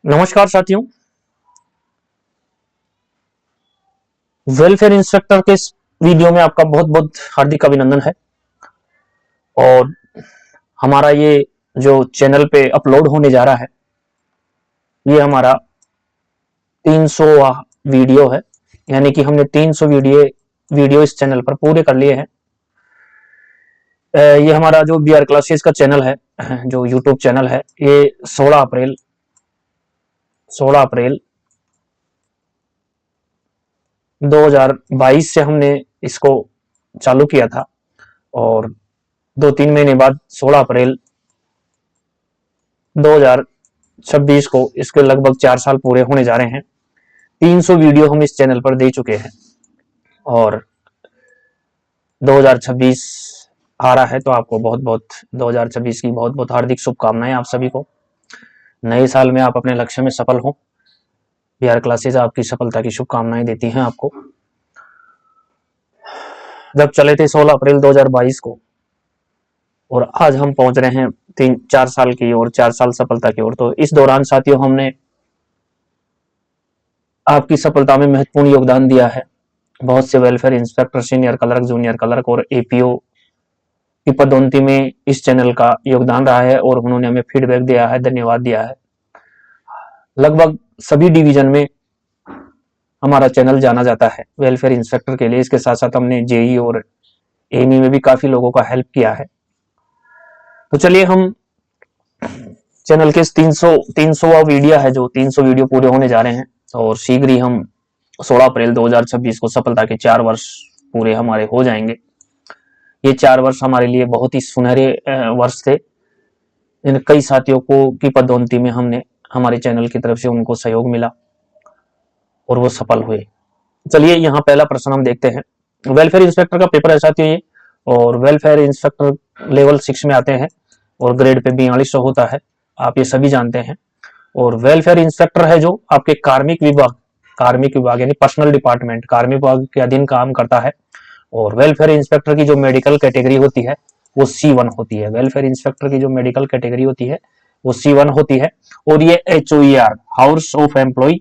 नमस्कार साथियों। Welfare inspector के इस वीडियो में आपका बहुत बहुत हार्दिक अभिनंदन है। और हमारा ये जो चैनल पे अपलोड होने जा रहा है, ये हमारा 300वां वीडियो है। यानी कि हमने 300 वीडियो इस चैनल पर पूरे कर लिए हैं। ये हमारा जो बीआर क्लासेस का चैनल है, जो यूट्यूब चैनल है, ये 16 अप्रैल 2022 से हमने इसको चालू किया था। और 2-3 महीने बाद 16 अप्रैल 2026 को इसके लगभग 4 साल पूरे होने जा रहे हैं। 300 वीडियो हम इस चैनल पर दे चुके हैं और 2026 आ रहा है, तो आपको बहुत बहुत 2026 की बहुत बहुत हार्दिक शुभकामनाएं आप सभी को। नए साल में आप अपने लक्ष्य में सफल हो। बीआर क्लासेस आपकी सफलता की शुभकामनाएं देती हैं आपको। जब चले थे 16 अप्रैल 2022 को और आज हम पहुंच रहे हैं 3-4 साल की ओर, 4 साल सफलता की ओर। तो इस दौरान साथियों हमने आपकी सफलता में महत्वपूर्ण योगदान दिया है। बहुत से welfare inspector, senior clerk, junior clerk और एपीओ की पदोन्नति में इस चैनल का योगदान रहा है और उन्होंने हमें फीडबैक दिया है, धन्यवाद दिया है। लगभग सभी डिवीजन में हमारा चैनल जाना जाता है वेलफेयर इंस्पेक्टर के लिए। इसके साथ साथ हमने जेई और एमी में भी काफी लोगों का हेल्प किया है। तो चलिए, हम चैनल के 300वां वीडियो है, जो 300 वीडियो पूरे होने जा रहे हैं और शीघ्र ही हम 16 अप्रैल 2026 को सफलता के 4 वर्ष पूरे हमारे हो जाएंगे। ये 4 वर्ष हमारे लिए बहुत ही सुनहरे वर्ष थे। इन कई साथियों को की पदोन्नति में हमने हमारे चैनल की तरफ से उनको सहयोग मिला और वो सफल हुए। चलिए, यहाँ पहला प्रश्न हम देखते हैं। वेलफेयर इंस्पेक्टर का पेपर है साथियों ये, और वेलफेयर इंस्पेक्टर लेवल 6 में आते हैं और ग्रेड पे 4200 होता है, आप ये सभी जानते हैं। और वेलफेयर इंस्पेक्टर है जो आपके कार्मिक विभाग यानी पर्सनल डिपार्टमेंट, कार्मिक विभाग के अधीन काम करता है। और वेलफेयर इंस्पेक्टर की जो मेडिकल कैटेगरी होती है वो C1 होती है। वेलफेयर इंस्पेक्टर की जो मेडिकल कैटेगरी होती है वो C1 होती है। और ये HOER, house of employ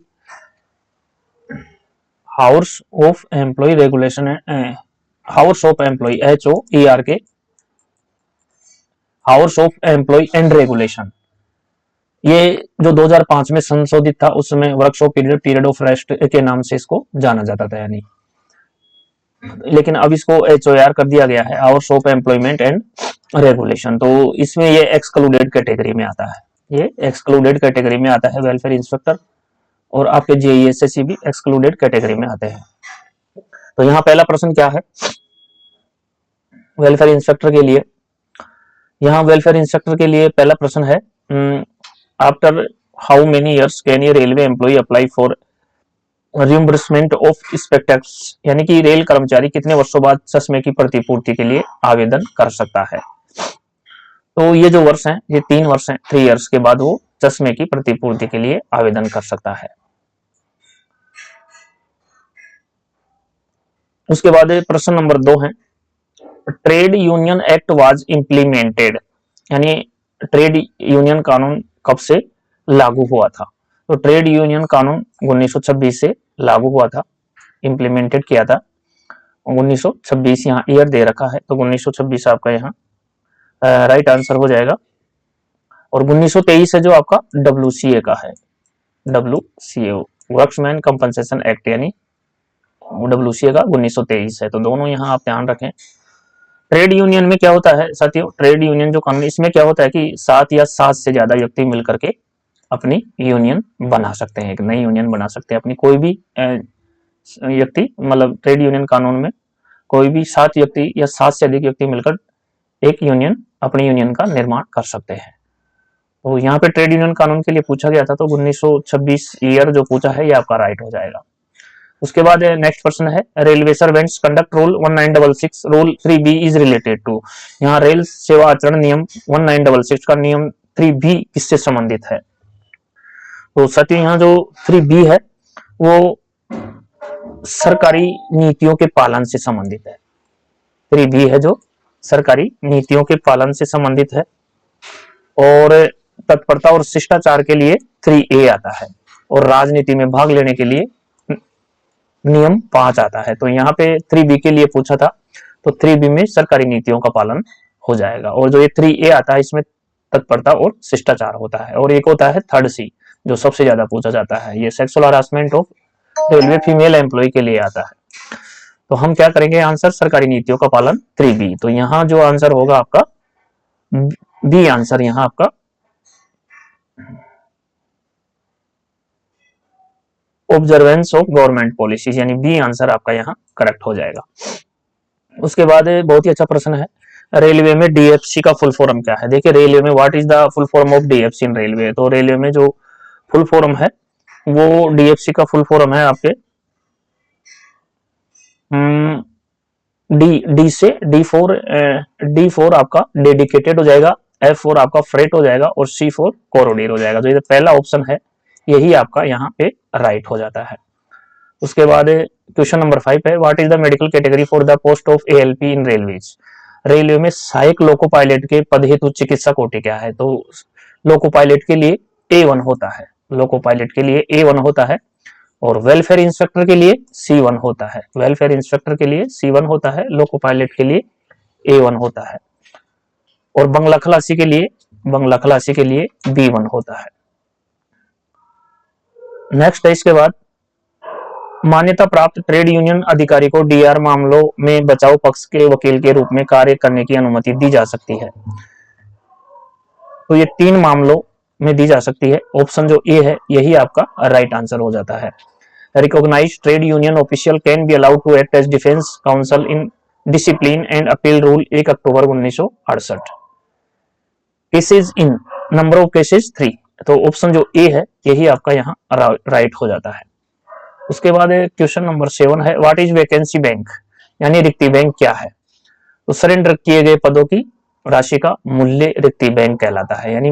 regulation है, हाउस ऑफ एम्प्लॉय HOER के house of employ and regulation, ये जो 2005 में संशोधित था, उसमें वर्कशॉप पीरियड ऑफ रेस्ट के नाम से इसको जाना जाता था यानी, लेकिन अब इसको HOER कर दिया गया है, house of employment and regulation. तो इसमें ये एक्सक्लूडेड कैटेगरी में आता है, ये एक्सक्लूडेड कैटेगरी में आता है वेलफेयर इंस्पेक्टर। और आपके जेई एसएससी भी एक्सक्लूडेड कैटेगरी में आते हैं। तो यहाँ पहला प्रश्न क्या है वेलफेयर इंस्पेक्टर के लिए। यहाँ वेलफेयर इंस्पेक्टर के लिए पहला प्रश्न है, after how many years can a railway employ apply for reimbursement of spectacles, यानी कि रेल कर्मचारी कितने वर्षों बाद चश्मे की प्रतिपूर्ति के लिए आवेदन कर सकता है। तो ये जो वर्ष हैं, ये 3 वर्ष हैं, 3 इयर्स के बाद वो चश्मे की प्रतिपूर्ति के लिए आवेदन कर सकता है। उसके बाद प्रश्न नंबर 2 है, trade union act was implemented, यानी ट्रेड यूनियन कानून कब से लागू हुआ था। तो ट्रेड यूनियन कानून 1926 से लागू हुआ था, इंप्लीमेंटेड किया था 1926। यहाँ ईयर दे रखा है तो 1926 आपका यहाँ राइट आंसर हो जाएगा। और 1923 है जो आपका WCA का है, WCA वर्क्समैन कंपनसेशन एक्ट, यानी WCA का 1923 है। तो दोनों यहाँ आप ध्यान रखें। ट्रेड यूनियन में क्या होता है साथियों, ट्रेड यूनियन जो कानून, इसमें क्या होता है कि 7 या 7 से ज्यादा व्यक्ति मिलकर के अपनी यूनियन बना सकते हैं, एक नई यूनियन बना सकते हैं अपनी। कोई भी व्यक्ति, मतलब ट्रेड यूनियन कानून में कोई भी 7 व्यक्ति या 7 से अधिक व्यक्ति मिलकर एक यूनियन, अपनी यूनियन का निर्माण कर सकते हैं। तो यहाँ पे ट्रेड यूनियन कानून के लिए पूछा गया था, तो 1926 ईयर जो पूछा है ये आपका राइट हो जाएगा। उसके बाद नेक्स्ट प्रश्न है, railway servants conduct rule 1966 rule 3B is related to, यहाँ रेल सेवा आचरण नियम 1966 का नियम 3B किससे संबंधित है। तो साथियों यहाँ जो 3B है वो सरकारी नीतियों के पालन से संबंधित है। 3B है जो सरकारी नीतियों के पालन से संबंधित है। और तत्परता और शिष्टाचार के लिए 3A आता है, और राजनीति में भाग लेने के लिए नियम 5 आता है। तो यहाँ पे 3B के लिए पूछा था, तो 3B में सरकारी नीतियों का पालन हो जाएगा, और जो ये 3A आता है इसमें तत्परता और शिष्टाचार होता है। और एक होता है 3rd C, जो सबसे ज्यादा पूछा जाता है, ये sexual harassment of railway female employ के लिए आता है। तो हम क्या करेंगे, आंसर सरकारी नीतियों का पालन 3B। तो यहाँ जो आंसर होगा आपका बी आंसर, यहाँ आपका ऑब्जर्वेंस ऑफ गवर्नमेंट पॉलिसीज, यानी बी आंसर आपका यहाँ करेक्ट हो जाएगा। उसके बाद बहुत ही अच्छा प्रश्न है, रेलवे में DFC का फुल फॉर्म क्या है। देखिए रेलवे में what is the full form of DFC in railway. तो रेलवे में जो फुल फॉर्म है वो DFC का फुल फॉर्म है आपके डी से D4 आपका डेडिकेटेड हो जाएगा, F4 आपका फ्रेट हो जाएगा, और C4 कोरोडीर हो जाएगा। तो ये पहला ऑप्शन है, यही आपका यहाँ पे राइट हो जाता है। उसके बाद क्वेश्चन नंबर 5 है, what is the medical category for the post of ALP in railways. Railway में सहायक लोको पायलट के पद हेतु चिकित्सा कोटि क्या है। तो लोको पायलट के लिए A1 होता है, लोको पायलट के लिए A1 होता है, और वेलफेयर इंस्पेक्टर के लिए C1 होता है, वेलफेयर इंस्पेक्टर के लिए C1 होता है, लोको पायलट के लिए A1 होता है, और बंगला खलासी के लिए B1 होता है। नेक्स्ट है इसके बाद, मान्यता प्राप्त ट्रेड यूनियन अधिकारी को DR मामलों में बचाव पक्ष के वकील के रूप में कार्य करने की अनुमति दी जा सकती है। तो ये 3 मामलों में दी जा सकती है। ऑप्शन जो ए है यही आपका राइट आंसर हो जाता है। Recognised trade union official can be allowed to act as defence council in discipline and appeal rule 1 October 1968। Cases in number of cases 3। तो ऑप्शन जो ए है यही आपका यहाँ राइट हो जाता है। उसके बाद क्वेश्चन नंबर 7 है, व्हाट इज वैकेंसी बैंक, यानी रिक्ति बैंक क्या है। तो सरेंडर किए गए पदों की राशि का मूल्य रिक्ति बैंक कहलाता है, यानी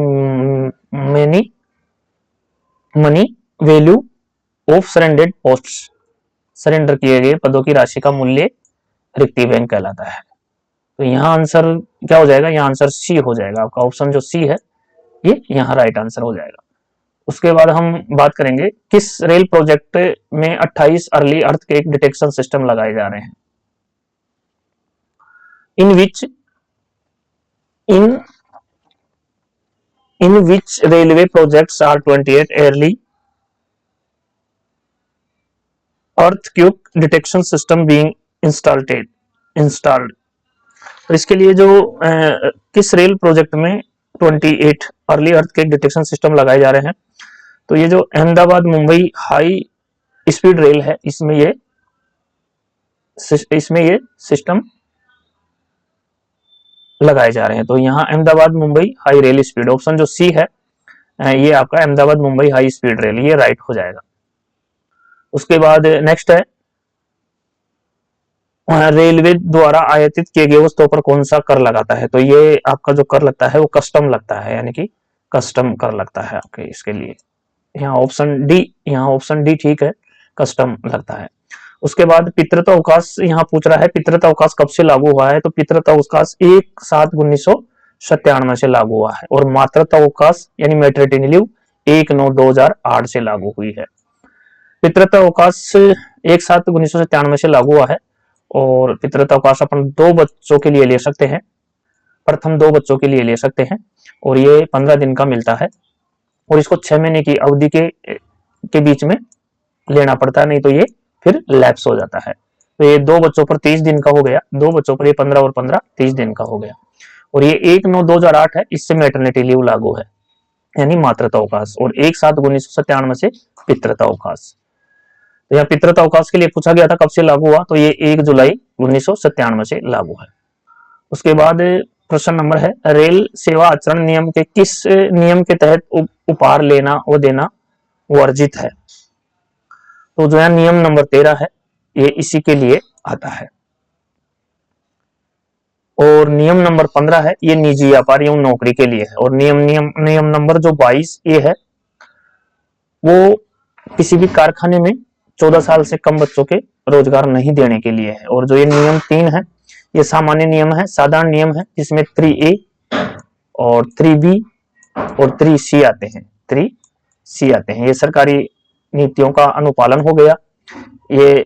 money value of surrendered posts, surrender किए गए पदों की राशि का मूल्य रिक्ति बैंक कहलाता है। तो यहाँ आंसर क्या हो जाएगा, यहाँ आंसर सी हो जाएगा आपका, ऑप्शन जो सी है ये यहाँ राइट आंसर हो जाएगा। उसके बाद हम बात करेंगे किस रेल प्रोजेक्ट में 28 अर्ली अर्थक्वेक डिटेक्शन सिस्टम लगाए जा रहे हैं। in which railway projects are 28 early earthquake detection system being installed। तो इसके लिए जो किस रेल प्रोजेक्ट में 28 अर्ली अर्थक्वेक डिटेक्शन सिस्टम लगाए जा रहे हैं। तो ये जो Ahmedabad Mumbai high speed rail है इसमें ये सिस्टम लगाए जा रहे हैं। तो यहाँ Ahmedabad Mumbai high rail speed, option जो सी है ये आपका Ahmedabad Mumbai high speed rail, ये राइट हो जाएगा। उसके बाद नेक्स्ट है, रेलवे द्वारा आयातित किए गए वस्तुओं पर कौन सा कर लगाता है। तो ये आपका जो कर लगता है वो कस्टम लगता है, यानी कि कस्टम कर लगता है आपके इसके लिए। यहाँ ऑप्शन डी ठीक है, कस्टम लगता है। उसके बाद पितृत्व अवकाश यहाँ पूछ रहा है, पितृत्व अवकाश कब से लागू हुआ है। तो पितृत्व अवकाश 1/7/1997 से लागू हुआ है, और मातृत्व अवकाश यानी मैटरनिटी लीव 1/9/2008 से लागू हुई है। पितृत्व अवकाश 1/7/1997 से लागू हुआ है, और पितृत्व अवकाश अपन 2 बच्चों के लिए ले सकते हैं, प्रथम 2 बच्चों के लिए ले सकते हैं, और ये 15 दिन का मिलता है, और इसको 6 महीने की अवधि के बीच में लेना पड़ता है, नहीं तो ये फिर लैप्स हो जाता है। तो ये 2 बच्चों पर 30 दिन का हो गया, 2 बच्चों पर ये 15 और 15 30 दिन का हो गया, और ये 1/9/2008 है, इससे मैटरनिटी लीव लागू है यानी मातृत्व अवकाश, और 1/7/1997 से पितृत्व अवकाश। तो यहाँ पितृत्व अवकाश के लिए पूछा गया था कब से लागू हुआ, तो ये 1 जुलाई 1997 से लागू है। उसके बाद प्रश्न नंबर है, रेल सेवा आचरण नियम के किस नियम के तहत उपहार लेना व देना वर्जित है। तो जो है नियम नंबर 13 है, ये इसी के लिए आता है। और नियम नंबर 15 है, ये निजी व्यापार एवं नौकरी के लिए है। और नियम नंबर जो 22 ये है, वो किसी भी कारखाने में 14 साल से कम बच्चों के रोजगार नहीं देने के लिए है। और जो ये नियम 3 है, ये सामान्य नियम है, साधारण नियम है, जिसमें 3A और 3B और 3C आते हैं, 3C आते हैं। ये सरकारी नीतियों का अनुपालन हो गया, ये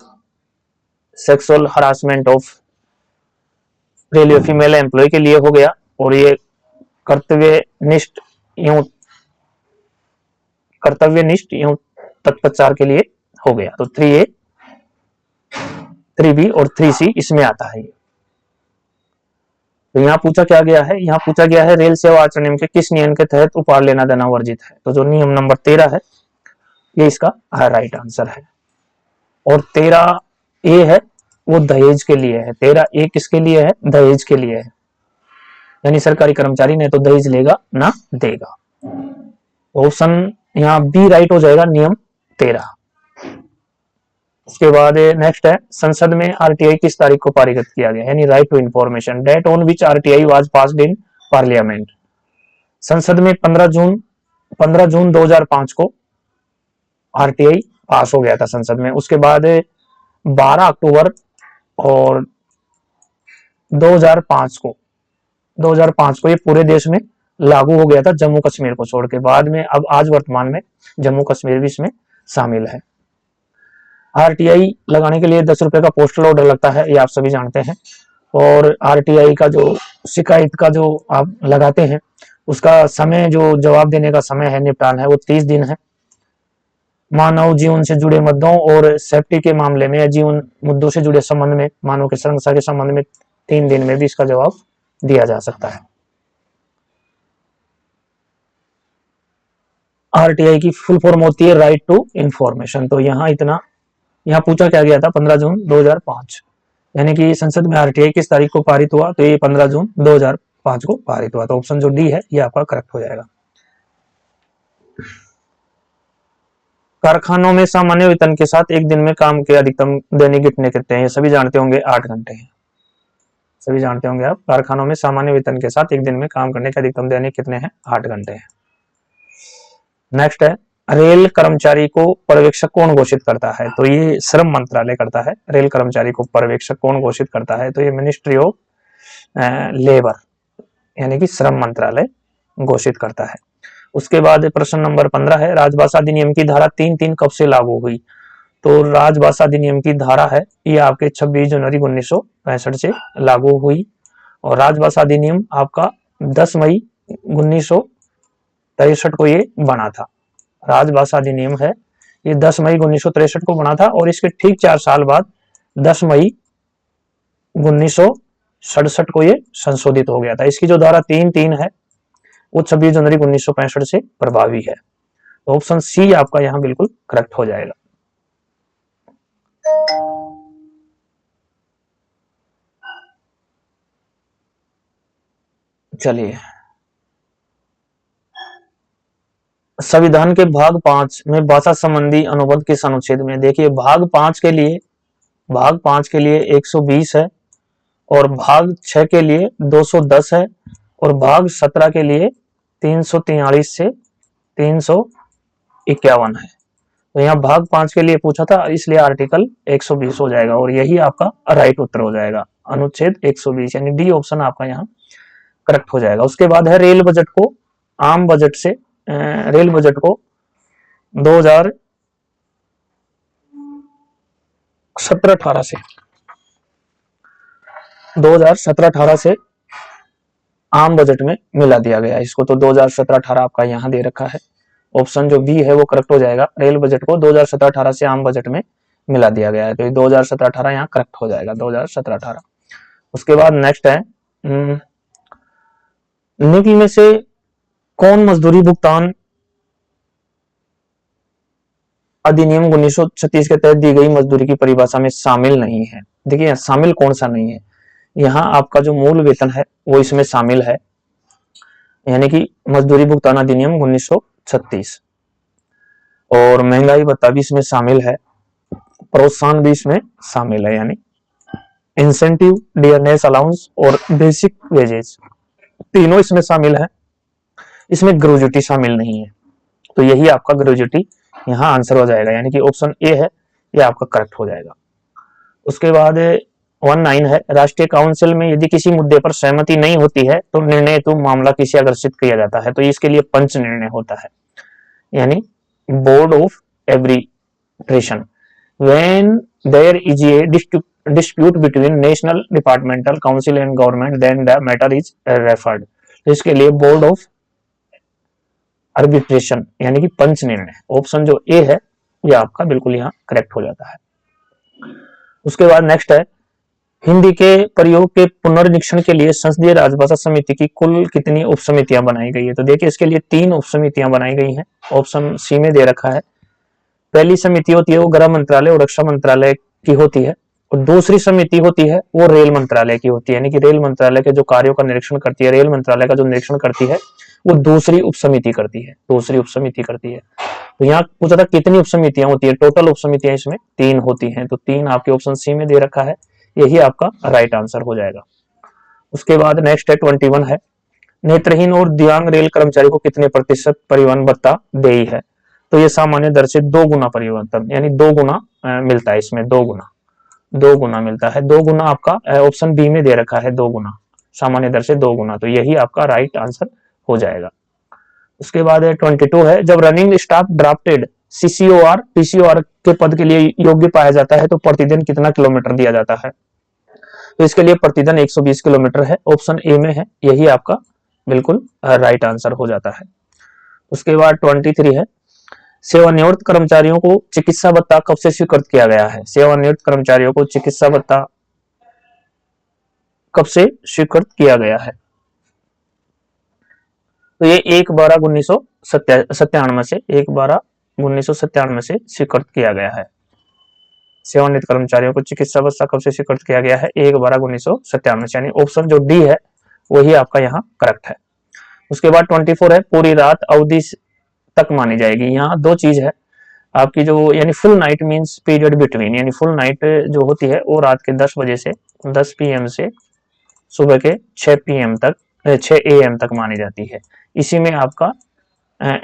सेक्सुअल हरासमेंट ऑफ मेल या फीमेल एम्प्लॉय के लिए हो गया, और ये कर्तव्यनिष्ठ एवं तत्परचार के लिए हो गया। तो 3A, 3B और 3C इसमें आता है। तो यहाँ पूछा क्या गया है, यहाँ पूछा गया है रेल सेवा आचरण नियम के किस नियम के तहत उपहार लेना देना वर्जित है। तो जो नियम नंबर 13 है ये इसका राइट आंसर है। और 13A है वो दहेज के लिए है। 13A किसके लिए है, दहेज के लिए है, यानी सरकारी कर्मचारी ने तो दहेज लेगा ना देगा। ऑप्शन यहाँ बी राइट हो जाएगा, नियम 13। उसके बाद नेक्स्ट है, संसद में आरटीआई किस तारीख को पारित किया गया, यानी right to information, date on which RTI was passed in parliament. संसद में 15 जून 2005 को आरटीआई पास हो गया था संसद में। उसके बाद 12 अक्टूबर और 2005 को ये पूरे देश में लागू हो गया था, जम्मू कश्मीर को छोड़ के। बाद में अब आज वर्तमान में जम्मू कश्मीर भी इसमें शामिल है। आरटीआई लगाने के लिए 10 रुपए का पोस्टल ऑर्डर लगता है, ये आप सभी जानते हैं। और आरटीआई का जो शिकायत का जो आप लगाते हैं उसका समय, जो जवाब देने का समय है, निपटान है, वो 30 दिन है। मानव जीवन से जुड़े मुद्दों और सेफ्टी के मामले में या जीवन मुद्दों से जुड़े संबंध में, मानव की सुरक्षा के संबंध में 3 दिन में भी इसका जवाब दिया जा सकता है। आरटीआई की फुल फॉर्म होती है राइट टू इंफॉर्मेशन। तो यहाँ पूछा क्या गया था, 15 जून 2005, यानी कि संसद में आरटीआई किस तारीख को पारित हुआ, तो ये 15 जून 2005 को पारित हुआ। तो ऑप्शन जो डी है ये आपका करेक्ट हो जाएगा। कारखानों में सामान्य वेतन के साथ एक दिन में काम के अधिकतम दैनिक कितने हैं, ये सभी जानते होंगे 8 घंटे हैं। सभी जानते होंगे आप, कारखानों में सामान्य वेतन के साथ एक दिन में काम करने के अधिकतम दैनिक कितने हैं, 8 घंटे हैं। नेक्स्ट है, रेल कर्मचारी को पर्यवेक्षक कौन घोषित करता है, तो ये श्रम मंत्रालय करता है। रेल कर्मचारी को पर्यवेक्षक कौन घोषित करता है, तो ये मिनिस्ट्री ऑफ लेबर यानी कि श्रम मंत्रालय घोषित करता है। उसके बाद प्रश्न नंबर 15 है, राजभाषा अधिनियम की धारा 3(3) कब से लागू हुई, तो राजभाषा अधिनियम की धारा है ये आपके 26 जनवरी 1965 से लागू हुई। और राजभाषा अधिनियम आपका 10 मई 1963 को ये बना था। राजभाषा अधिनियम है ये 10 मई 1963 को बना था, और इसके ठीक 4 साल बाद 10 मई 1967 को ये संशोधित हो गया था। इसकी जो धारा 3(3) है वो 26 जनवरी 1965 से प्रभावी है। तो ऑप्शन सी आपका यहाँ बिल्कुल करेक्ट हो जाएगा। चलिए, संविधान के भाग 5 में भाषा संबंधी अनुबंध किस अनुच्छेद में, देखिए भाग 5 के लिए 120 है, और भाग 6 के लिए 210 है, और भाग 17 के लिए 343 से 351 है। तो यहाँ भाग 5 के लिए पूछा था, इसलिए आर्टिकल 120 हो जाएगा, और यही आपका राइट उत्तर हो जाएगा, अनुच्छेद 120, यानी डी ऑप्शन आपका यहाँ करेक्ट हो जाएगा। उसके बाद है, रेल बजट को आम बजट से रेल बजट को 2017-18 से आम बजट में मिला दिया गया इसको। तो 2017-18 आपका यहाँ दे रखा है, ऑप्शन जो बी है वो करेक्ट हो जाएगा। रेल बजट को 2017-18 से आम बजट में मिला दिया गया है, तो 2017-18 यहाँ करेक्ट हो जाएगा, 2017-18। उसके बाद नेक्स्ट है, निम्न में से कौन मजदूरी भुगतान अधिनियम 1936 के तहत दी गई मजदूरी की परिभाषा में शामिल नहीं है। देखिए शामिल कौन सा नहीं है, यहाँ आपका जो मूल वेतन है वो इसमें शामिल है, यानी कि मजदूरी भुगतान अधिनियम 1936, और महंगाई भत्ता भी इसमें शामिल है, प्रोत्साहन भी इसमें शामिल है, यानी इंसेंटिव, डियरनेस अलाउंस और बेसिक वेजेस तीनों इसमें शामिल है। इसमें ग्रेजुटी शामिल नहीं है, तो यही आपका ग्रेजुटी यहाँ आंसर हो जाएगा, यानी कि ऑप्शन ए है ये आपका करेक्ट हो जाएगा। उसके बाद 19 है, राष्ट्रीय काउंसिल में यदि किसी मुद्दे पर सहमति नहीं होती है तो निर्णय हेतु मामला किसे अग्रेसित किया जाता है, तो इसके लिए पंच निर्णय होता है, यानी board of arbitration. When there is a dispute between national departmental council and government then the matter is referred, तो इसके लिए बोर्ड ऑफ आर्बिट्रेशन यानी कि पंच निर्णय, ऑप्शन जो ए है ये आपका बिल्कुल यहाँ करेक्ट हो जाता है। उसके बाद नेक्स्ट है, हिंदी के प्रयोग के पुनर्निरीक्षण के लिए संसदीय राजभाषा समिति की कुल कितनी उपसमितियां बनाई गई है, तो देखिए इसके लिए 3 उपसमितियां बनाई गई हैं, ऑप्शन सी में दे रखा है। पहली समिति होती है वो गृह मंत्रालय और रक्षा मंत्रालय की होती है, और दूसरी समिति होती है वो रेल मंत्रालय की होती है, यानी कि रेल मंत्रालय के जो कार्यों का निरीक्षण करती है, रेल मंत्रालय का जो निरीक्षण करती है वो दूसरी उपसमिति करती है, दूसरी उपसमिति करती है। तो यहाँ पूछा था कितनी उपसमितियां होती है, टोटल उपसमितियां इसमें 3 होती हैं, तो 3 आपके ऑप्शन सी में दे रखा है, यही आपका राइट आंसर हो जाएगा। उसके बाद नेक्स्ट है 21 है, नेत्रहीन और दिव्यांग रेल कर्मचारी को कितने प्रतिशत परिवहन भत्ता देई है, तो ये सामान्य दर से 2 गुना परिवर्तन, यानी 2 गुना मिलता है, इसमें 2 गुना मिलता है, 2 गुना आपका ऑप्शन बी में दे रखा है, 2 गुना सामान्य दर से 2 गुना, तो यही आपका राइट आंसर हो जाएगा। उसके बाद 22 है, जब रनिंग स्टाफ ड्राफ्टेड सीसीओआर पीसीओआर के पद के लिए योग्य पाया जाता है तो प्रतिदिन कितना किलोमीटर दिया जाता है, तो इसके लिए प्रतिदिन 120 किलोमीटर है, ऑप्शन ए में है, यही आपका बिल्कुल राइट आंसर हो जाता है। उसके बाद 23 है, सेवानिवृत्त कर्मचारियों को चिकित्सा भत्ता कब से स्वीकृत किया गया है, सेवानिवृत्त कर्मचारियों को चिकित्सा भत्ता कब से स्वीकृत किया गया है, तो ये 1/12/1997 से 1/12/1997 से स्वीकृत किया गया है। सेवानिवृत्त कर्मचारियों को चिकित्सा भत्ता कब से स्वीकृत किया गया है, 1/12/1997 से, यानी ऑप्शन जो डी है वही आपका यहाँ करेक्ट है। उसके बाद 24 है, पूरी रात अवधि तक मानी जाएगी, यहाँ 2 चीज है आपकी, जो यानी full night means period between, यानी फुल नाइट जो होती है वो रात के 10 बजे से 10 PM से सुबह के 6 PM तक 6 AM तक मानी जाती है। इसी में आपका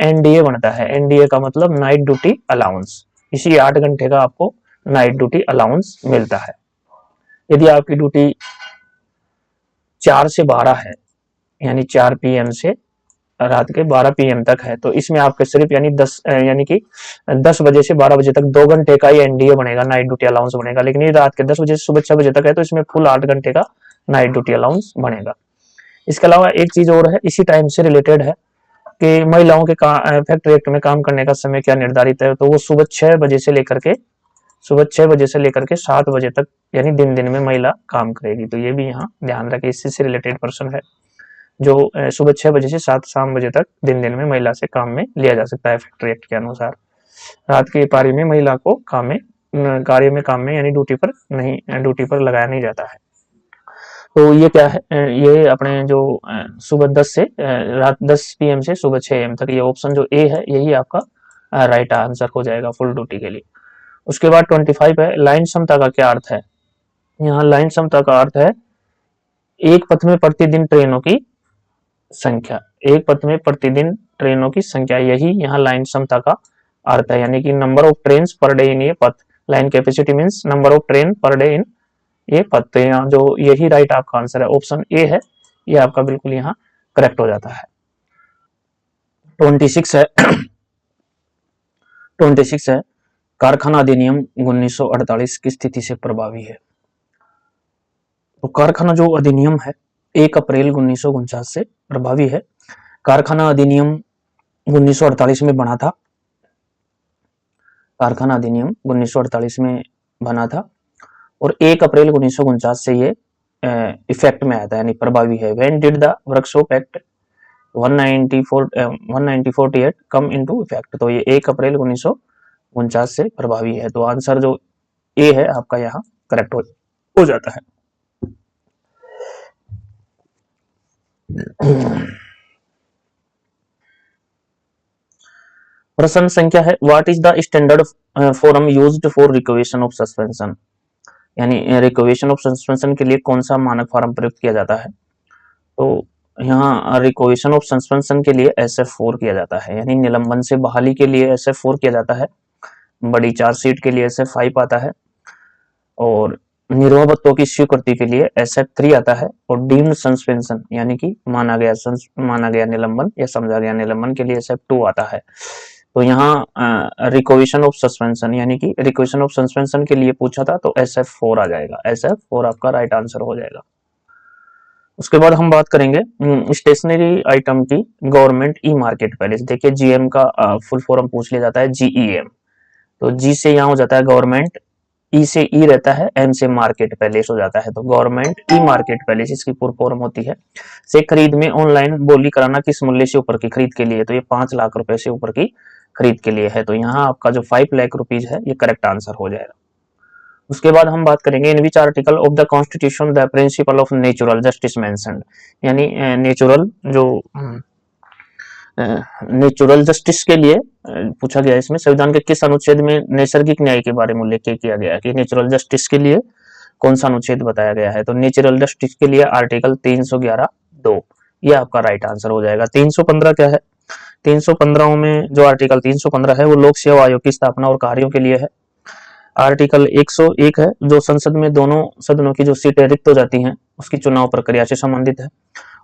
NDA बनता है, NDA का मतलब नाइट ड्यूटी अलाउंस, इसी 8 घंटे का आपको नाइट ड्यूटी अलाउंस मिलता है। यदि आपकी ड्यूटी 4 से 12 है, यानी 4 PM से रात के 12 PM तक है, तो इसमें आपके सिर्फ यानी 10 बजे से 12 बजे तक 2 घंटे का ही NDA बनेगा, नाइट ड्यूटी अलाउंस बनेगा, लेकिन ये रात के 10 बजे से सुबह 6 बजे तक है तो इसमें फुल 8 घंटे का नाइट ड्यूटी अलाउंस बनेगा। इसके अलावा एक चीज और है, इसी टाइम से रिलेटेड है कि महिलाओं के फैक्ट्री एक्ट में काम करने का समय क्या निर्धारित है, तो वो सुबह 6 बजे से लेकर के 7 बजे तक, यानी दिन में महिला काम करेगी, तो ये भी यहाँ ध्यान रखें, इसी से रिलेटेड पर्सन है, जो सुबह 6 बजे से 7 शाम बजे तक दिन में महिला से काम में लिया जा सकता है फैक्ट्री एक्ट के अनुसार। रात की पारी में महिला को काम में यानी ड्यूटी पर लगाया नहीं जाता है। तो ये क्या है, ये अपने जो सुबह 10 से रात 10 PM से सुबह 6 AM तक, ये ऑप्शन जो ए है यही आपका राइट आंसर हो जाएगा फुल ड्यूटी के लिए। उसके बाद 25 है, लाइन क्षमता का क्या अर्थ है, यहाँ लाइन क्षमता का अर्थ है एक पथ में प्रतिदिन ट्रेनों की संख्या, एक पथ में प्रतिदिन ट्रेनों की संख्या, यही यहाँ लाइन क्षमता का अर्थ है, यानी कि number of train per day in ये पथ, line capacity means number of train per day in ये पथ, तो यहाँ जो यही राइट आपका आंसर है, ऑप्शन ए है, ये आपका बिल्कुल यहाँ करेक्ट हो जाता है। 26 है 26 है, कारखाना अधिनियम 1948 की स्थिति से प्रभावी है, तो कारखाना जो अधिनियम है 1 अप्रैल 1949 से प्रभावी है। कारखाना अधिनियम 1948 में बना था, कारखाना अधिनियम 1948 में बना था और 1 अप्रैल 1949 से ये इफेक्ट में आया था, यानी प्रभावी है। When did the workshop act 1948 come into effect, तो ये 1 अप्रैल 1949 से प्रभावी है, तो आंसर जो ए है आपका यहाँ करेक्ट हो जाता है। प्रश्न संख्या है, what is the standard form used for revocation of suspension, यानी रिकवेशन ऑफ सस्पेंशन के लिए कौन सा मानक फॉर्म प्रयुक्त किया जाता है, तो यहाँ रिकवेशन ऑफ सस्पेंशन के लिए SF4 किया जाता है, यानी निलंबन से बहाली के लिए SF4 किया जाता है, बड़ी चार्जशीट के लिए SF5 आता है, और निर्वाह की स्वीकृति के लिए SF3 आता है, और डीम्ड सस्पेंशन यानी कि माना गया निलंबन या समझा गया निलंबन के लिए SF2 आता है। तो यहाँ रिकोवेशन ऑफ सस्पेंशन यानी कि रिकोवेशन ऑफ सस्पेंशन के लिए पूछा था, तो SF4 आ जाएगा। SF4 आपका राइट आंसर हो जाएगा। उसके बाद हम बात करेंगे स्टेशनरी आइटम की गवर्नमेंट ई मार्केट पैलेस। देखिए GM का फुल फॉर्म पूछ लिया जाता है GEM, तो G से यहाँ हो जाता है गवर्नमेंट, ई से ई रहता है, एम से मार्केट पैलेस हो जाता है। तो गवर्नमेंट ई मार्केट पैलेस इसकी फुल फॉर्म होती है। से खरीद में ऑनलाइन बोली कराना किस मूल्य से ऊपर की खरीद के लिए, तो ये 5 लाख रुपए से ऊपर की खरीद के लिए है। तो यहाँ आपका जो 5 लाख रुपीज है ये करेक्ट आंसर हो जाएगा। उसके बाद हम बात करेंगे in which article of the constitution the principle of natural justice mentioned, यानी नेचुरल जो नेचुरल जस्टिस के लिए पूछा गया। इसमें संविधान के किस अनुच्छेद में नैसर्गिक न्याय के बारे में उल्लेख किया गया है कि नेचुरल जस्टिस के लिए कौन सा अनुच्छेद बताया गया है, तो नेचुरल जस्टिस के लिए आर्टिकल 311(2), ये आपका राइट आंसर हो जाएगा। 315 क्या है, 315 में जो आर्टिकल 315 है वो लोक सेवा आयोग की स्थापना और कार्यों के लिए है। आर्टिकल 101 है जो संसद में दोनों सदनों की जो सीटें रिक्त हो जाती हैं उसकी चुनाव प्रक्रिया से संबंधित है।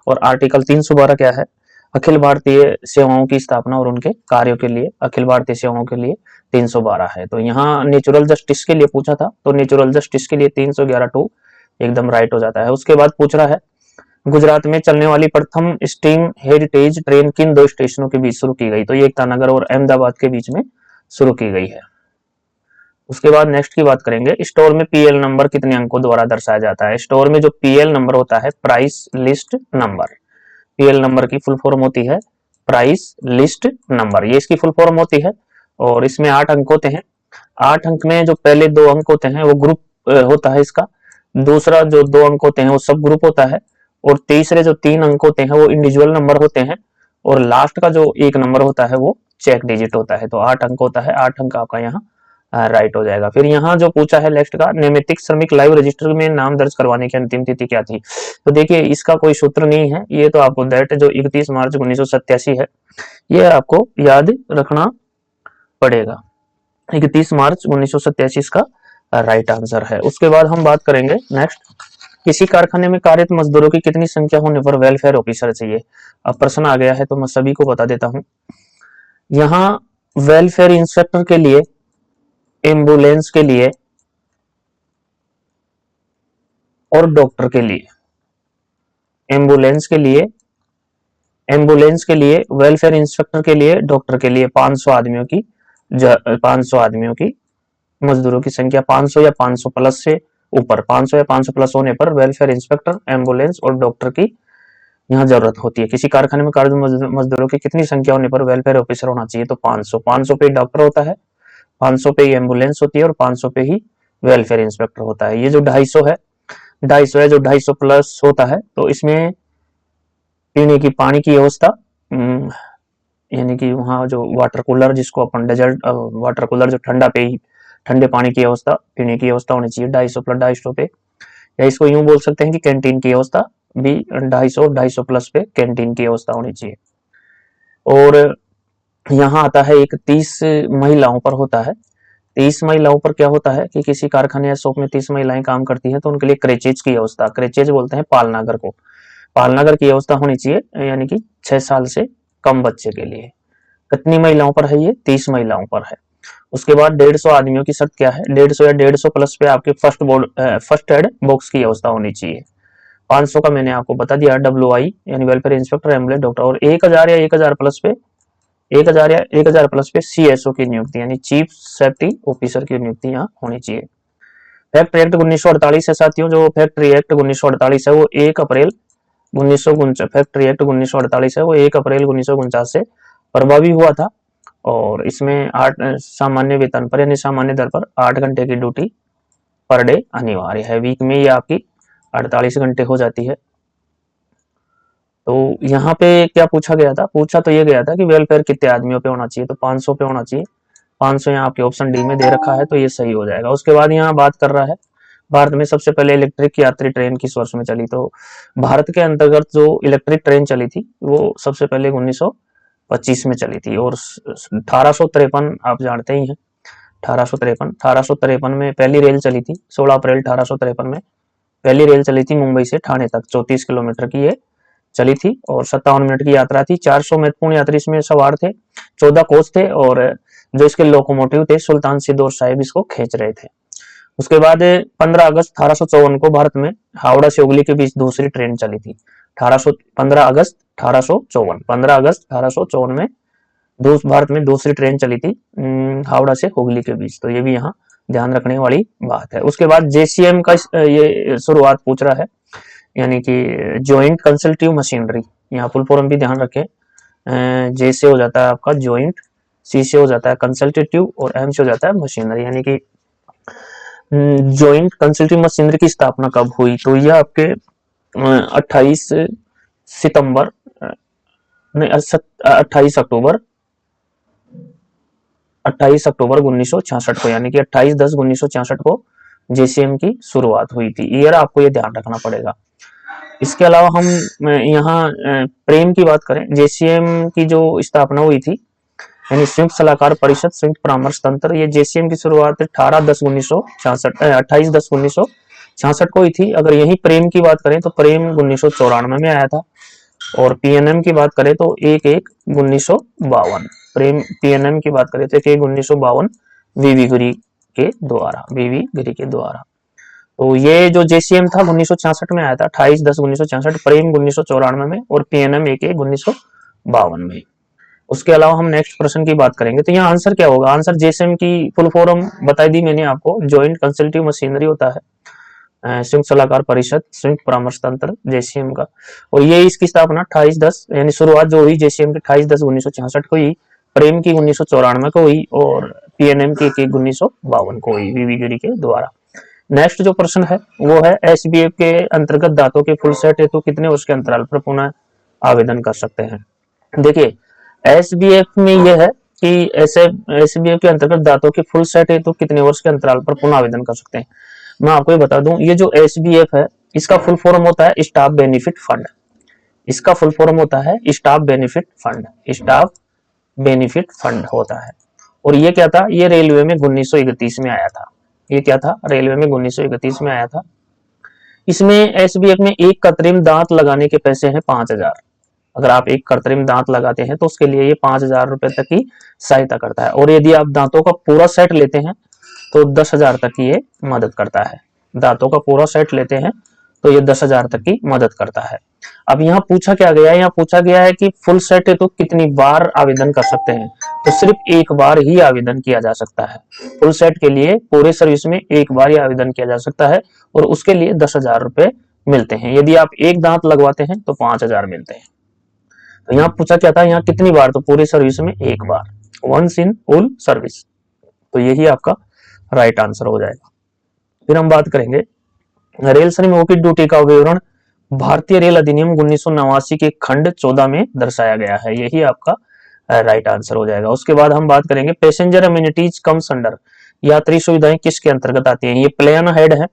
और आर्टिकल 312 क्या है, अखिल भारतीय सेवाओं की स्थापना और उनके कार्यों के लिए, अखिल भारतीय सेवाओं के लिए 312 है। तो यहाँ नेचुरल जस्टिस के लिए पूछा था, तो नेचुरल जस्टिस के लिए 311(2) एकदम राइट हो जाता है। उसके बाद पूछ रहा है गुजरात में चलने वाली प्रथम स्टीम हेरिटेज ट्रेन किन 2 स्टेशनों के बीच शुरू की गई, तो ये एकता नगर और अहमदाबाद के बीच में शुरू की गई है। उसके बाद नेक्स्ट की बात करेंगे, स्टोर में PL नंबर कितने अंकों द्वारा दर्शाया जाता है। स्टोर में जो PL नंबर होता है price list number, PL number की फुल फॉर्म होती है प्राइस लिस्ट नंबर, ये इसकी फुल फॉर्म होती है। और इसमें 8 अंक होते हैं। 8 अंक में जो पहले 2 अंक होते हैं वो ग्रुप होता है इसका, दूसरा जो 2 अंक होते हैं वो सब ग्रुप होता है, और तीसरे जो 3 अंक होते हैं वो इंडिविजुअल नंबर होते हैं, और लास्ट का जो 1 नंबर होता है वो चेक डिजिट होता है। तो 8 अंक होता है, 8 अंक आपका यहाँ राइट हो जाएगा। फिर यहाँ जो पूछा है नेक्स्ट का, नैमित्तिक श्रमिक लाइव रजिस्टर में नाम दर्ज करवाने की अंतिम तिथि क्या थी, तो देखिए इसका कोई सूत्र नहीं है, ये तो आपको दैट जो 31 मार्च 1987 है ये आपको याद रखना पड़ेगा। 31 मार्च 1987 इसका राइट आंसर है। उसके बाद हम बात करेंगे नेक्स्ट, किसी कारखाने में कार्यरत मजदूरों की कितनी संख्या होने पर वेलफेयर ऑफिसर चाहिए। अब प्रश्न आ गया है तो मैं सभी को बता देता हूं। यहाँ वेलफेयर इंस्पेक्टर के लिए, एम्बुलेंस के लिए और डॉक्टर के लिए, एम्बुलेंस के लिए वेलफेयर इंस्पेक्टर के लिए, डॉक्टर के लिए 500 आदमियों की मजदूरों की संख्या 500 या 500 प्लस से ऊपर, 500 या 500 प्लस होने पर वेलफेयर इंस्पेक्टर, एम्बुलेंस और डॉक्टर की यहाँ जरूरत होती है। किसी कारखाने में कार्यरत मजदूरों की कितनी संख्या होने पर वेलफेयर ऑफिसर होना चाहिए, तो 500 पे डॉक्टर होता है, 500 पे ही एम्बुलेंस होती है और 500 पे ही वेलफेयर इंस्पेक्टर होता है। ये जो 250 है, 250 है जो 250 प्लस होता है, तो इसमें पीने की पानी की व्यवस्था, यानी कि वहाँ जो वाटर कूलर जिसको अपन डेजर्ट वाटर कूलर जो ठंडे पानी की व्यवस्था, पीने की व्यवस्था होनी चाहिए 250 प्लस 250 पे, या इसको यूं बोल सकते हैं कि कैंटीन की व्यवस्था भी 250 प्लस पे कैंटीन की व्यवस्था होनी चाहिए। और यहाँ आता है एक 30 महिलाओं पर होता है। 30 महिलाओं पर क्या होता है कि किसी कारखाने या शॉप में 30 महिलाएं काम करती हैं तो उनके लिए क्रेचेज की व्यवस्था, क्रेचेज बोलते हैं पालनागर को, पालनागर की व्यवस्था होनी चाहिए, यानी कि 6 साल से कम बच्चे के लिए। कितनी महिलाओं पर है ये, 30 महिलाओं पर है। उसके बाद 150 आदमियों की शर्त क्या है, 150 या 150 प्लस पे आपके फर्स्ट एड बॉक्स की व्यवस्था होनी चाहिए। 500 का मैंने आपको बता दिया WI यानी वेलफेयर इंस्पेक्टर, एम्बुलेंस, डॉक्टर, और 1000 या 1000 प्लस पे 1000 प्लस पे CSO की नियुक्ति यानी चीफ सेफ्टी ऑफिसर की नियुक्ति यहाँ होनी चाहिए। फैक्ट्री एक्ट 1948 है साथियों, जो फैक्ट्री एक्ट 1948 है वो 1 अप्रैल 1949, फैक्ट्री एक्ट 1948 है वो 1 अप्रैल 1949 से प्रभावी हुआ था। और इसमें 8 सामान्य वेतन पर यानी सामान्य दर पर 8 घंटे की ड्यूटी पर डे अनिवार्य है। वीक में ये आपकी 48 घंटे हो जाती है। तो यहाँ पे क्या पूछा गया था, पूछा तो ये गया था कि वेलफेयर कितने आदमियों पे होना चाहिए, तो 500 पे होना चाहिए। 500 यहाँ आपके ऑप्शन डी में दे रखा है तो ये सही हो जाएगा। उसके बाद यहाँ बात कर रहा है भारत में सबसे पहले इलेक्ट्रिक यात्री ट्रेन किस वर्ष में चली, तो भारत के अंतर्गत जो इलेक्ट्रिक ट्रेन चली थी वो सबसे पहले 1925 में चली थी, और 1853 आप जानते ही हैं 1853 में पहली रेल चली थी। 16 अप्रैल 1853 में पहली रेल चली थी मुंबई से ठाणे तक। 34 किलोमीटर की ये चली थी और 57 मिनट की यात्रा थी। 400 महत्वपूर्ण यात्री इसमें सवार थे, 14 कोच थे और जो इसके लोकोमोटिव थे सुल्तान सिद्दौर साहिब इसको खींच रहे थे। उसके बाद 15 अगस्त 1854 को भारत में हावड़ा से हुगली के बीच दूसरी ट्रेन चली थी। 15 अगस्त 1854 में भारत में दूसरी ट्रेन चली थी हावड़ा से हुगली के बीच। तो ये भी यहाँ ध्यान रखने वाली बात है। उसके बाद JCM का ये शुरुआत पूछ रहा है, यानी कि ज्वाइंट कंसल्टिव मशीनरी। यहाँ फुल फॉर्म भी ध्यान रखें। J से हो जाता है आपका ज्वाइंट, C से हो जाता है कंसल्टेटिव और M से हो जाता है मशीनरी। यानी कि ज्वाइंट कंसल्टिव मशीनरी की स्थापना कब हुई? तो यह आपके 28 सितंबर नहीं 28 अक्टूबर 1966 को, यानी कि 28/10/1966 को JCM की शुरुआत हुई थी। ईयर आपको ये ध्यान रखना पड़ेगा। इसके अलावा हम यहाँ प्रेम की बात करें, JCM की जो स्थापना हुई थी यानी संयुक्त सलाहकार परिषद संयुक्त परामर्श तंत्र, ये JCM की शुरुआत 28/10/1966 को हुई थी। अगर यही प्रेम की बात करें तो प्रेम 1994 में आया था और PNM की बात करें तो 1/1/1952। प्रेम PNM की बात करें तो 1/1/1952 VV गिरी के द्वारा। तो ये जो JCM था 1966 में आया था, 28/10/1966, प्रेम 1994 में और PNM 1/1/1952 में। उसके अलावा हम नेक्स्ट प्रश्न की बात करेंगे। तो यहाँ आंसर क्या होगा? आंसर JCM की फुल फॉर्म बताई दी मैंने आपको, ज्वाइंट कंसल्टिव मशीनरी होता है, संयुक्त सलाहकार परिषद संयुक्त परामर्श तंत्र JCM का। और ये इसकी स्थापना 28/10 यानी शुरुआत जो हुई JCM की 28/10/1966 को हुई, प्रेम की 1994 को हुई और PNM की 1/1/1952 को हुई VV गिरी के द्वारा। नेक्स्ट जो प्रश्न है वो है SBF के अंतर्गत दांतों के फुल सेट हेतु कितने वर्ष के अंतराल पर पुनः आवेदन कर सकते हैं? देखिए SBF में यह है कि SBF के अंतर्गत दांतों के फुल सेट हेतु कितने वर्ष के अंतराल पर पुनः आवेदन कर सकते हैं। मैं आपको ये बता दूं, ये जो SBF है इसका फुल फॉर्म होता है स्टाफ बेनिफिट फंड। इसका फुल फॉर्म होता है staff benefit fund, staff benefit fund होता है। और ये क्या था? ये रेलवे में 1931 में आया था। ये क्या था? रेलवे में 1931 में आया था। इसमें SBF में एक कृत्रिम दांत लगाने के पैसे हैं 5000। अगर आप एक कृत्रिम दांत लगाते हैं तो उसके लिए ये 5000 रुपए तक की सहायता करता है। और यदि आप दांतों का पूरा सेट लेते हैं तो 10,000 तक की ये मदद करता है। दांतों का पूरा सेट लेते हैं तो ये 10,000 तक की मदद करता है। अब यहाँ पूछा क्या गया है? यहाँ पूछा गया है कि फुल सेट है तो कितनी बार आवेदन कर सकते हैं? तो सिर्फ एक बार ही आवेदन किया जा सकता है। फुल सेट के लिए पूरे सर्विस में एक बार ही आवेदन किया जा सकता है और उसके लिए 10,000 रुपए मिलते हैं। यदि आप एक दांत लगवाते हैं तो 5,000 मिलते हैं। तो यहाँ पूछा क्या था? यहाँ कितनी बार? तो पूरी सर्विस में एक बार, वंस इन ऑल सर्विस। तो यही आपका राइट आंसर हो जाएगा। फिर हम बात करेंगे रेल श्रमिकों की ड्यूटी का विवरण भारतीय रेल अधिनियम 1989 के खंड 14 में दर्शाया गया है। यही आपका राइट आंसर हो जाएगा। उसके बाद हम बात करेंगे पैसेंजर अम्यूनिटीज कम्स अंडर, यात्री सुविधाएं किसके अंतर्गत आती हैं? ये प्लान हेड है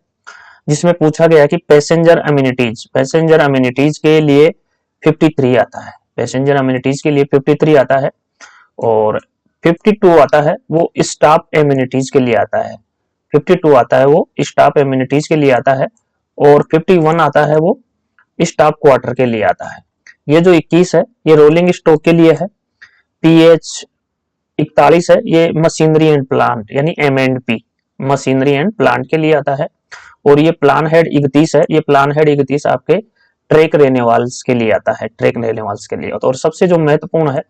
जिसमें पूछा गया कि पैसेंजर अम्यूनिटीज के लिए 53 आता है। पैसेंजर अम्यूनिटीज के लिए 53 आता है और 52 आता है वो स्टाफ एम्यूनिटीज के लिए आता है। 52 आता है वो स्टाफ एम्यूनिटीज के लिए आता है और 51 आता है वो स्टाफ क्वार्टर के लिए आता है। ये जो 21 है ये रोलिंग स्टॉक के लिए है। PH 41 है ये मशीनरी एंड प्लांट यानी M&P मशीनरी एंड प्लांट के लिए आता है। और ये प्लान हेड 31 है, ये प्लान हेड 31 आपके ट्रैक रेनेवाल्स के लिए आता है, ट्रैक रेनेवाल्स के लिए। और सबसे जो महत्वपूर्ण है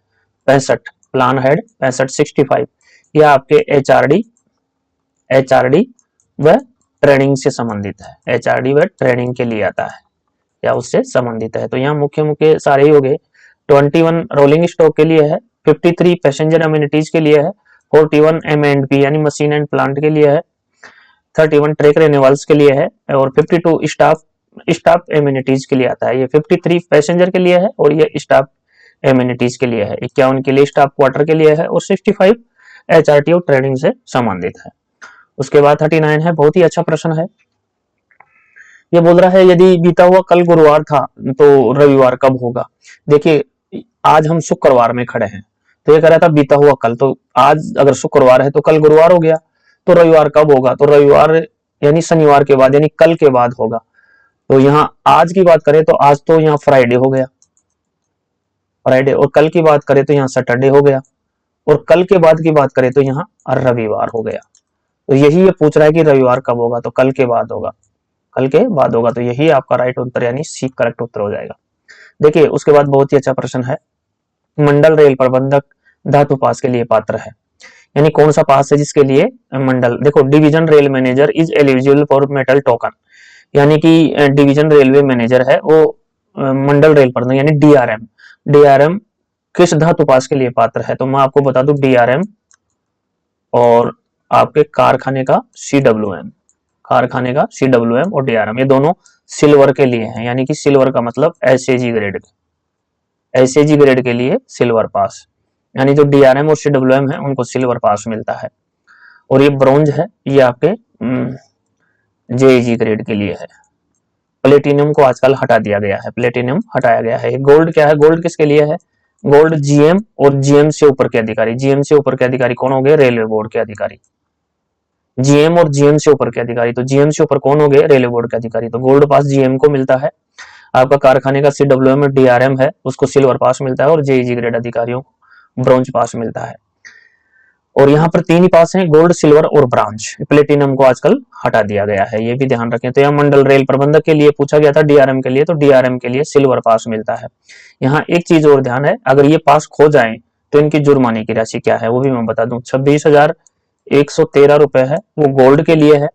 65 प्लान हेड 65 ये आपके HRD व ट्रेनिंग से संबंधित है। HRD व ट्रेनिंग के लिए आता है या उससे संबंधित है। तो यहाँ मुख्य सारे ही हो गए। 21 रोलिंग स्टॉक के लिए है, 53 पैसेंजर अम्यूनिटीज के लिए है, 41 M&P यानी मशीन एंड प्लांट के लिए है, 31 ट्रैक रेनेवाल्स के लिए है और 52 स्टाफ एम्यूनिटीज के लिए आता है। ये 53 पैसेंजर के लिए है और ये स्टाफ एम्यूनिटीज के लिए है। 51 के लिए स्टाफ क्वार्टर के लिए है और 65 HRT और ट्रेनिंग से संबंधित है। उसके बाद 39 है, बहुत ही अच्छा प्रश्न है। ये बोल रहा है यदि बीता हुआ कल गुरुवार था तो रविवार कब होगा? देखिए आज हम शुक्रवार में खड़े हैं तो ये कह रहा था बीता हुआ कल, तो आज अगर शुक्रवार है तो कल गुरुवार हो गया। तो रविवार कब होगा, तो रविवार यानी शनिवार के बाद यानी कल के बाद होगा। तो यहाँ आज की बात करें तो आज तो यहाँ फ्राइडे हो गया, फ्राइडे, और कल की बात करें तो यहाँ सैटरडे हो गया, और कल के बाद की बात करें तो यहाँ रविवार हो गया। तो यही ये पूछ रहा है कि रविवार कब होगा, तो कल के बाद होगा, कल के बाद होगा। तो यही आपका राइट उत्तर यानी सी करेक्ट उत्तर हो जाएगा। देखिए उसके बाद बहुत ही अच्छा प्रश्न है, मंडल रेल प्रबंधक धातु पास के लिए पात्र है, यानी कौन सा पास है जिसके लिए मंडल, देखो division rail manager is eligible for metal token, यानी कि डिवीजन रेलवे मैनेजर है वो मंडल रेल प्रबंधक यानी डीआरएम, डीआरएम किस धातु पास के लिए पात्र है, तो मैं आपको बता दूं डीआरएम और आपके कारखाने का सीडब्ल्यूएम, कारखाने का सीडब्ल्यूएम और डीआरएम ये दोनों सिल्वर के लिए हैं, यानी कि सिल्वर का मतलब एसएजी ग्रेड, एसएजी ग्रेड के लिए सिल्वर पास, यानी जो डीआरएम और सीडब्ल्यूएम है उनको सिल्वर पास मिलता है। और ये ब्रॉन्ज है, ये आपके जेईजी ग्रेड के लिए है। प्लेटिनियम को आजकल हटा दिया गया है, प्लेटिनियम हटाया गया है। गोल्ड क्या है, गोल्ड किसके लिए है, गोल्ड जीएम और जीएम से ऊपर के अधिकारी, जीएम से ऊपर के अधिकारी कौन हो गए, रेलवे बोर्ड के अधिकारी, जीएम और जीएम से ऊपर के अधिकारी, तो जीएम से ऊपर कौन हो गए, रेलवे बोर्ड के अधिकारी, तो गोल्ड पास जीएम को मिलता है। आपका कारखाने का सीडब्ल्यूएम और डीआरएम है उसको सिल्वर पास मिलता है, और जेईजी ग्रेड अधिकारियों को ब्रॉन्ज पास मिलता है। और यहाँ पर तीन ही पास हैं, गोल्ड, सिल्वर और ब्रॉन्ज, प्लेटिनम को आजकल हटा दिया गया है, ये भी ध्यान रखें। तो यहाँ मंडल रेल प्रबंधक के लिए पूछा गया था, डीआरएम के लिए, तो डीआरएम के लिए सिल्वर पास मिलता है। यहाँ एक चीज और ध्यान है, अगर ये पास खो जाए तो इनकी जुर्माने की राशि क्या है वो भी मैं बता दूं, 26,113 रुपए है, वो गोल्ड के लिए है,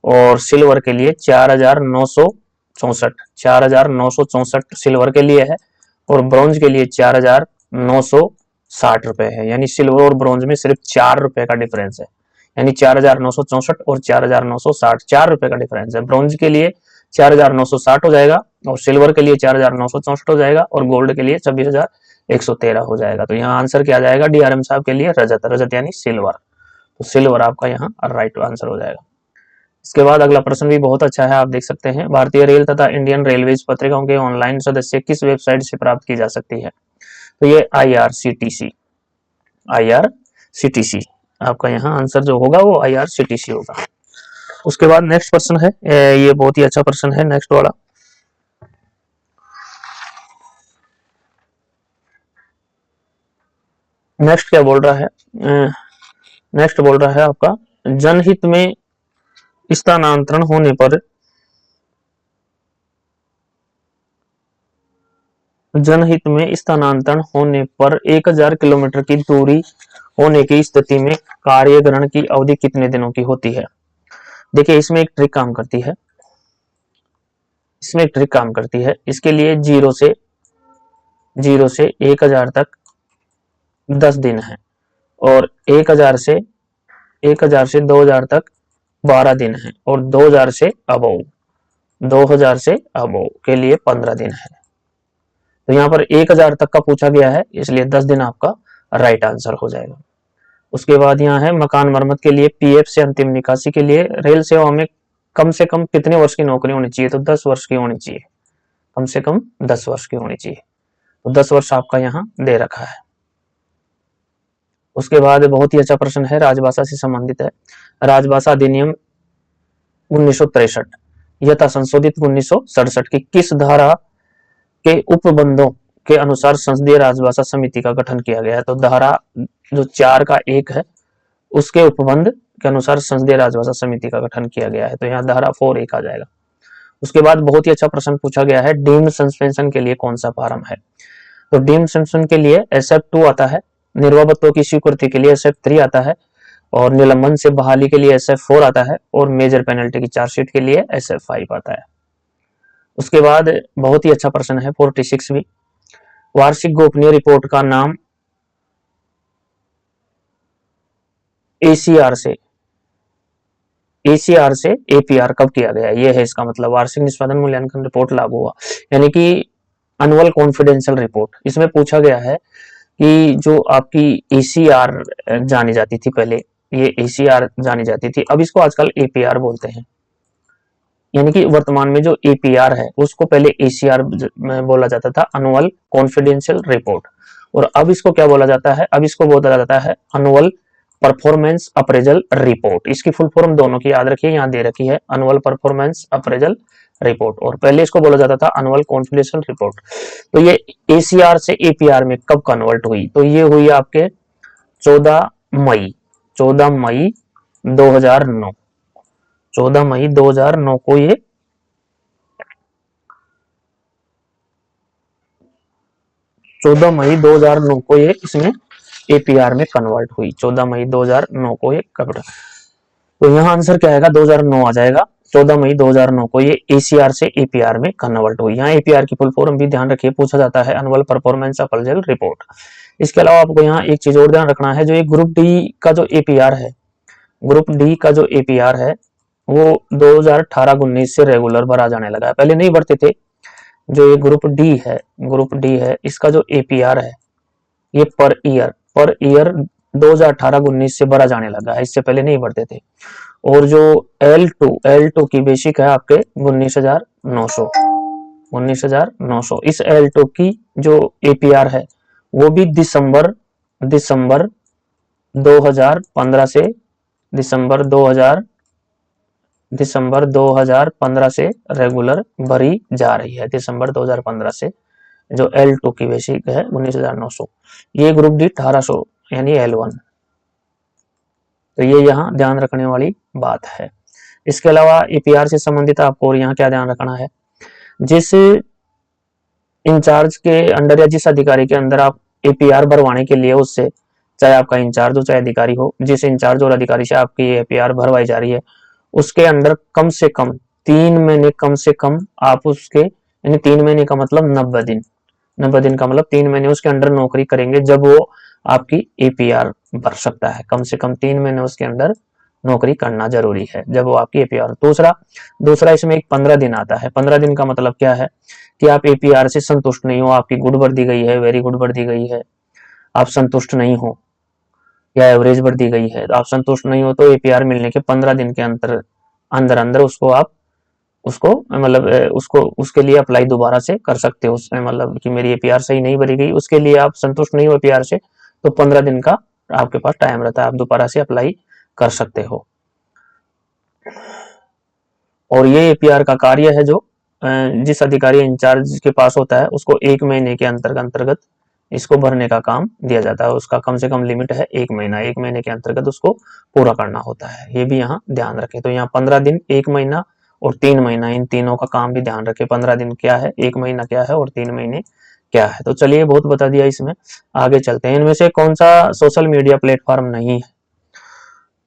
और सिल्वर के लिए 4,964, 4,964 सिल्वर के लिए है, और ब्रॉन्ज के लिए 4,960 रुपए है, यानी सिल्वर और ब्रॉन्ज में सिर्फ 4 रुपए का डिफरेंस है, यानी 4,964 और 4,960, 4 रुपए का डिफरेंस है। ब्रॉन्ज के लिए 4,960 हो जाएगा, और सिल्वर के लिए 4,964 हो जाएगा, और गोल्ड के लिए 26,113 हो जाएगा। तो यहाँ आंसर क्या जाएगा डीआरएम साहब के लिए, रजत, रजत यानी सिल्वर, तो सिल्वर आपका यहाँ राइट आंसर हो जाएगा। इसके बाद अगला प्रश्न भी बहुत अच्छा है, आप देख सकते हैं, भारतीय रेल तथा इंडियन रेलवेज पत्रिकाओं के ऑनलाइन सदस्य किस वेबसाइट से प्राप्त की जा सकती है, तो ये IRCTC, IRCTC आपका यहाँ आंसर जो होगा वो IRCTC होगा। उसके बाद नेक्स्ट प्रश्न है, ये बहुत ही अच्छा प्रश्न है नेक्स्ट वाला, नेक्स्ट क्या बोल रहा है, नेक्स्ट बोल रहा है आपका जनहित में स्थानांतरण होने पर, जनहित में स्थानांतरण होने पर 1000 किलोमीटर की दूरी होने की स्थिति में कार्यग्रहण की अवधि कितने दिनों की होती है। देखिए इसमें एक ट्रिक काम करती है, इसमें एक ट्रिक काम करती है, इसके लिए 0 से 1000 तक 10 दिन है, और 1000 से 2000 तक 12 दिन है, और 2000 से अबव के लिए 15 दिन है। तो यहाँ पर 1000 तक का पूछा गया है, इसलिए 10 दिन आपका राइट आंसर हो जाएगा। उसके बाद यहाँ है मकान मरम्मत के लिए पीएफ से अंतिम निकासी के लिए रेल सेवा में कम से कम कितने वर्ष की नौकरी होनी चाहिए, तो 10 वर्ष की होनी चाहिए, कम से कम 10 वर्ष की होनी चाहिए, तो 10 वर्ष आपका यहाँ दे रखा है। उसके बाद बहुत ही अच्छा प्रश्न है, राजभाषा से संबंधित है, राजभाषा अधिनियम 1963 यथा संशोधित 1967 की किस धारा के उपबंधों के अनुसार संसदीय राजभाषा समिति का गठन किया गया है, तो धारा जो 4 का 1 है उसके उपबंध के अनुसार संसदीय राजभाषा समिति का गठन किया गया है, तो यहाँ धारा 4(1) आ जाएगा। उसके बाद बहुत ही अच्छा प्रश्न पूछा गया है, डीम्ड सस्पेंशन के लिए कौन सा फार्म है, तो डीम्ड सस्पेंशन के लिए SF2 आता है, निर्वापत्तों की स्वीकृति के लिए SF3 आता है, और निलंबन से बहाली के लिए SF4 आता है, और मेजर पेनल्टी की चार्जशीट के लिए SF5 आता है। उसके बाद बहुत ही अच्छा प्रश्न है 46 भी, वार्षिक गोपनीय रिपोर्ट का नाम ACR से APR कब किया गया, ये है इसका मतलब, वार्षिक निष्पादन मूल्यांकन रिपोर्ट लागू हुआ, यानी कि एनुअल कॉन्फिडेंशियल रिपोर्ट। इसमें पूछा गया है कि जो आपकी ACR जानी जाती थी पहले, ये ACR जानी जाती थी, अब इसको आजकल APR बोलते हैं, यानी कि वर्तमान में जो APR है उसको पहले ACR में बोला जाता था, एनुअल कॉन्फिडेंशियल रिपोर्ट, और अब इसको क्या बोला जाता है, अब इसको बोला जाता है एनुअल परफॉर्मेंस अप्रेजल रिपोर्ट। इसकी फुल फॉर्म दोनों की याद रखिए, यहाँ दे रखी है एनुअल परफॉर्मेंस अप्रेजल रिपोर्ट, और पहले इसको बोला जाता था एनुअल कॉन्फिडेंशियल रिपोर्ट। तो ये एसीआर से एपीआर में कब कन्वर्ट हुई, तो ये हुई आपके 14 मई 2009 14 मई 2009 को ये 14 मई 2009 को ये इसमें एपीआर में कन्वर्ट हुई। 14 मई 2009 को ये कन्वर्ट, तो यहाँ आंसर क्या आएगा, 2009 आ जाएगा। 14 मई 2009 को ये एसीआर से एपीआर में कन्वर्ट हुई। यहाँ एपीआर की फुल फॉर्म भी ध्यान रखिए, पूछा जाता है एनुअल परफॉर्मेंस अप्रेजल रिपोर्ट। इसके अलावा आपको यहाँ एक चीज और ध्यान रखना है, जो ये ग्रुप डी का जो एपीआर है, ग्रुप डी का जो एपीआर है वो 2018-19 से रेगुलर भरा जाने लगा है, पहले नहीं भरते थे। जो ये ग्रुप डी है इसका जो एपीआर है ये पर ईयर 2018-19 से भरा जाने लगा है, इससे पहले नहीं भरते थे। और जो L2 की बेसिक है आपके 19,900। इस L2 की जो एपीआर है वो भी दिसंबर 2015 से दिसंबर 2015 से रेगुलर भरी जा रही है। दिसंबर 2015 से जो L2 की बेसिक है 19,900, ये ग्रुप डी 1800 यानी L1। तो ये यहाँ ध्यान रखने वाली बात है। इसके अलावा एपीआर से संबंधित आपको और यहाँ क्या ध्यान रखना है, जिस इंचार्ज के अंडर या जिस अधिकारी के अंदर आप एपीआर भरवाने के लिए, उससे चाहे आपका इंचार्ज हो चाहे अधिकारी हो, जिस इंचार्ज और अधिकारी से आपकी एपीआर भरवाई जा रही है उसके अंदर कम से कम 3 महीने कम से कम आप उसके, यानी 3 महीने का मतलब 90 दिन, 90 दिन का मतलब 3 महीने उसके अंडर नौकरी करेंगे जब वो आपकी एपीआर भर सकता है। कम से कम 3 महीने उसके अंदर नौकरी करना जरूरी है जब वो आपकी एपीआर। दूसरा इसमें एक 15 दिन आता है। 15 दिन का मतलब क्या है कि आप एपीआर से संतुष्ट नहीं हो, आपकी गुड भर दी गई है, वेरी गुड भर दी गई है, आप संतुष्ट नहीं हो, या एवरेज भर दी गई है, तो आप संतुष्ट नहीं हो, तो एपीआर मिलने के 15 दिन के अंदर उसको आप उसको उसके लिए अप्लाई दोबारा से कर सकते हो। उसमें मतलब कि मेरी एपीआर सही नहीं भरी गई, उसके लिए आप संतुष्ट नहीं हो एपीआर से, तो 15 दिन का आपके पास टाइम रहता है, आप दोबारा से अप्लाई कर सकते हो। और ये एपीआर का कार्य है जो जिस अधिकारी इंचार्ज के पास होता है उसको 1 महीने के अंतर्गत इसको भरने का काम दिया जाता है। उसका कम से कम लिमिट है 1 महीना, 1 महीने के अंतर्गत उसको पूरा करना होता है। ये भी यहाँ ध्यान रखें। तो यहाँ 15 दिन, 1 महीना और 3 महीना, इन तीनों का काम भी ध्यान रखें। 15 दिन क्या है, 1 महीना क्या है और 3 महीने क्या है। तो चलिए बहुत बता दिया, इसमें आगे चलते हैं। इनमें से कौन सा सोशल मीडिया प्लेटफॉर्म नहीं है,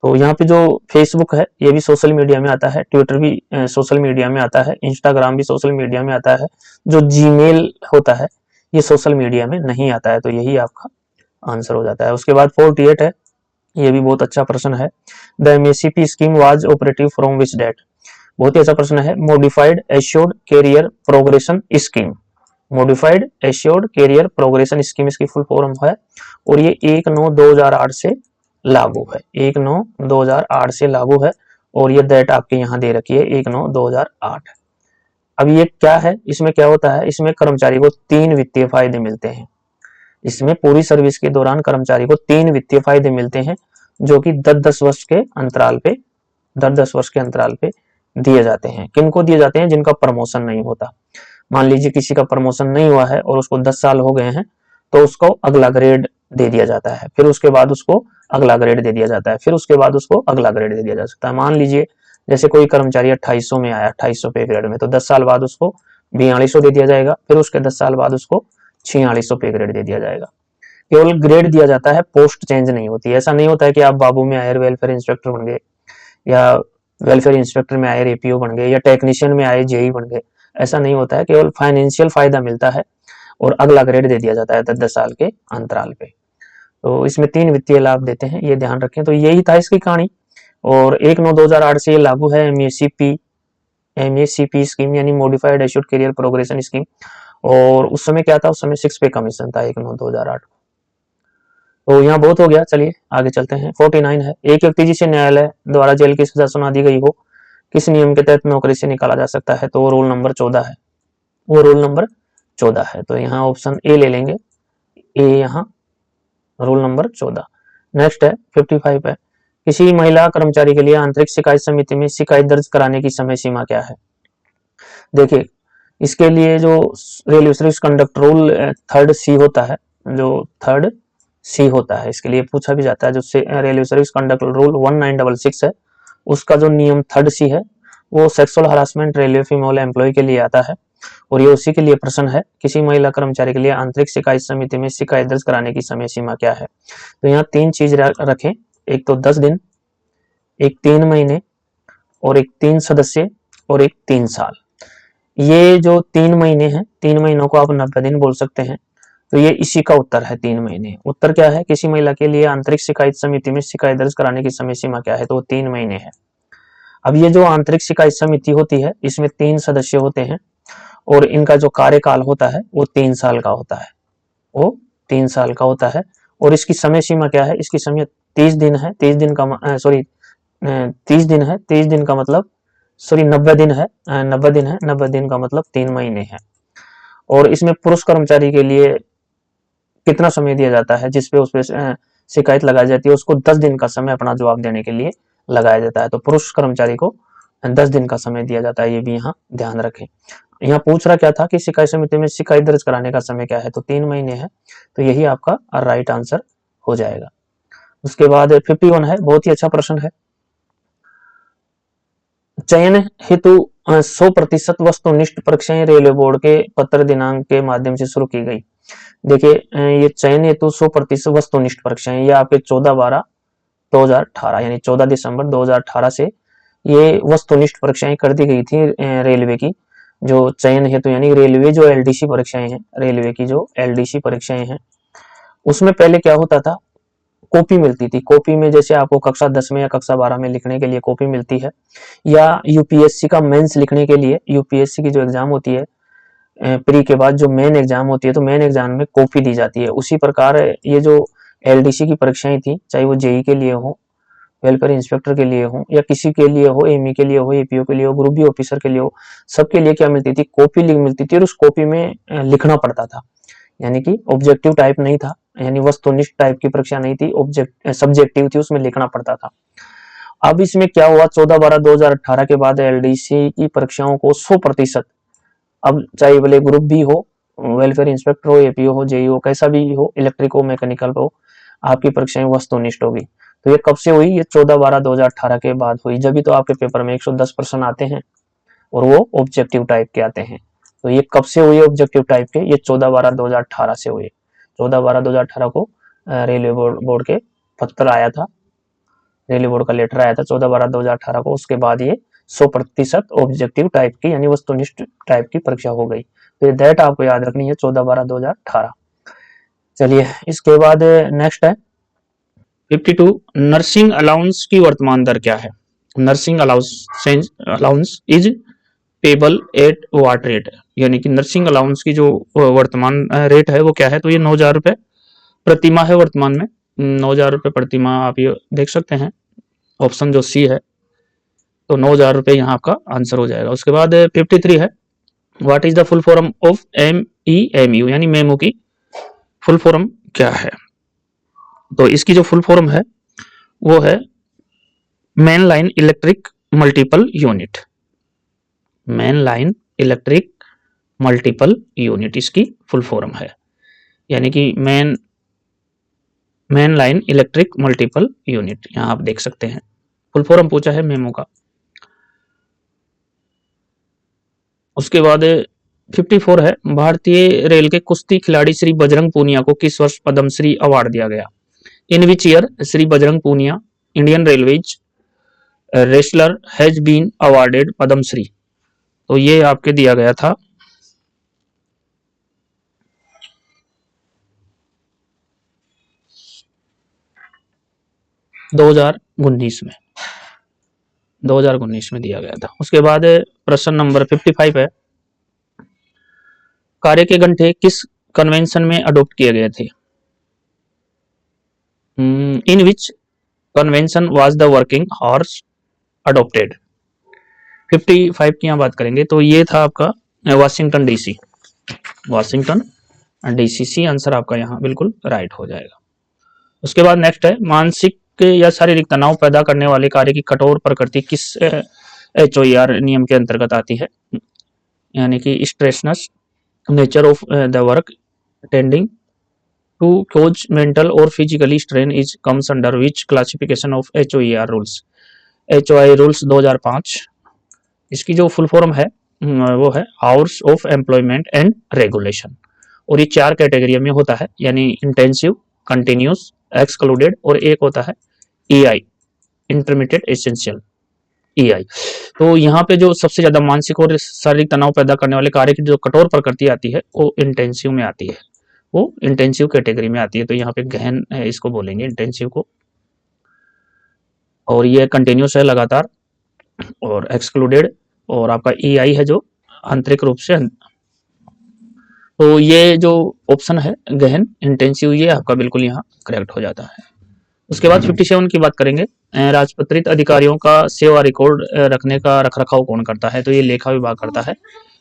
तो यहाँ पे जो फेसबुक है ये भी सोशल मीडिया में आता है, ट्विटर भी सोशल मीडिया में आता है, इंस्टाग्राम भी सोशल मीडिया में आता है, जो जीमेल होता है ये सोशल मीडिया में नहीं आता है। तो यही आपका आंसर हो जाता है। उसके बाद 48 है, ये भी बहुत अच्छा प्रश्न है। The MSCP scheme was operative from which date. बहुत ही अच्छा प्रश्न है। Modified assured career progression scheme, modified assured career progression scheme इसकी फुल फॉर्म है, और ये 1/9/2008 से लागू है। 1/9/2008 से लागू है, और ये डेट आपके यहाँ दे रखी है 1/9/2008। अब ये क्या है, इसमें क्या होता है, इसमें कर्मचारी को 3 वित्तीय फायदे मिलते हैं। इसमें पूरी सर्विस के दौरान कर्मचारी को 3 वित्तीय फायदे मिलते हैं, जो कि 10-10 वर्ष के अंतराल पे 10-10 वर्ष के अंतराल पे दिए जाते हैं। किनको दिए जाते हैं, जिनका प्रमोशन नहीं होता। मान लीजिए किसी का प्रमोशन नहीं हुआ है और उसको 10 साल हो गए हैं, तो उसको अगला ग्रेड दे दिया जाता है, फिर उसके बाद उसको अगला ग्रेड दे दिया जाता है, फिर उसके बाद उसको अगला ग्रेड दे दिया जा सकता है। मान लीजिए जैसे कोई कर्मचारी 2800 में आया, 2800 पे ग्रेड में, तो 10 साल बाद उसको 4200 दे दिया जाएगा, फिर उसके 10 साल बाद उसको 4600 पे ग्रेड दे दिया जाएगा। केवल ग्रेड दिया जाता है, पोस्ट चेंज नहीं होती। ऐसा नहीं होता है कि आप बाबू में आए वेलफेयर इंस्पेक्टर बन गए, या वेलफेयर इंस्पेक्टर में आए रेपीओ बन गए, या टेक्नीशियन में आए जेई बन गए। ऐसा नहीं होता है, केवल फाइनेंशियल फायदा मिलता है और अगला ग्रेड दे दिया जाता है 10-10 साल के अंतराल पे। तो इसमें 3 वित्तीय लाभ देते हैं, ये ध्यान रखें। तो यही था इसकी कहानी, और 1/9/2008 से ये लागू है एमएसीपी स्कीम, यानी modified assured career progression scheme. और उस समय क्या था, उस समय 6 पे कमीशन था 1/9/2008। तो यहाँ बहुत हो गया, चलिए आगे चलते हैं। 49 है, एक व्यक्ति जिसे न्यायालय द्वारा जेल की सजा सुना दी गई हो, किस नियम के तहत नौकरी से निकाला जा सकता है, तो वो रूल नंबर 14 है, वो रूल नंबर 14 है। तो यहाँ ऑप्शन ए ले लेंगे, ए यहाँ रूल नंबर 14। नेक्स्ट है 55 है, किसी महिला कर्मचारी के लिए आंतरिक शिकायत समिति में शिकायत दर्ज कराने की समय सीमा क्या है। देखिए इसके लिए जो railway service conduct rule 3rd C होता है, जो 3rd C होता है, इसके लिए पूछा भी जाता है, जो रेलवे सर्विस कंडक्ट रूल 1966 है, उसका जो नियम 3rd C है वो sexual harassment railway female employ के लिए आता है, और ये उसी के लिए प्रश्न है, किसी महिला कर्मचारी के लिए आंतरिक शिकायत समिति में शिकायत दर्ज कराने की समय सीमा क्या है। तो यहाँ 3 चीज रखें, एक तो 10 दिन, एक 3 महीने, और एक 3 सदस्य, और एक 3 साल। ये जो 3 महीने हैं, 3 महीनों को आप 90 दिन बोल सकते हैं, तो ये इसी का उत्तर है 3 महीने। उत्तर क्या है, किसी महिला के लिए आंतरिक शिकायत समिति में शिकायत दर्ज कराने की समय सीमा क्या है, तो 3 महीने है। अब ये जो आंतरिक शिकायत समिति होती है इसमें 3 सदस्य होते हैं, और इनका जो कार्यकाल होता है वो 3 साल का होता है, वो 3 साल का होता है। और इसकी समय सीमा क्या है, इसकी समय 30 दिन है, 30 दिन का 30 दिन है, 30 दिन का मतलब 90 दिन है, 90 दिन है, 90 दिन का मतलब 3 महीने है। और इसमें पुरुष कर्मचारी के लिए कितना समय दिया जाता है, जिसपे उस पर शिकायत लगाई जाती है, उसको 10 दिन का समय अपना जवाब देने के लिए लगाया जाता है। तो पुरुष कर्मचारी को 10 दिन का समय दिया जाता है, ये भी यहाँ ध्यान रखें। यहाँ पूछ रहा क्या था कि शिकायत समिति में शिकायत दर्ज कराने का समय क्या है, तो 3 महीने है, तो यही आपका राइट आंसर हो जाएगा। उसके बाद 51 है, बहुत ही अच्छा प्रश्न है, चयन हेतु 100% वस्तुनिष्ठ परीक्षाएं रेलवे बोर्ड के पत्र दिनांक के माध्यम से शुरू की गई। देखिए ये चयन हेतु 100% वस्तुनिष्ठ परीक्षाएं, ये आपके 14/12/2018 यानी 14 दिसंबर 2018 से ये वस्तुनिष्ठ परीक्षाएं कर दी गई थी रेलवे की, जो चयन हेतु यानी रेलवे जो LDC परीक्षाएं हैं, रेलवे की जो LDC परीक्षाएं हैं, उसमें पहले क्या होता था, कॉपी मिलती थी। कॉपी में जैसे आपको कक्षा 10 में या कक्षा 12 में लिखने के लिए कॉपी मिलती है, या यूपीएससी का मेंस लिखने के लिए, यूपीएससी की जो एग्जाम होती है प्री के बाद जो मेन एग्जाम होती है, तो मेन एग्जाम में कॉपी दी जाती है। उसी प्रकार ये जो LDC की परीक्षाएं थी, चाहे वो जेई के लिए हो, वेलफेयर इंस्पेक्टर के लिए हो, या किसी के लिए हो, एमई के लिए हो, एपीओ के लिए हो, ग्रुप बी ऑफिसर के लिए हो, सबके लिए क्या मिलती थी, कॉपी मिलती थी, और उस कॉपी में लिखना पड़ता था, यानी कि ऑब्जेक्टिव टाइप नहीं था, यानी वस्तुनिष्ठ टाइप की परीक्षा नहीं थी, सब्जेक्टिव थी, उसमें लिखना पड़ता था। अब इसमें क्या हुआ, 14/12/2018 के बाद LDC की परीक्षाओं को 100%, अब चाहे भले ग्रुप बी हो, वेलफेयर इंस्पेक्टर हो, एपीओ हो, जेई हो, कैसा भी हो, इलेक्ट्रिक हो, मैकेनिकल हो, आपकी परीक्षाएं वस्तुनिष्ठ होगी। तो ये कब से हुई, ये 14/12/2018 के बाद हुई, जब भी तो आपके पेपर में 110 प्रश्न आते हैं और वो ऑब्जेक्टिव टाइप के आते हैं। तो ये कब से हुई ऑब्जेक्टिव टाइप के, ये 14/12/2018 से हुए। 14/12/2018 को रेलवे बोर्ड के पत्र आया था, रेलवे बोर्ड का लेटर आया था 14/12/2018 को, उसके बाद ये 100% ऑब्जेक्टिव टाइप की यानी वस्तुनिष्ठ टाइप की परीक्षा हो गई। तो दैट आपको याद रखनी है 14/12/2018। चलिए इसके बाद नेक्स्ट है 52, नर्सिंग अलाउंस की वर्तमान दर क्या है। Nursing allowance is payable at what rate, यानी कि नर्सिंग अलाउंस की जो वर्तमान रेट है वो क्या है, तो ये 9,000 रुपए प्रतिमाह है वर्तमान में, 9,000 रुपए प्रतिमाह आप ये देख सकते हैं, ऑप्शन जो सी है, तो 9,000 रुपए यहाँ आपका आंसर हो जाएगा। उसके बाद 53 है, what is the full form of MEMU, यानी मेमो की फुल फॉर्म क्या है। तो इसकी जो फुल फॉर्म है वो है main line electric multiple unit, main line electric multiple unit इसकी फुल फॉर्म है, यानी कि main line electric multiple unit, यहां आप देख सकते हैं फुल फॉर्म पूछा है मेमो का। उसके बाद 54 है, भारतीय रेल के कुश्ती खिलाड़ी श्री बजरंग पूनिया को किस वर्ष पद्मश्री अवार्ड दिया गया। In which year Shri Bajrang Punia Indian railways wrestler has been awarded Padma Shri, तो ये आपके दिया गया था 2019 में, 2019 में दिया गया था। उसके बाद प्रश्न नंबर 55 है, कार्य के घंटे किस कन्वेंशन में अडॉप्ट किए गए थे। In which convention was the working hours adopted. 55 की यहाँ बात करेंगे तो ये था आपका Washington DC, Washington DC, C answer आपका यहाँ बिल्कुल राइट हो जाएगा। उसके बाद नेक्स्ट है मानसिक या शारीरिक तनाव पैदा करने वाले कार्य की कठोर प्रकृति किस HOER नियम के अंतर्गत आती है, यानी कि stressful nature of the work tending to cause mental or physically strain is comes under which classification of HOER rules। HOI rules 2005, इसकी जो फुल फॉर्म है वो है hours of employment and regulation, और ये 4 कैटेगरी में होता है, यानी इंटेंसिव, कंटिन्यूस, एक्सक्लूडेड, और एक होता है EI इंटरमीडिएट एसेंशियल EI। तो यहाँ पे जो सबसे ज्यादा मानसिक और शारीरिक तनाव पैदा करने वाले कार्य की जो कठोर प्रकृति आती है वो इंटेंसिव में आती है, वो इंटेंसिव कैटेगरी में आती है। तो यहाँ पे गहन इसको बोलेंगे इंटेंसिव को, और ये कंटिन्यूस है लगातार, और एक्सक्लूडेड, और आपका EI है जो आंतरिक रूप से। तो ये जो ऑप्शन है गहन इंटेंसिव, ये आपका बिल्कुल यहाँ करेक्ट हो जाता है। उसके बाद 57 की बात करेंगे, राजपत्रित अधिकारियों का सेवा रिकॉर्ड रखने का रखरखाव कौन करता है, तो ये लेखा विभाग करता है,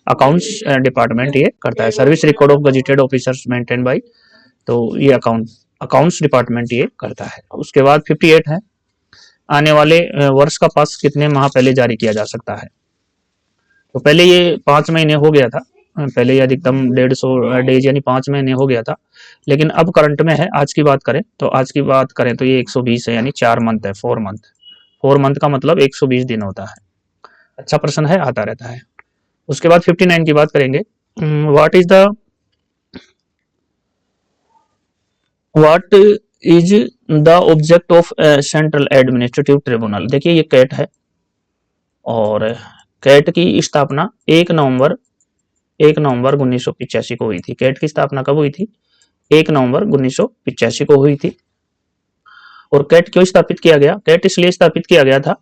अकाउंट्स डिपार्टमेंट ये करता है। Service record of gazetted officers maintain by, तो ये अकाउंट्स डिपार्टमेंट ये करता है। उसके बाद 58 है, आने वाले वर्ष का पास कितने माह पहले जारी किया जा सकता है, तो पहले ये 5 महीने हो गया था, पहले ये अधिकतम 150 डेज यानी 5 महीने हो गया था, लेकिन अब करंट में है। आज की बात करें तो ये 120 है, यानी 4 मंथ है, 4 मंथ का मतलब 120 दिन होता है। अच्छा प्रश्न है, आता रहता है। उसके बाद 59 की बात करेंगे, what is the object of central administrative tribunal. देखिए ये कैट है, और कैट की स्थापना 1 नवंबर 1985 को हुई थी। कैट की स्थापना कब हुई थी? 1 नवंबर 1985 को हुई थी। और कैट क्यों स्थापित किया गया? कैट इसलिए स्थापित किया गया था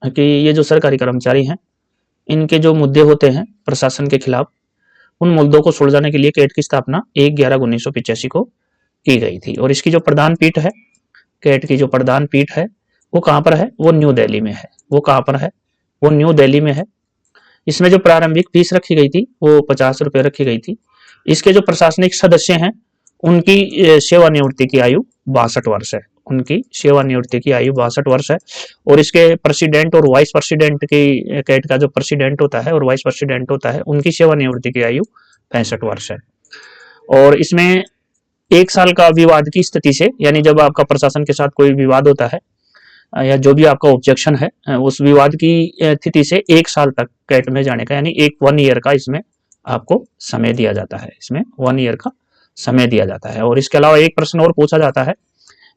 कि ये जो सरकारी कर्मचारी हैं, इनके जो मुद्दे होते हैं प्रशासन के खिलाफ, उन मुद्दों को सुलझाने के लिए कैट की स्थापना 1/11/1985 को की गई थी। और इसकी जो प्रधान पीठ है, कैट की जो प्रधान पीठ है वो कहाँ पर है? वो न्यू दिल्ली में है। वो कहाँ पर है? वो न्यू दिल्ली में है। इसमें जो प्रारंभिक फीस रखी गई थी वो 50 रुपए रखी गई थी। इसके जो प्रशासनिक सदस्य हैं उनकी सेवानिवृत्ति की आयु 62 वर्ष है। उनकी सेवानिवृत्ति की आयु 62 वर्ष है। और इसके प्रेसिडेंट और वाइस प्रेसिडेंट की, कैट का जो प्रेसिडेंट होता है और वाइस प्रेसिडेंट होता है, उनकी सेवानिवृत्ति की आयु 65 वर्ष है। और इसमें 1 साल का विवाद की स्थिति से, यानी जब आपका प्रशासन के साथ कोई विवाद होता है या जो भी आपका ऑब्जेक्शन है, उस विवाद की स्थिति से 1 साल तक कैट में जाने का, यानी 1 ईयर का इसमें आपको समय दिया जाता है। इसमें 1 ईयर का समय दिया जाता है। और इसके अलावा एक प्रश्न और पूछा जाता है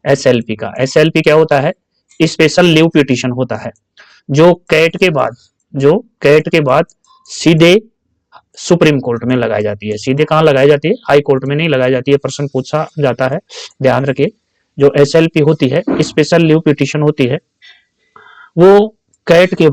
SLP का। SLP क्या होता है? स्पेशल लीव पिटीशन होता है, जो कैट के बाद सीधे सुप्रीम कोर्ट में लगाई जाती है। सीधे कहाँ लगाई जाती है? हाई कोर्ट में नहीं लगाई जाती है। प्रश्न पूछा जाता है, ध्यान रखिए। जो SLP होती है, स्पेशल लीव पिटीशन होती है, वो कैट के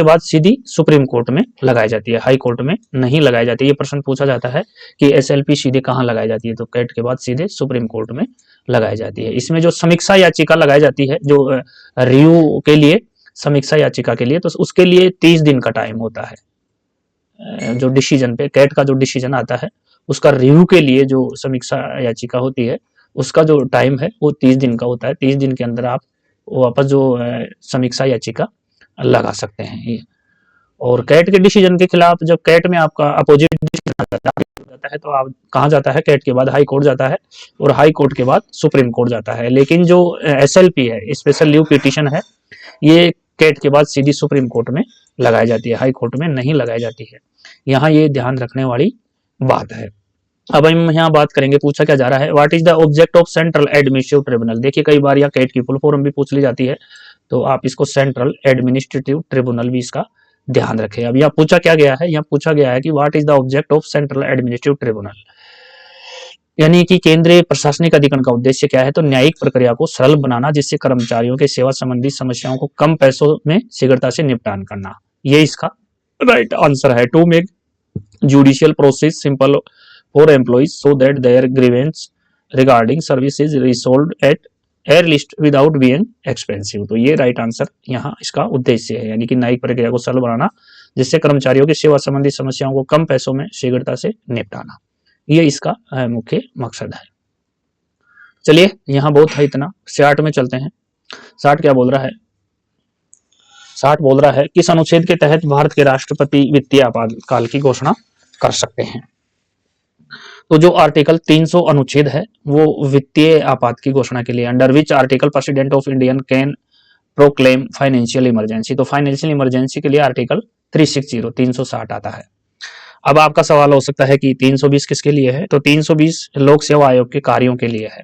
बाद सीधी सुप्रीम कोर्ट में लगाई जाती है, हाई कोर्ट में नहीं लगाई जाती है। ये प्रश्न पूछा जाता है कि SLP सीधे कहाँ लगाई जाती है, तो कैट के बाद सीधे सुप्रीम कोर्ट में लगाई जाती है। इसमें जो समीक्षा याचिका लगाई जाती है, जो रिव्यू के लिए, समीक्षा याचिका के लिए, तो उसके लिए 30 दिन का टाइम होता है। जो डिसीजन पे कैट का जो डिसीजन आता है, उसका रिव्यू के लिए जो समीक्षा याचिका होती है, उसका जो टाइम है वो 30 दिन का होता है। 30 दिन के अंदर आप वापस जो समीक्षा याचिका लगा सकते हैं ये। और कैट के डिसीजन के खिलाफ जब कैट में आपका अपोजिट डिसीजन जाता है, तो आप कहाँ जाता है? कैट के बाद हाई कोर्ट जाता है, और हाई कोर्ट के बाद सुप्रीम कोर्ट जाता है। लेकिन जो SLP है, स्पेशल लीव पिटीशन है, ये कैट के बाद सीधी सुप्रीम कोर्ट में लगाई जाती है, हाई कोर्ट में नहीं लगाई जाती है। यहाँ ये ध्यान रखने वाली बात है। अब हम यहाँ बात करेंगे, पूछा क्या जा रहा है, what is the object of central administrative tribunal. देखिए कई बार यहाँ कैट की फुल फॉर्म भी पूछ ली जाती है, तो आप इसको सेंट्रल एडमिनिस्ट्रेटिव ट्रिब्यूनल भी इसका ध्यान रखें। अब यहाँ पूछा क्या गया है? यहाँ पूछा गया है कि what is the object of central administrative tribunal, यानी कि केंद्रीय प्रशासनिक अधिकरण का उद्देश्य क्या है? तो न्यायिक प्रक्रिया को सरल बनाना, जिससे कर्मचारियों के सेवा संबंधी समस्याओं को कम पैसों में शीघ्रता से निपटान करना। ये इसका राइट आंसर है। To make judicial process simple for employees so that their grievance regarding service is resolved at earliest without being expensive। तो ये राइट आंसर यहाँ इसका उद्देश्य है, यानी कि न्यायिक प्रक्रिया को सरल बनाना, जिससे कर्मचारियों की सेवा संबंधी समस्याओं को कम पैसों में शीघ्रता से निपटाना। ये इसका मुख्य मकसद है। चलिए यहाँ बहुत है इतना, 60 में चलते हैं। 60 क्या बोल रहा है? 60 बोल रहा है किस अनुच्छेद के तहत भारत के राष्ट्रपति वित्तीय आपातकाल की घोषणा कर सकते हैं? तो जो आर्टिकल 300 अनुच्छेद है वो वित्तीय आपात की घोषणा के लिए, under which article president of Indian can proclaim financial emergency. तो फाइनेंशियल इमरजेंसी के लिए आर्टिकल 360 आता है। अब आपका सवाल हो सकता है कि 320 किसके लिए है? तो 320 लोक सेवा आयोग के कार्यों के लिए है।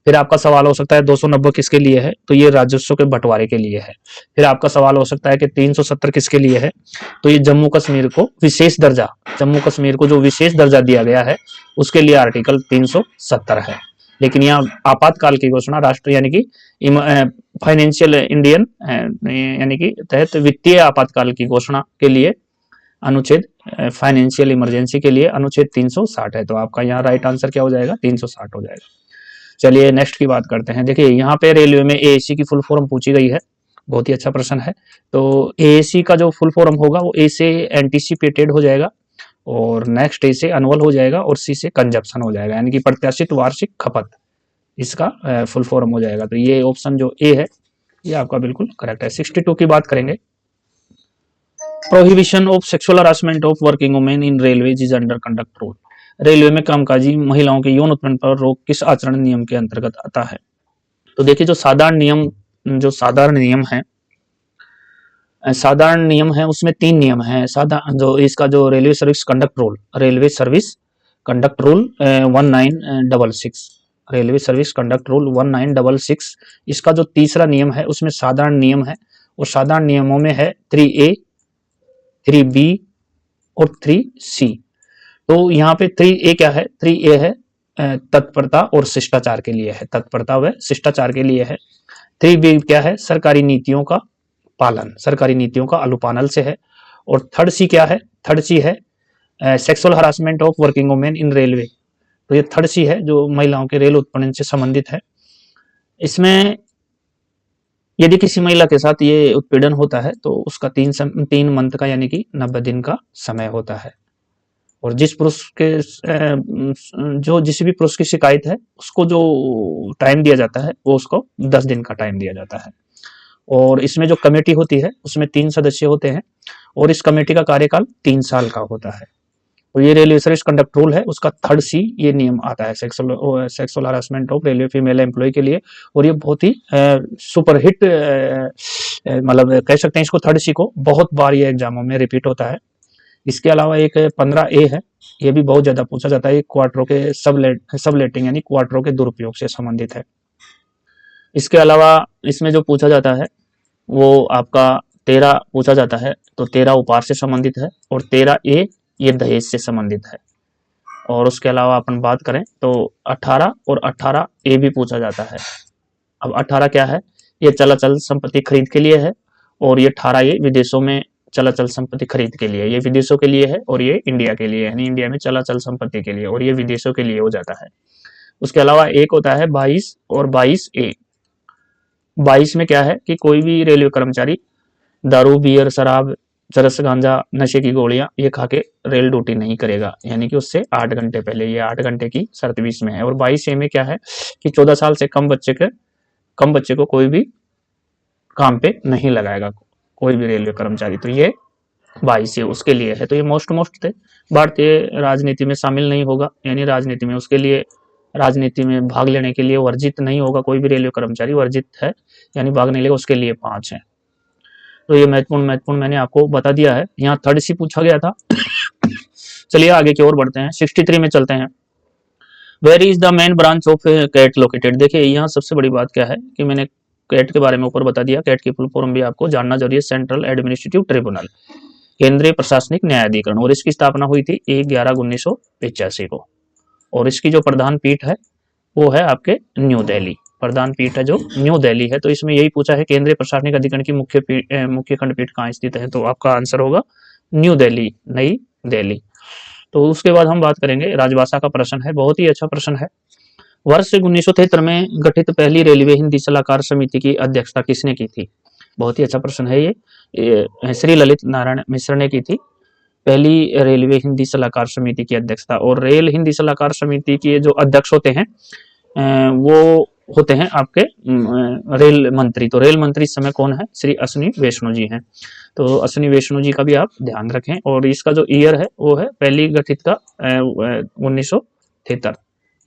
फिर आपका सवाल हो सकता है 290 किसके लिए है? तो ये राजस्व के बंटवारे के लिए है। फिर आपका सवाल हो सकता है कि 370 किसके लिए है? तो ये जम्मू कश्मीर को विशेष दर्जा, जम्मू कश्मीर को जो विशेष दर्जा दिया गया है उसके लिए आर्टिकल 370 है। लेकिन यहाँ आपातकाल की घोषणा राष्ट्र यानी कि फाइनेंशियल इंडियन यानी कि तहत वित्तीय आपातकाल की घोषणा के लिए अनुच्छेद फाइनेंशियल इमरजेंसी के लिए अनुच्छेद 360 है। तो आपका यहाँ राइट आंसर क्या हो जाएगा? 360 हो जाएगा। चलिए नेक्स्ट की बात करते हैं। देखिए यहाँ पे रेलवे में एएसी की फुल फॉर्म पूछी गई है, बहुत ही अच्छा प्रश्न है। तो एएसी का जो फुल फॉर्म होगा वो ए से एंटीसिपेटेड हो जाएगा, और नेक्स्ट ए से अनुअल हो जाएगा, और सी से कंजप्शन हो जाएगा, यानी कि प्रत्याशित वार्षिक खपत, इसका फुल फॉर्म हो जाएगा। तो ये ऑप्शन जो ए है ये आपका बिल्कुल करेक्ट है। 62 की बात करेंगे। Prohibition of sexual harassment of working women in railways is under conduct rule. Railway में कामकाजी महिलाओं के यौन उत्पीड़न पर रोक किस आचरण नियम के अंतर्गत आता है? तो देखिए जो साधारण नियम है, साधारण नियम है उसमें 3 नियम है। साधारण जो इसका जो railway service conduct rule 1966, railway service conduct rule 1966, इसका जो तीसरा नियम है उसमें साधारण नियम है, और साधारण नियमों में है 3A, 3B और 3C। तो यहाँ पे 3A क्या है? 3A है तत्परता और शिष्टाचार के लिए है, तत्परता व शिष्टाचार के लिए है। 3B क्या है? सरकारी नीतियों का पालन, सरकारी नीतियों का अनुपालन से है। और थर्ड सी क्या है? थर्ड सी है sexual harassment of working women in railway. तो ये थर्ड सी है जो महिलाओं के रेल उत्पीड़न से संबंधित है। इसमें यदि किसी महिला के साथ ये उत्पीड़न होता है तो उसका 3 मंथ का यानी कि 90 दिन का समय होता है। और जिस पुरुष के जो जिस भी पुरुष की शिकायत है उसको जो टाइम दिया जाता है वो उसको 10 दिन का टाइम दिया जाता है। और इसमें जो कमेटी होती है उसमें 3 सदस्य होते हैं, और इस कमेटी का कार्यकाल 3 साल का होता है। तो ये रेलवे सर्विस कंडक्ट रूल है, उसका थर्ड सी ये नियम आता है sexual harassment of railway female employ के लिए। और ये बहुत ही सुपरहिट, मतलब कह सकते हैं इसको थर्ड सी को बहुत बार ये एग्जामों में रिपीट होता है। इसके अलावा एक 15A है, ये भी बहुत ज्यादा पूछा जाता है, क्वार्टरों के सबलेटिंग यानी क्वार्टरों के दुरुपयोग से संबंधित है। इसके अलावा इसमें जो पूछा जाता है वो आपका 13 पूछा जाता है, तो 13 उपहार से संबंधित है, और 13A ये दहेज से संबंधित है। और उसके अलावा अपन बात करें तो 18 और 18A भी पूछा जाता है। अब 18 क्या है? ये चलाचल संपत्ति खरीद के लिए है, और ये 18A विदेशों में चलाचल संपत्ति खरीद के लिए, ये विदेशों के लिए है, और ये इंडिया के लिए यानी इंडिया में चलाचल संपत्ति के लिए, और ये विदेशों के लिए हो जाता है। उसके अलावा एक होता है 22 और 22A। 22 में क्या है कि कोई भी रेलवे कर्मचारी दारू, बियर, शराब, चरस, गांजा, नशे की गोलियां ये खा के रेल ड्यूटी नहीं करेगा, यानी कि उससे 8 घंटे पहले, ये 8 घंटे की शर्त भी इसमें है। और 22A में क्या है कि 14 साल से कम बच्चे को कोई भी काम पे नहीं लगाएगा कोई भी रेलवे कर्मचारी। तो ये 22A उसके लिए है। तो ये मोस्ट थे, भारतीय राजनीति में शामिल नहीं होगा, यानी राजनीति में उसके लिए, राजनीति में भाग लेने के लिए वर्जित नहीं होगा, कोई भी रेलवे कर्मचारी वर्जित है यानी भाग नहीं लेगा, उसके लिए 5 है। तो ये महत्वपूर्ण मैंने आपको बता दिया है। यहाँ थर्ड सी पूछा गया था। चलिए आगे की ओर बढ़ते हैं, 63 में चलते हैं। Where is the main branch of CAT located. देखिए यहाँ सबसे बड़ी बात क्या है कि मैंने कैट के बारे में ऊपर बता दिया, कैट की फुल फॉर्म भी आपको जानना जरूरी है, सेंट्रल एडमिनिस्ट्रेटिव ट्रिब्यूनल, केंद्रीय प्रशासनिक न्यायाधिकरण। और इसकी स्थापना हुई थी 1/11/1985 को। और इसकी जो प्रधान पीठ है वो है आपके न्यू दिल्ली, प्रधान पीठ है जो न्यू दिल्ली है। तो इसमें यही पूछा है केंद्रीय प्रशासनिक अधिकरण की मुख्य खंडपीठ कहाँ स्थित है, तो आपका आंसर होगा न्यू दिल्ली, नई दिल्ली। तो उसके बाद हम बात करेंगे राजभाषा का प्रश्न है, बहुत ही अच्छा प्रश्न है। वर्ष 1973 में गठित पहली रेलवे हिंदी सलाहकार समिति की अध्यक्षता किसने की थी? बहुत ही अच्छा प्रश्न है ये श्री ललित नारायण मिश्र ने की थी पहली रेलवे हिंदी सलाहकार समिति की अध्यक्षता। और रेल हिंदी सलाहकार समिति के जो अध्यक्ष होते हैं वो होते हैं आपके रेल मंत्री। तो रेल मंत्री इस समय कौन है? श्री अश्विनी वैष्णव जी हैं। तो अश्विनी वैष्णव जी का भी आप ध्यान रखें। और इसका जो ईयर है वो है पहली गठित का 1973।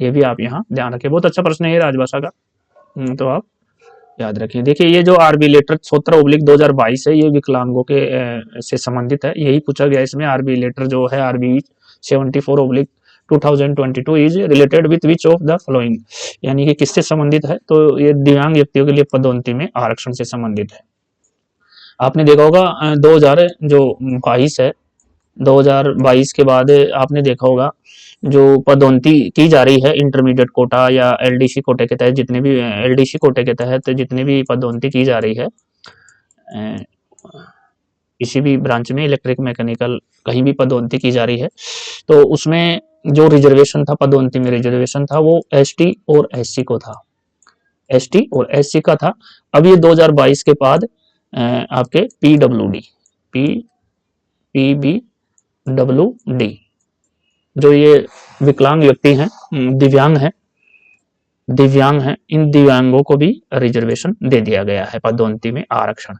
ये भी आप यहाँ ध्यान रखें। बहुत अच्छा प्रश्न है ये राजभाषा का, तो आप याद रखें। देखिए ये जो आरबी लेटर 17/2022 है, ये विकलांगों के से संबंधित है। यही पूछा गया इसमें। आरबी लेटर जो है RB 74/2022 is related with which of the following, यानी कि किससे संबंधित है? तो ये दिव्यांग व्यक्तियों के लिए पदोन्नति में आरक्षण से संबंधित है। आपने देखा होगा 2022 है, 2022 के बाद आपने देखा होगा जो पदोन्नति की जा रही है इंटरमीडिएट कोटा या एलडीसी कोटे के तहत, जितने भी एलडीसी कोटे के तहत जितने भी पदोन्नति की जा रही है किसी भी ब्रांच में, इलेक्ट्रिक, मैकेनिकल, कहीं भी पदोन्नति की जा रही है, तो उसमें जो रिजर्वेशन था, पदोन्नति में रिजर्वेशन था, वो एसटी और एससी को था। एसटी और एससी का था। अब ये 2022 के बाद आपके पीडब्ल्यूडी, पीबीडब्ल्यूडी, जो ये विकलांग व्यक्ति हैं, दिव्यांग हैं, इन दिव्यांगों को भी रिजर्वेशन दे दिया गया है, पदोन्नति में आरक्षण।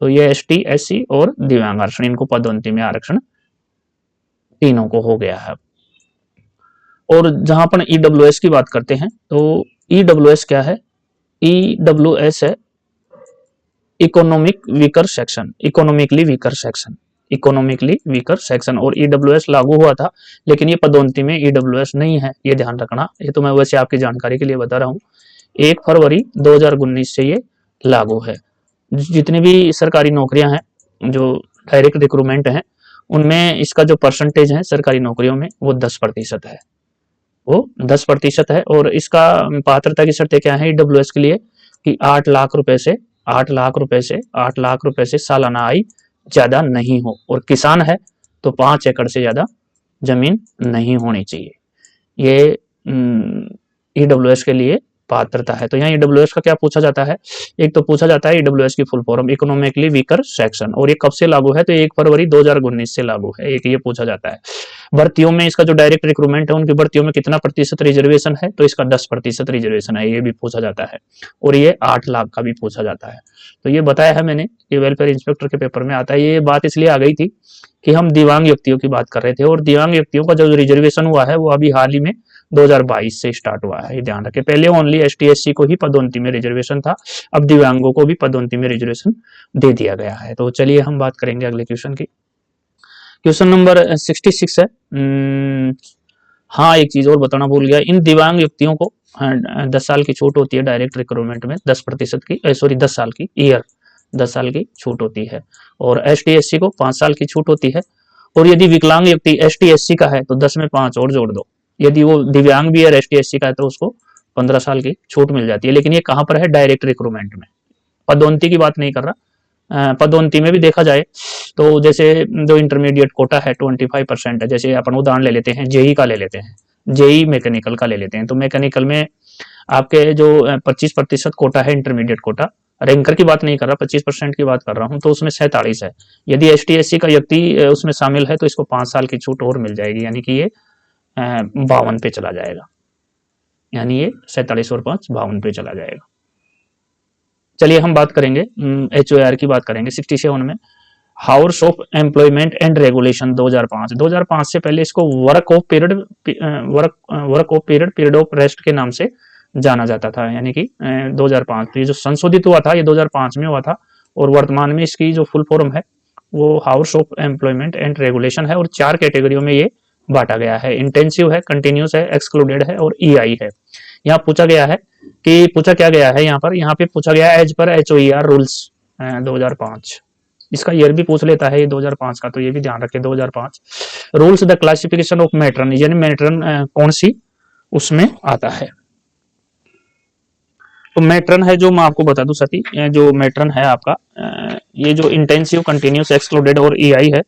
तो ये एसटी, एससी और दिव्यांग आरक्षण, इनको पदोन्नति में आरक्षण तीनों को हो गया है। और जहां पर ईडब्ल्यूएस की बात करते हैं, तो ईडब्ल्यूएस क्या है? ईडब्ल्यूएस है economic weaker section, economically weaker section, economically weaker section. और ईडब्ल्यूएस लागू हुआ था, लेकिन ये पदोन्नति में ईडब्ल्यूएस नहीं है, ये ध्यान रखना। ये तो मैं वैसे आपकी जानकारी के लिए बता रहा हूँ। 1 फरवरी 2019 से ये लागू है। जितनी भी सरकारी नौकरियां हैं जो डायरेक्ट रिक्रूटमेंट है, उनमें इसका जो परसेंटेज है सरकारी नौकरियों में वो 10% है, वो 10% है। और इसका पात्रता की शर्तें क्या है ईडब्ल्यूएस के लिए? कि 8 लाख रुपए से 8 लाख रुपए से सालाना आय ज्यादा नहीं हो, और किसान है तो 5 एकड़ से ज्यादा जमीन नहीं होनी चाहिए। ये ईडब्ल्यूएस के लिए पात्रता है। तो यहाँ ईडब्ल्यूएस का क्या पूछा जाता है? एक तो पूछा जाता है ईडब्ल्यूएस की full form economically weaker section, और ये कब से लागू है? तो 1 फरवरी 2019 से लागू है। एक ये पूछा जाता है। भर्तियों में इसका जो डायरेक्ट रिक्रूटमेंट है, उनकी भर्तियों में कितना प्रतिशत रिजर्वेशन है? तो इसका 10% रिजर्वेशन है, ये भी पूछा जाता है। और ये 8 लाख का भी पूछा जाता है। तो ये बताया है मैंने, ये वेलफेयर इंस्पेक्टर के पेपर में आता है। ये बात इसलिए आ गई थी कि हम दिव्यांग व्यक्तियों की बात कर रहे थे, और दिव्यांग व्यक्तियों का जो रिजर्वेशन हुआ है वो अभी हाल ही में 2022 से स्टार्ट हुआ है, ये ध्यान रखें। पहले ओनली एसटी एससी को ही पदोन्नति में रिजर्वेशन था, अब दिव्यांगों को भी पदोन्नति में रिजर्वेशन दे दिया गया है। तो चलिए हम बात करेंगे अगले क्वेश्चन की। क्वेश्चन नंबर 66 है। हाँ, एक चीज और बताना भूल गया, इन दिव्यांग व्यक्तियों को 10 साल की छूट होती है डायरेक्ट रिक्रूटमेंट में, 10% की, सॉरी 10 साल की, ईयर 10 साल की छूट होती है। और एसटी एससी को 5 साल की छूट होती है। और यदि विकलांग व्यक्ति एसटी एससी का है तो 10 में 5 और जोड़ दो, यदि वो दिव्यांग भी है एसटी एससी का है तो उसको 15 साल की छूट मिल जाती है। लेकिन ये कहां पर है? डायरेक्ट रिक्रूटमेंट में, पदोन्नति की बात नहीं कर रहा। पदोन्नति में भी देखा जाए तो जैसे जो इंटरमीडिएट कोटा है 25% है, जैसे अपन उदाहरण ले लेते हैं जेई का ले लेते हैं, जेई मैकेनिकल का ले लेते हैं, तो मैकेनिकल में आपके जो 25% कोटा है इंटरमीडिएट कोटा, रैंकर की बात नहीं कर रहा, 25% की बात कर रहा हूं, तो उसमें 47 है। यदि एसटी एससी का व्यक्ति उसमें शामिल है तो इसको 5 साल की छूट और मिल जाएगी, यानी कि ये 52 पे चला जाएगा, यानी ये 47 और 5 52 पे चला जाएगा। चलिए हम बात करेंगे HOAR की बात करेंगे 67 में। House of employment and regulation 2005 से पहले इसको work of period of rest के नाम से जाना जाता था, यानी कि 2005 तो ये जो संशोधित हुआ था ये 2005 में हुआ था। और वर्तमान में इसकी जो फुल फॉर्म है वो house of employment and regulation है, और 4 कैटेगरियों में ये बांटा गया है, इंटेंसिव है, कंटिन्यूस है, एक्सक्लूडेड है और EI है। यहाँ पूछा गया है कि पूछा क्या गया है, यहाँ पे पूछा गया है एज पर HOAR रूल्स 2005, इसका ईयर भी पूछ लेता है ये 2005 का, तो ये भी ध्यान रखें 2005। Rules the classification of matron, यानी मैट्रन कौन सी उसमें आता है। तो मैट्रन है जो मैं आपको बता दूं सती, जो मैट्रन है आपका, ये जो इंटेंसिव, कंटिन्यूस, एक्सक्लूडेड और EI है,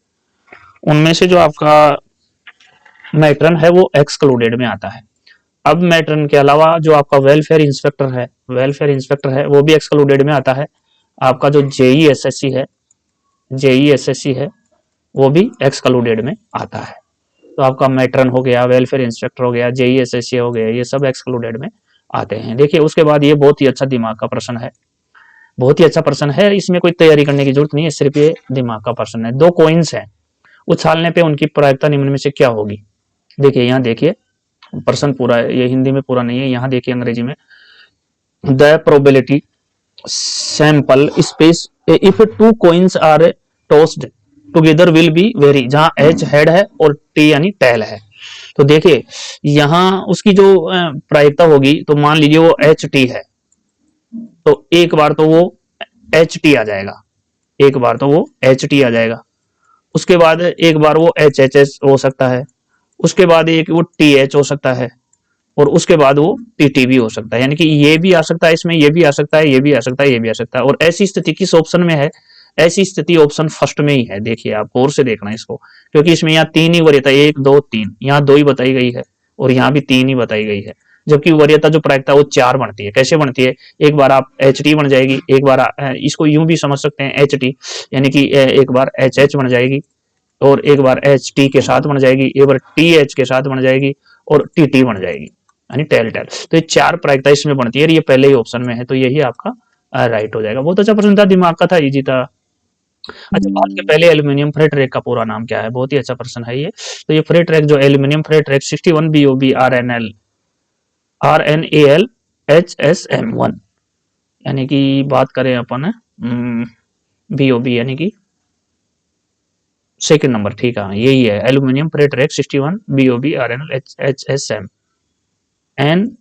उनमें से जो आपका मैट्रन है वो एक्सक्लूडेड में आता है। अब मैट्रन के अलावा जो आपका वेलफेयर इंस्पेक्टर है वो भी एक्सक्लूडेड में आता है। आपका जो जेई एसएससी है वो भी एक्सक्लूडेड में आता है। तो आपका मैट्रन हो गया, वेलफेयर इंस्पेक्टर हो गया, जेई एसएससी हो गया, ये सब एक्सक्लूडेड में आते हैं। देखिए उसके बाद ये बहुत ही अच्छा दिमाग का प्रश्न है, बहुत ही अच्छा प्रश्न है, इसमें कोई तैयारी करने की जरूरत नहीं है, सिर्फ ये दिमाग का प्रश्न है। दो कॉइन्स हैं, उछालने पे उनकी प्रायिकता निम्न में से क्या होगी। देखिए यहाँ देखिए प्रश्न पूरा है, ये हिंदी में पूरा नहीं है, यहाँ देखिए अंग्रेजी में, the probability sample space if two coins are tossed together will be very, जहां एच हेड है और टी यानी टेल है। तो देखिए यहाँ उसकी जो प्रायिकता होगी, तो मान लीजिए वो एच टी है, तो एक बार तो वो एच टी आ जाएगा, एक बार तो वो एच टी आ जाएगा, उसके बाद एक बार वो एच एच एस हो सकता है, उसके बाद एक वो टी एच हो सकता है, और उसके बाद वो टी टी भी हो सकता है। यानी कि ये भी आ सकता है इसमें, ये भी आ सकता है, ये भी आ सकता है, ये भी आ सकता है। और ऐसी स्थिति किस ऑप्शन में है, ऐसी स्थिति ऑप्शन फर्स्ट में ही है। देखिए आप गौर से देखना इसको, क्योंकि इसमें यहाँ तीन ही वरीयता, एक दो तीन, यहाँ दो ही बताई गई है और यहाँ भी तीन ही बताई गई है, जबकि वरीयता जो प्रायिकता वो चार बनती है। कैसे बनती है, एक बार आप एच टी बन जाएगी, एक बार इसको यूं भी समझ सकते हैं एच टी, यानी कि एक बार एच एच बन जाएगी, और एक बार एच टी के साथ बन जाएगी, एक बार टी एच के साथ बन जाएगी, और टी टी बन जाएगी, यानी टेल टेल। तो ये चार प्रायिकता इसमें बनती है, ये पहले ही ऑप्शन में है, तो यही आपका राइट हो जाएगा। बहुत अच्छा प्रश्न था, दिमाग का था, इजी था। अच्छा भारत के पहले एल्यूमिनियम फ्रेट रैक का पूरा नाम क्या है, बहुत ही अच्छा प्रश्न है ये। तो ये फ्रेट रैक जो aluminium freight rack 61 BOB RNAL HSM1, यानी कि बात करें अपन BOB यानी कि सेकंड नंबर, ठीक है यही है, aluminium freight rack 61 BOB RNAL HSM an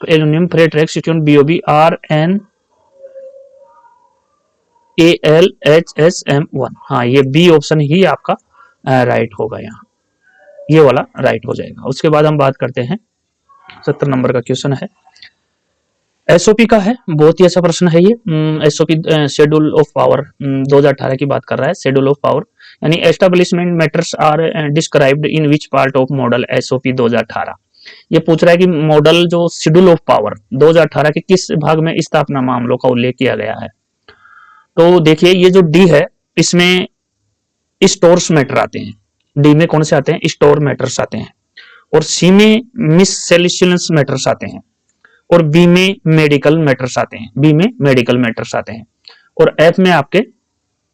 aluminium freight rack 61 BOB RNAL HSM1, हाँ ये बी ऑप्शन ही आपका राइट होगा, यहाँ ये वाला राइट हो जाएगा। उसके बाद हम बात करते हैं 70 नंबर का क्वेश्चन है, एसओपी का है, बहुत ही अच्छा प्रश्न है ये। एसओपी शेड्यूल ऑफ पावर 2018 की बात कर रहा है, शेड्यूल ऑफ पावर, यानी establishment matters are described in which part of model SOP 2018। ये पूछ रहा है कि मॉडल जो शेड्यूल ऑफ पावर 2018 के किस भाग में स्थापना मामलों का उल्लेख किया गया है। तो देखिए ये जो डी है, इसमें स्टोर्स मैटर आते हैं, डी में कौन से आते हैं, स्टोर मैटर्स आते हैं, और सी में मिससेलेशियस मैटर्स आते हैं, और बी में मेडिकल मैटर्स आते हैं, बी में मेडिकल मैटर्स आते हैं, और एफ में आपके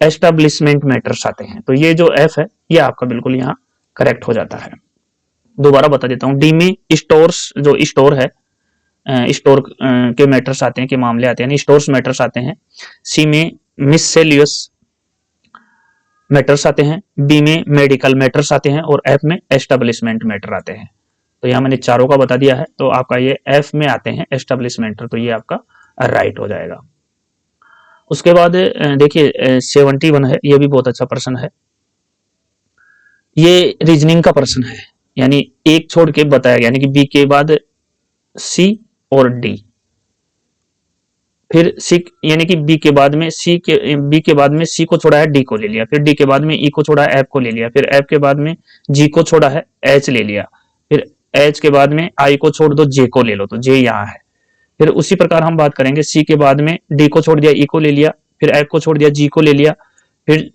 एस्टेब्लिशमेंट मैटर्स आते हैं। तो ये जो एफ है ये आपका बिल्कुल यहाँ करेक्ट हो जाता है। दोबारा बता देता हूँ, डी में स्टोर्स, जो स्टोर है, स्टोर के मैटर्स आते हैं, के मामले आते हैं, स्टोर्स मैटर्स आते हैं, सी में मिससेलियस मैटर्स आते हैं, बी में मेडिकल मैटर्स आते हैं, और एफ में एस्टेब्लिशमेंट मैटर आते हैं। तो यहाँ मैंने चारों का बता दिया है, तो आपका ये एफ में आते हैं एस्टेब्लिशमेंट, तो ये आपका राइट हो जाएगा। उसके बाद देखिए 71 है, ये भी बहुत अच्छा प्रश्न है, ये रीजनिंग का प्रश्न है, यानी एक छोड़ के बताया गया, यानी कि बी के बाद सी और डी, फिर सी यानी कि बी के बाद में बी के बाद में सी को छोड़ा है, डी को ले लिया, फिर डी के बाद में ई को छोड़ा है, एफ को ले लिया, फिर एफ के बाद में जी को छोड़ा है, एच ले लिया, फिर एच के बाद में आई को छोड़ दो, जे को ले लो, तो जे यहाँ है। फिर उसी प्रकार हम बात करेंगे, सी के बाद में डी को छोड़ दिया, ई को ले लिया, फिर एफ को छोड़ दिया, जी को ले लिया, फिर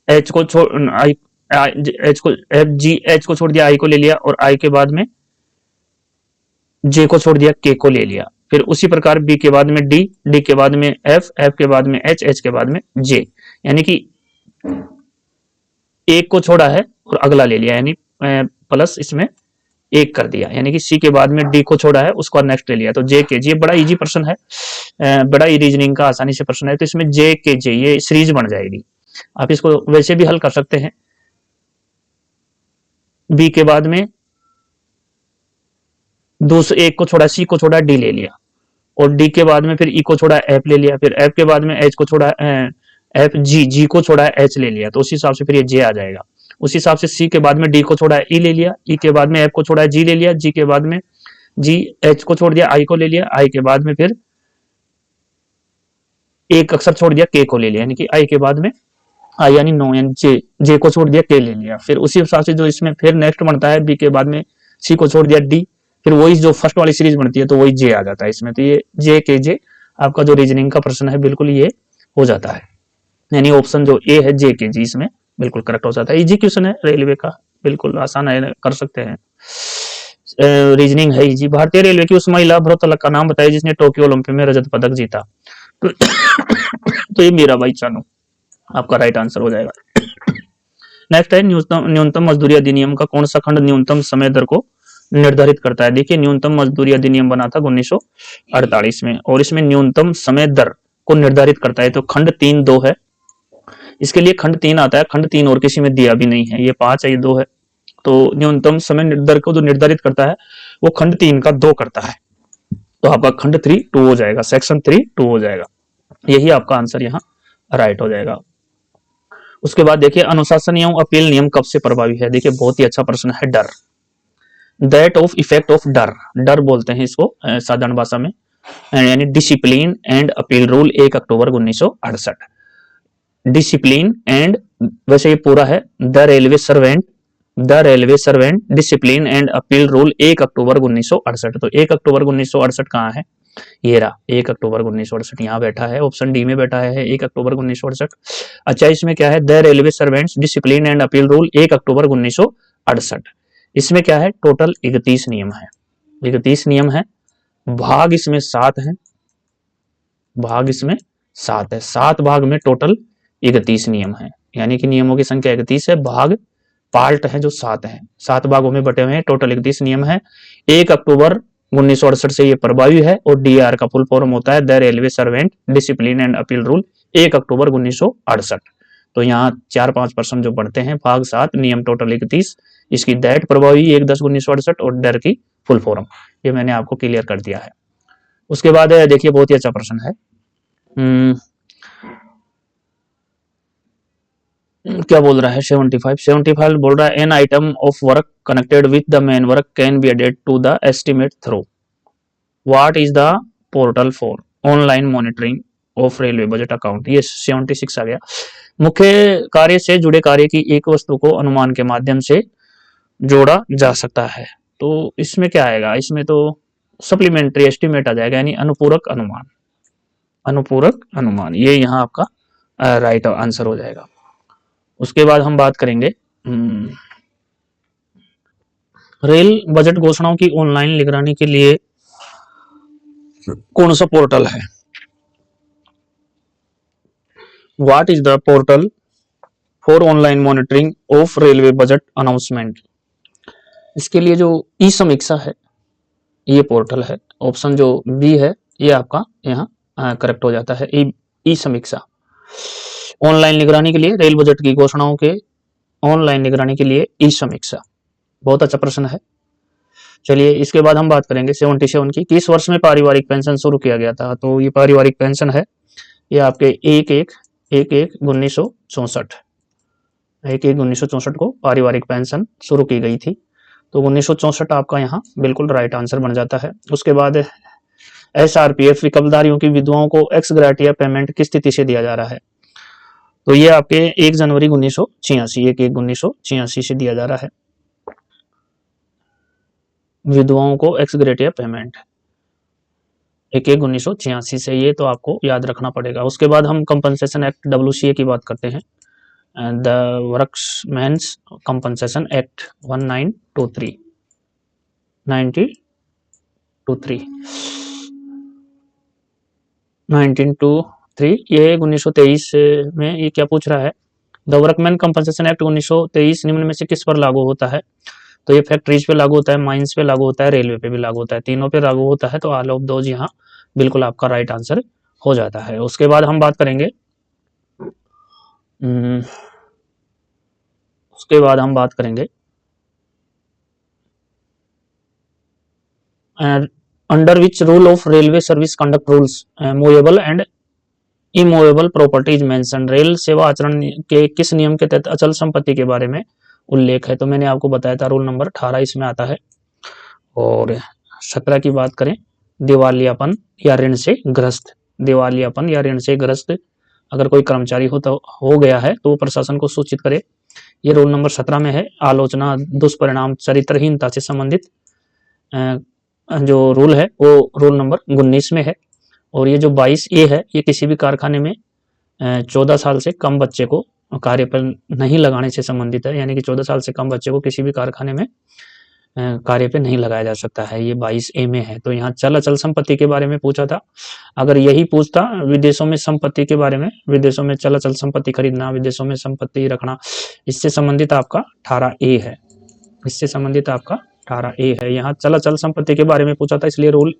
एच को छोड़ आई एच को एफ जी एच को छोड़ दिया, आई को ले लिया, और आई के बाद में जे को छोड़ दिया, के को ले लिया। फिर उसी प्रकार बी के बाद में डी, डी के बाद में एफ, एफ के बाद में एच, एच के बाद में जे, यानी कि एक को छोड़ा है और अगला ले लिया, यानी प्लस इसमें एक कर दिया, यानी कि सी के बाद में डी को छोड़ा है, उसको नेक्स्ट ले लिया, तो जे के जे। बड़ा इजी प्रश्न है, बड़ा ही रीजनिंग का आसानी से प्रश्न है, तो इसमें जे के जे ये सीरीज बन जाएगी। आप इसको वैसे भी हल कर सकते हैं, बी के बाद में दूसरे एक को छोड़ा, सी को छोड़ा, डी ले लिया, और डी के बाद में फिर ई को छोड़ा, एफ ले लिया, फिर एफ के बाद में एच को छोड़ा, एफ जी, जी को छोड़ा, एच ले लिया, तो उस हिसाब से फिर ये जे आ जाएगा। उसी हिसाब से सी के बाद में डी को छोड़ा, ई ले लिया, ई के बाद में एफ को छोड़ा, जी ले लिया, जी के बाद में जी एच को छोड़ दिया, आई को ले लिया, आई के बाद में फिर एक अक्षर छोड़ दिया, के को ले लिया, यानी कि आई के बाद में आई यानी नो, यानी जे, जे को छोड़ दिया, के ले लिया। फिर उसी हिसाब से जो इसमें फिर नेक्स्ट बनता है, बी के बाद में सी को छोड़ दिया, डी, फिर वही जो फर्स्ट वाली सीरीज बनती है, तो वही जे आ जाता है इसमें। तो ये जे के जे आपका जो रीजनिंग का प्रश्न है बिल्कुल ये हो जाता है, यानी ऑप्शन जो ए है जे के जी इसमें बिल्कुल करेक्ट हो जाता है। इजी क्वेश्चन है रेलवे का, बिल्कुल आसान है, कर सकते हैं। रीजनिंग है जी। भारतीय रेलवे की उस महिला भारोत्तोलक का नाम बताइए जिसने टोक्यो ओलंपिक में रजत पदक जीता। तो ये मीराबाई चानू आपका राइट आंसर हो जाएगा। नेक्स्ट है न्यूनतम मजदूरी अधिनियम का कौन सा खंड न्यूनतम समय दर को निर्धारित करता है। देखिए न्यूनतम मजदूरी अधिनियम बना था 1948 में, और इसमें न्यूनतम समय दर को निर्धारित करता है। तो खंड 3(2) है, इसके लिए खंड 3 आता है, खंड 3 और किसी में दिया भी नहीं है, ये 5 है, ये 2 है। तो न्यूनतम समय दर को जो निर्धारित करता है वो खंड 3 का 2 करता है। तो आपका खंड 3(2) हो जाएगा, सेक्शन 3(2) हो जाएगा। यही आपका आंसर यहाँ राइट हो जाएगा। उसके बाद देखिए अनुशासन एवं अपील नियम कब से प्रभावी है। देखिए बहुत ही अच्छा प्रश्न है। डर, दैट ऑफ इफेक्ट ऑफ डर, डर बोलते हैं इसको साधारण भाषा में, यानी discipline and appeal rule 1 October 1968। Discipline and, वैसे ये पूरा है, the railway servant discipline and appeal rule 1 October 1968। तो 1 अक्टूबर 1968 कहाँ है, ये रहा 1 अक्टूबर 1968, यहाँ बैठा है, ऑप्शन डी में बैठा है 1 अक्टूबर 1968। अच्छा इसमें क्या है, the railway servants discipline and appeal rule 1 October 1968। इसमें क्या है, टोटल 31 नियम है, 31 नियम है, भाग इसमें 7 है, भाग इसमें 7 है, 7 भाग में टोटल 31 नियम है, यानी कि नियमों की संख्या 31 है, भाग पार्ट है जो 7 है, 7 भागों में बटे हुए हैं, टोटल 31 नियम है। 1 अक्टूबर 1968 से ये प्रभावी है, और डीआर का फुल फॉर्म होता है the railway servant discipline and appeal rule 1 October 1968। तो यहाँ 4-5% जो बढ़ते हैं, भाग 7 नियम टोटल 31, इसकी दैट प्रभावी 1/10/1968 और डर की फुल फॉर्म, ये मैंने आपको क्लियर कर दिया है। उसके बाद देखिए बहुत ही अच्छा प्रश्न है, क्या बोल रहा है 75 बोल रहा है an item of work connected with the main work can be added to the estimate through what is the portal for online monitoring of railway budget account. ये 76 आ गया। मुख्य कार्य से जुड़े कार्य की एक वस्तु को अनुमान के माध्यम से जोड़ा जा सकता है। तो इसमें क्या आएगा, इसमें तो सप्लीमेंट्री एस्टिमेट आ जाएगा, यानी अनुपूरक अनुमान, अनुपूरक अनुमान, ये यहाँ आपका राइट आंसर हो जाएगा। उसके बाद हम बात करेंगे रेल बजट घोषणाओं की ऑनलाइन निगरानी के लिए कौन सा पोर्टल है। What is the portal for online monitoring of railway budget announcement. इसके लिए जो ई समीक्षा है ये पोर्टल है, ऑप्शन जो बी है ये आपका यहाँ करेक्ट हो जाता है, ई समीक्षा। ऑनलाइन निगरानी के लिए रेल बजट की घोषणाओं के ऑनलाइन निगरानी के लिए ई समीक्षा, बहुत अच्छा प्रश्न है। चलिए इसके बाद हम बात करेंगे 77 की, किस वर्ष में पारिवारिक पेंशन शुरू किया गया था। तो ये पारिवारिक पेंशन है, ये आपके 1/1/1964, 1/1/1964 को पारिवारिक पेंशन शुरू की गई थी। तो 1964 आपका यहाँ बिल्कुल राइट आंसर बन जाता है। उसके बाद SRPF विकल्पधारियों की विधवाओं को एक्स ग्रेटिया पेमेंट किस तिथि से दिया जा रहा है। तो ये आपके 1 जनवरी 1986, 1/1/1986 से दिया जा रहा है विधवाओं को एक्स ग्रेटिया पेमेंट, 1/1/1986 से, ये तो आपको याद रखना पड़ेगा। उसके बाद हम कंपनसेशन एक्ट WCA की बात करते हैं, द वर्कमैन्स कंपनसेशन एक्ट 1923 1923, ये 1923 में ये क्या पूछ रहा है, द वर्कमैन कंपनसेशन एक्ट 1923 निम्न में से किस पर लागू होता है। तो ये फैक्ट्रीज पे लागू होता है, माइंस पे लागू होता है, रेलवे पे भी लागू होता है, तीनों पे लागू होता है। तो ऑल ऑफ दोज यहाँ बिल्कुल आपका राइट आंसर हो जाता है। उसके बाद हम बात करेंगे under which rule of railway service conduct rules movable and immovable properties mention. Rail सेवा आचरण के किस नियम के तहत अचल संपत्ति के बारे में उल्लेख है। तो मैंने आपको बताया था रूल नंबर 18 इसमें आता है। और 17 की बात करें, दिवालियापन या ऋण से ग्रस्त, दिवालियापन या ऋण से ग्रस्त अगर कोई कर्मचारी हो गया है तो प्रशासन को सूचित करे, ये रूल नंबर 17 में है। आलोचना दुष्परिणाम चरित्रहीनता से संबंधित जो रूल है वो रूल नंबर 19 में है। और ये जो 22A है, ये किसी भी कारखाने में 14 साल से कम बच्चे को कार्य पर नहीं लगाने से संबंधित है, यानी कि 14 साल से कम बच्चे को किसी भी कारखाने में कार्य पे नहीं लगाया जा सकता है। ये 22A में है। तो यहाँ चल अचल संपत्ति के बारे में पूछा था। अगर यही पूछता विदेशों में संपत्ति के बारे में, विदेशों में चल अचल संपत्ति खरीदना, विदेशों में संपत्ति रखना, इससे संबंधित आपका 18A है। इससे संबंधित आपका 18A है। यहाँ चल अचल संपत्ति के बारे में पूछा था, इसलिए रूल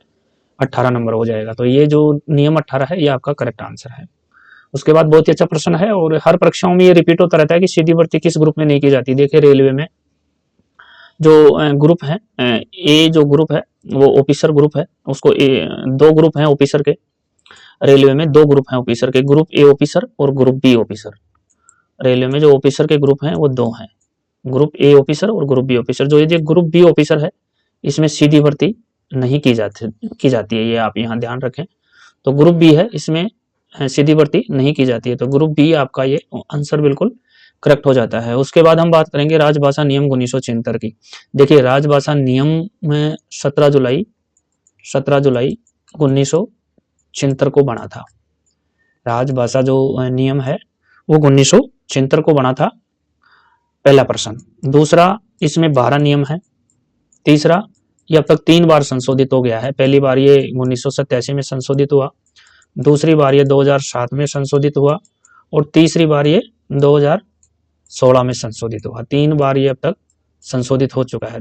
18 नंबर हो जाएगा। तो ये जो नियम 18 है, ये आपका करेक्ट आंसर है। उसके बाद बहुत ही अच्छा प्रश्न है और हर परीक्षाओं में ये रिपीट होता रहता है कि सीधी भर्ती किस ग्रुप में नहीं की जाती। देखिए रेलवे में जो ग्रुप है, ए जो ग्रुप है वो ऑफिसर ग्रुप है, उसको दो ग्रुप हैं ऑफिसर के। रेलवे में दो ग्रुप हैं ऑफिसर के, ग्रुप ए ऑफिसर और ग्रुप बी ऑफिसर। रेलवे में जो ऑफिसर के ग्रुप हैं वो दो हैं, ग्रुप ए ऑफिसर और ग्रुप बी ऑफिसर। जो ये ग्रुप बी ऑफिसर है इसमें सीधी भर्ती नहीं की जाती है, ये आप यहाँ ध्यान रखें। तो ग्रुप बी है, इसमें सीधी भर्ती नहीं की जाती है। तो ग्रुप बी आपका ये आंसर बिल्कुल करेक्ट हो जाता है। उसके बाद हम बात करेंगे राजभाषा नियम 1976 की। देखिए राजभाषा नियम में 17 जुलाई 1976 को बना था। राजभाषा जो नियम है वो 1976 को बना था, पहला प्रश्न। दूसरा, इसमें 12 नियम है। तीसरा, ये अब तक 3 बार संशोधित हो गया है। पहली बार ये 1987 में संशोधित हुआ, दूसरी बार ये 2007 में संशोधित हुआ और तीसरी बार ये 2016 में संशोधित हुआ। 3 बार ये अब तक संशोधित हो चुका है,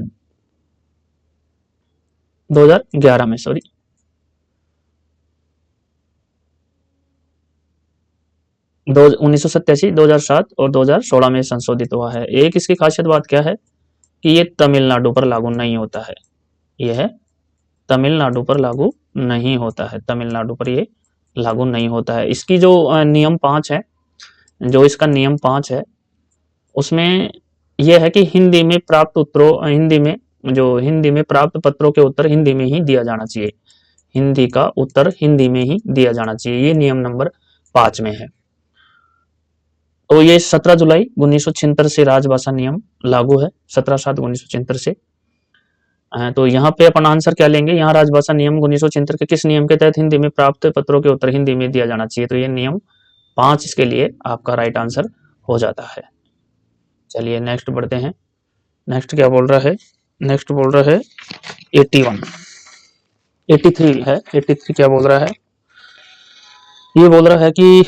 2011 में, सॉरी 1987, 2007 और 2016 में संशोधित हुआ है। एक इसकी खासियत बात क्या है कि ये तमिलनाडु पर लागू नहीं होता है। यह तमिलनाडु पर लागू नहीं होता है, तमिलनाडु पर ये लागू नहीं होता है। इसकी जो नियम 5 है, जो इसका नियम 5 है उसमें यह है कि हिंदी में प्राप्त पत्रों के उत्तर हिंदी में ही दिया जाना चाहिए। हिंदी का उत्तर हिंदी में ही दिया जाना चाहिए, ये नियम नंबर 5 में है। तो ये 17 जुलाई 1976 से राजभाषा नियम लागू है, 17/7/1976 से। तो यहाँ पे अपन आंसर क्या लेंगे, यहाँ राजभाषा नियम 1976 के किस नियम के तहत हिंदी में प्राप्त पत्रों के उत्तर हिंदी में दिया जाना चाहिए। तो ये नियम 5 इसके लिए आपका राइट आंसर हो जाता है। चलिए नेक्स्ट बढ़ते हैं। नेक्स्ट क्या बोल रहा है, नेक्स्ट बोल रहा है 83 है। 83 क्या बोल रहा है, ये बोल रहा है कि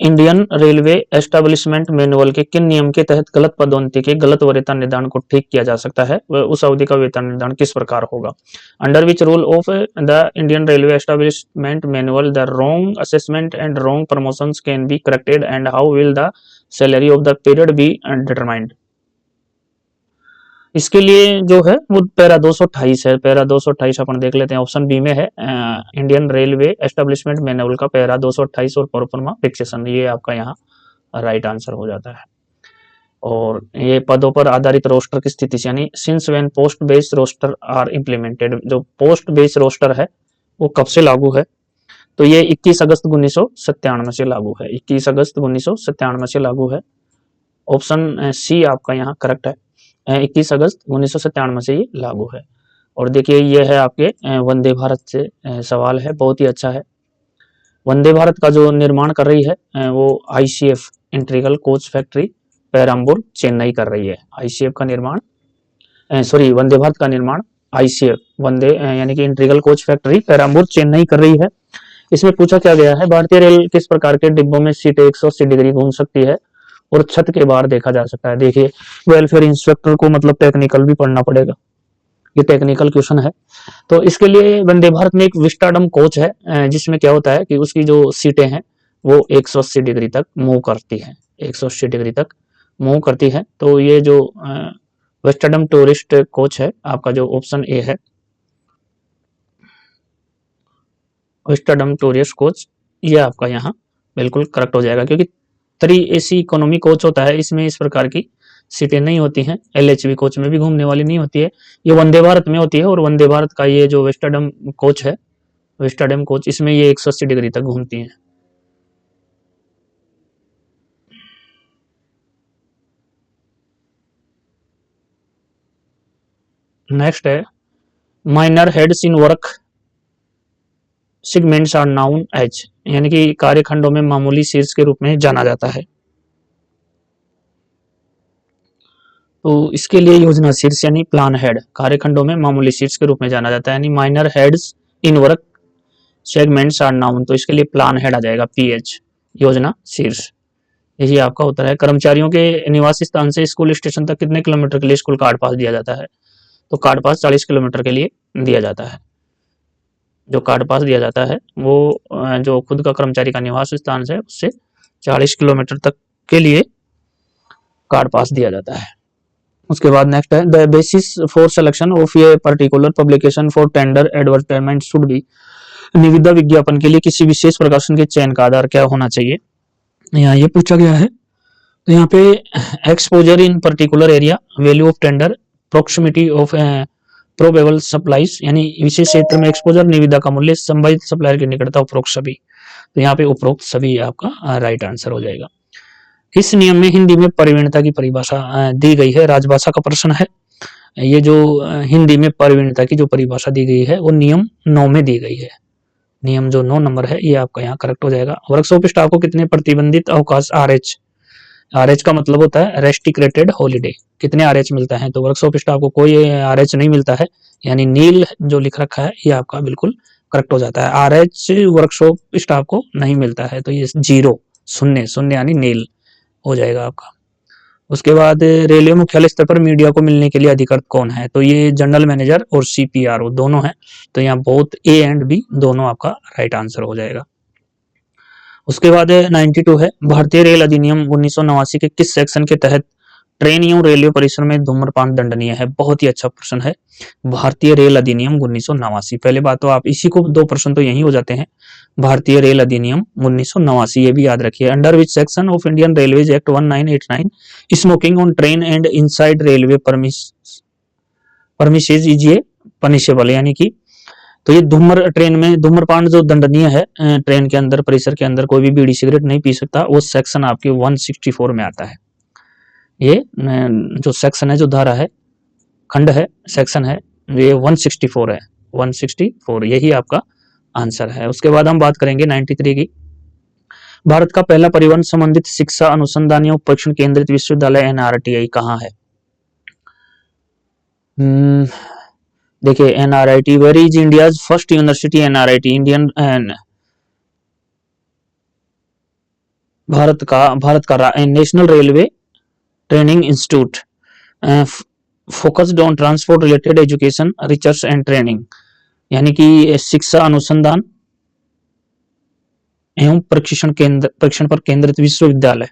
इंडियन रेलवे एस्टेब्लिशमेंट मैनुअल के किन नियम के तहत गलत पदोन्नति के गलत वेतन निर्धारण को ठीक किया जा सकता है, वह उस अवधि का वेतन निर्धारण किस प्रकार होगा। Under which rule of the Indian railway establishment manual the wrong assessment and wrong promotions can be corrected and how will the salary of the period be determined. इसके लिए जो है वो पैरा 228 है। पैरा 228 अपन देख लेते हैं, ऑप्शन बी में है इंडियन रेलवे एस्टेब्लिशमेंट मैनुअल का पैरा 228 और प्रोफार्मा फिक्सेशन, ये आपका यहाँ राइट आंसर हो जाता है। और ये पदों पर आधारित रोस्टर की स्थिति से, यानी since when post based roster are implemented, जो पोस्ट बेस्ड रोस्टर है वो कब से लागू है, तो ये 21 अगस्त 1997 से लागू है। 21 अगस्त 1997 से लागू है। ऑप्शन सी आपका यहाँ करेक्ट है, 21 अगस्त 1997 से ये लागू है। और देखिए ये है आपके वंदे भारत से सवाल है, बहुत ही अच्छा है। वंदे भारत का जो निर्माण कर रही है वो ICF integral coach factory Perambur Chennai कर रही है। ICF का निर्माण, सॉरी वंदे भारत का निर्माण ICF वंदे यानी कि integral coach factory Perambur Chennai कर रही है। इसमें पूछा क्या गया है, भारतीय रेल किस प्रकार के डिब्बों में सीटें 180 डिग्री घूम सकती है और छत के बाहर देखा जा सकता है। देखिए वेलफेयर इंस्पेक्टर को मतलब टेक्निकल भी पढ़ना पड़ेगा, ये टेक्निकल क्वेश्चन है। तो इसके लिए वंदे भारत में एक विस्टाडम कोच है जिसमें क्या होता है कि उसकी जो सीटें हैं वो 180 डिग्री तक मूव करती है, 180 डिग्री तक मूव करती है। तो ये जो विस्टाडम टूरिस्ट कोच है आपका, जो ऑप्शन ए है विस्टाडम टूरिस्ट कोच, ये आपका यहाँ बिल्कुल करेक्ट हो जाएगा, क्योंकि 3AC इकोनॉमी कोच होता है, इसमें इस प्रकार की सीटें नहीं होती हैं। LHV कोच में भी घूमने वाली नहीं होती है, ये वंदे भारत में होती है। और वंदे भारत का ये जो विस्टाडम कोच है, विस्टाडम कोच, इसमें ये 180 डिग्री तक घूमती हैं। नेक्स्ट है minor heads in work segments are known as, यानी कि कार्यखंडों में मामूली शीर्ष के रूप में जाना जाता है। तो इसके लिए योजना शीर्ष यानी प्लान हेड कार्यखंडों में मामूली शीर्ष के रूप में जाना जाता है, यानी minor heads in work segments are known, तो इसके लिए प्लान हेड आ जाएगा पीएच, योजना शीर्ष। यही आपका उत्तर है। कर्मचारियों के निवास स्थान से स्कूल स्टेशन तक कितने किलोमीटर के लिए स्कूल कार्ड पास दिया जाता है? तो कार्ड पास 40 किलोमीटर के लिए दिया जाता है। जो कार्ड पास दिया जाता है वो जो खुद का कर्मचारी का निवास स्थान है उससे 40 किलोमीटर तक के लिए कार्ड पास दिया जाता है। उसके बाद नेक्स्ट है the basis for selection of a particular publication for tender advertisement should be, निविदा विज्ञापन के लिए किसी विशेष प्रकाशन के चयन का आधार क्या होना चाहिए? यहाँ ये पूछा गया है। तो यहाँ पे exposure in particular area, value of tender, proximity of probable supplies, यानी विशेष क्षेत्र में एक्सपोजर, निविदा का मूल्य, संभावित सप्लायर की निकटता, उपरोक्त सभी। तो यहाँ पे उपरोक्त सभी आपका राइट आंसर हो जाएगा। इस नियम में हिंदी में प्रवीणता की परिभाषा दी गई है, राजभाषा का प्रश्न है। ये जो हिंदी में प्रवीणता की जो परिभाषा दी गई है वो नियम 9 में दी गई है। नियम जो 9 नंबर है ये आपका यहाँ करेक्ट हो जाएगा। वर्कशॉप स्टाफ को कितने प्रतिबंधित अवकाश आरएच, आरएच का मतलब होता है रेस्ट्रिक्टेड हॉलीडे, कितने आरएच मिलता है? तो वर्कशॉप स्टाफ को कोई आरएच नहीं मिलता है, यानी नील जो लिख रखा है ये आपका बिल्कुल करेक्ट हो जाता है। आरएच वर्कशॉप स्टाफ को नहीं मिलता है, तो ये 0 शून्य यानी नील हो जाएगा आपका। उसके बाद रेलवे मुख्यालय स्तर पर मीडिया को मिलने के लिए अधिकृत कौन है? तो ये जनरल मैनेजर और सीपीआरओ दोनों हैं। तो यहाँ बोथ ए एंड बी दोनों आपका राइट आंसर हो जाएगा। उसके बाद 92 है भारतीय रेल अधिनियम 1989 के किस सेक्शन के तहत ट्रेन एवं रेलवे परिसर में धूम्रपान दंडनीय है? बहुत ही अच्छा प्रश्न है। भारतीय रेल अधिनियम 1989, पहले बात तो आप इसी को 2 प्रश्न तो यही हो जाते हैं। भारतीय रेल अधिनियम 1989 ये भी याद रखिए। Under which section of Indian railways act 1989 smoking on train and inside railway premises is ये पनिशेबल, यानी कि तो ये ट्रेन में धूम्रपान जो दंडनीय है, ट्रेन के अंदर परिसर के अंदर कोई भी बीड़ी सिगरेट नहीं पी सकता, वो सेक्शन आपके 164 में आता है। ये जो सेक्शन है, जो धारा है, खंड है, सेक्शन है, ये 164 है, 164 यही आपका आंसर है। उसके बाद हम बात करेंगे 93 की। भारत का पहला परिवहन संबंधित शिक्षा अनुसंधान एवं प्रशिक्षण केंद्रित विश्वविद्यालय एनआरटीआई कहाँ है? देखिए NRIT, where is India's first university? NRIT Indian Bharat का national railway training institute focused on transport related education research and training, यानी कि शिक्षा अनुसंधान एवं प्रशिक्षण पर केंद्रित विश्वविद्यालय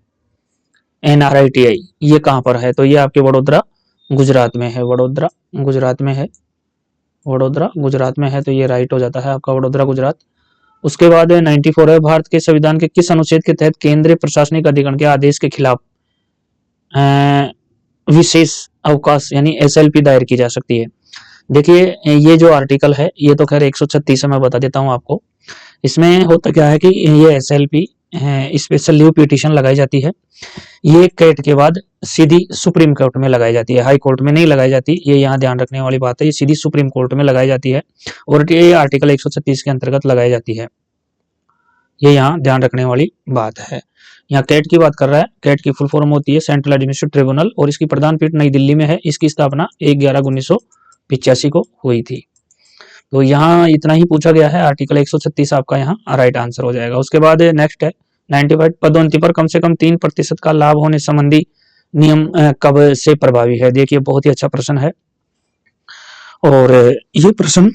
एनआरआईटीआई, ये कहाँ पर है? तो ये आपके वडोदरा गुजरात में है। वडोदरा गुजरात में है, वडोदरा गुजरात में है, तो ये राइट हो जाता है आपका वडोदरा गुजरात। उसके बाद 94 है भारत के संविधान के किस अनुच्छेद के तहत केंद्रीय प्रशासनिक अधिकरण के आदेश के खिलाफ विशेष अवकाश यानी एसएलपी दायर की जा सकती है? देखिए ये जो आर्टिकल है ये तो खैर 136 है, मैं बता देता हूँ आपको। इसमें होता क्या है कि ये एसएलपी स्पेशल लीव पिटीशन लगाई जाती है, ये कैट के बाद सीधी सुप्रीम कोर्ट में लगाई जाती है, हाई कोर्ट में नहीं लगाई जाती, ये यहाँ ध्यान रखने वाली बात है। ये सीधी सुप्रीम कोर्ट में लगाई जाती है और ये आर्टिकल 136 के अंतर्गत लगाई जाती है, ये यहाँ ध्यान रखने वाली बात है। यहाँ कैट की बात कर रहा है, कैट की फुल फॉर्म होती है सेंट्रल एडमिनिस्ट्रेटिव ट्रिब्यूनल और इसकी प्रधान पीठ नई दिल्ली में है। इसकी स्थापना 1/11/1985 को हुई थी। तो यहाँ इतना ही पूछा गया है, आर्टिकल 136 आपका यहाँ राइट आंसर हो जाएगा। उसके बाद नेक्स्ट है 95 पदोन्नति पर कम से कम 3% का लाभ होने संबंधी नियम कब से प्रभावी है? देखिए बहुत ही अच्छा प्रश्न है और ये प्रश्न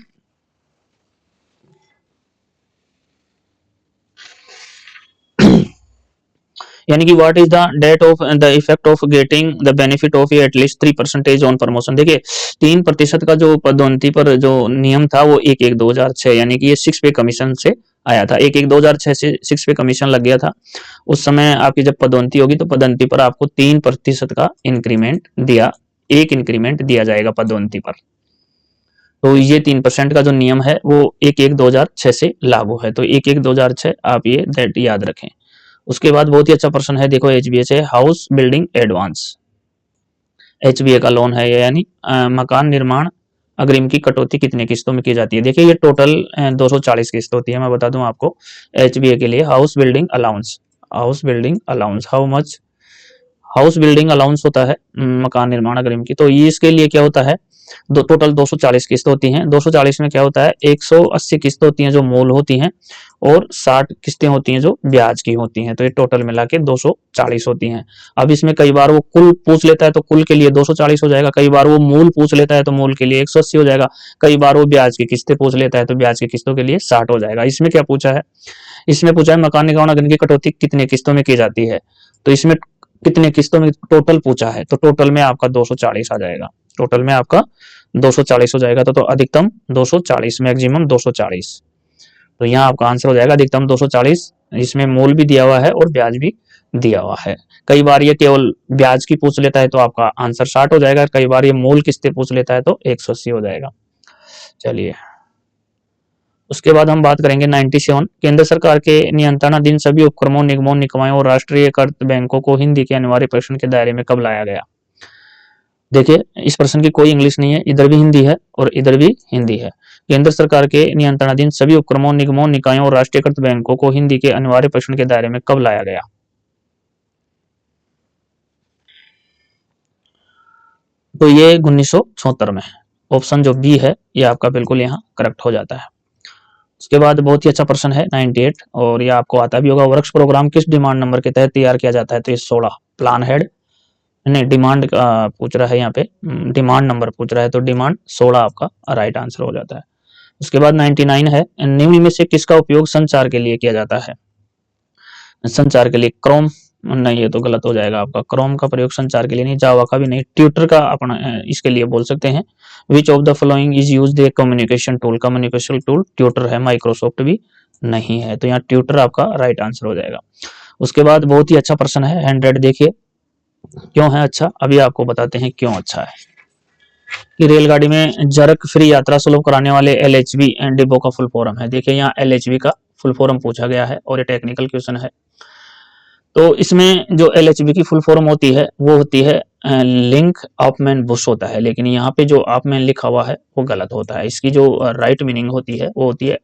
यानी कि what is the date of the effect of getting the benefit of at least 3% on promotion? देखिए 3% का जो पदोन्नति पर जो नियम था वो 1/1/2006 यानी कि ये 6 पे कमीशन से आया था। 1/1/2006 से 6 पे कमीशन लग गया था। उस समय आपकी जब पदोन्नति होगी तो पदोन्नति पर आपको 3% का इंक्रीमेंट एक इंक्रीमेंट दिया जाएगा पदोन्नति पर। तो ये 3% का जो नियम है वो 1/1/2006 से लागू है। तो 1/1/2006 आप ये डेट याद रखें। उसके बाद बहुत ही अच्छा प्रश्न है, देखो एचबीए से हाउस बिल्डिंग एडवांस, एचबीए का लोन है ये, यानी मकान निर्माण अग्रिम की कटौती कितने किस्तों में की जाती है? देखिए ये टोटल 240 किस्त होती है। मैं बता दूं आपको एचबीए के लिए house building allowance how much house building allowance होता है मकान निर्माण अग्रिम की, तो ये इसके लिए क्या होता है, टोटल 240 किस्त होती हैं। 240 में क्या होता है, 180 किस्त होती हैं जो मूल होती हैं और 60 किस्तें होती हैं जो ब्याज की होती हैं, तो ये टोटल मिला के 240 होती हैं। अब इसमें कई बार वो कुल पूछ लेता है तो कुल के लिए 240 हो जाएगा, कई बार वो मूल पूछ लेता है तो मूल के लिए 180 हो जाएगा, कई बार वो ब्याज की किस्तें पूछ लेता है तो ब्याज की किस्तों के लिए 60 हो जाएगा। इसमें क्या पूछा है, इसमें पूछा है मकान निर्माण अग्रिम की कटौती कितने किस्तों में की जाती है, तो इसमें कितने किस्तों में टोटल पूछा है, तो टोटल में आपका 240 आ जाएगा, टोटल में आपका 240 हो जाएगा। तो अधिकतम 240, मैक्सिमम 240, तो यहाँ आपका आंसर हो जाएगा अधिकतम 240। इसमें मूल भी दिया हुआ है और ब्याज भी दिया हुआ है। कई बार ये केवल ब्याज की पूछ लेता है तो आपका आंसर 60 हो जाएगा, कई बार ये मूल किस्तें पूछ लेता है तो 180 हो जाएगा। चलिए उसके बाद हम बात करेंगे 97, केंद्र सरकार के नियंत्रणाधीन सभी उपक्रमों, निगमों, निकायों और राष्ट्रीयकृत बैंकों को हिंदी के अनिवार्य प्रशिक्षण के दायरे में कब लाया गया। देखिए इस प्रश्न की कोई इंग्लिश नहीं है, इधर भी हिंदी है और इधर भी हिंदी है। केंद्र सरकार के नियंत्रणाधीन सभी उपक्रमों, निगमों, निकायों और राष्ट्रीयकृत बैंकों को हिंदी के अनिवार्य प्रशिक्षण के दायरे में कब लाया गया। तो ये 1976 में, ऑप्शन जो बी है ये आपका बिल्कुल यहाँ करेक्ट हो जाता है। उसके बाद बहुत ही अच्छा प्रश्न है 98, और ये आपको आता भी होगा, वर्क्स प्रोग्राम किस डिमांड नंबर के तहत तैयार किया जाता है, तो ये 16 प्लान हेड नहीं, डिमांड पूछ रहा है यहाँ पे, डिमांड नंबर पूछ रहा है, तो डिमांड 16 आपका राइट आंसर हो जाता है। उसके बाद 99 है, निम्न में से किसका उपयोग संचार के लिए किया जाता है, संचार के लिए क्रोम, नहीं ये तो गलत हो जाएगा आपका, क्रोम का प्रयोग संचार के लिए नहीं, जावा का भी नहीं, ट्विटर का अपना इसके लिए बोल सकते हैं। विच of the following is used A communication tool, communication tool Twitter है, माइक्रोसॉफ्ट भी नहीं है, तो यहाँ ट्विटर आपका राइट आंसर हो जाएगा। उसके बाद बहुत ही अच्छा प्रश्न है 100, देखिए क्यों है अच्छा, अभी आपको बताते हैं क्यों अच्छा है। कि रेलगाड़ी में जरक फ्री यात्रा सुलभ कराने वाले LHB डिब्बों का फुल फॉर्म है। देखिए यहाँ LHB का फुल फॉर्म पूछा गया है और ये टेक्निकल क्वेश्चन है। तो इसमें जो LHB की फुल फॉर्म होती है वो होती है लिंक ऑफमैन बुश होता है, लेकिन यहाँ पे जो ऑफमैन लिखा हुआ है वो गलत होता है। इसकी जो राइट मीनिंग होती है वो होती है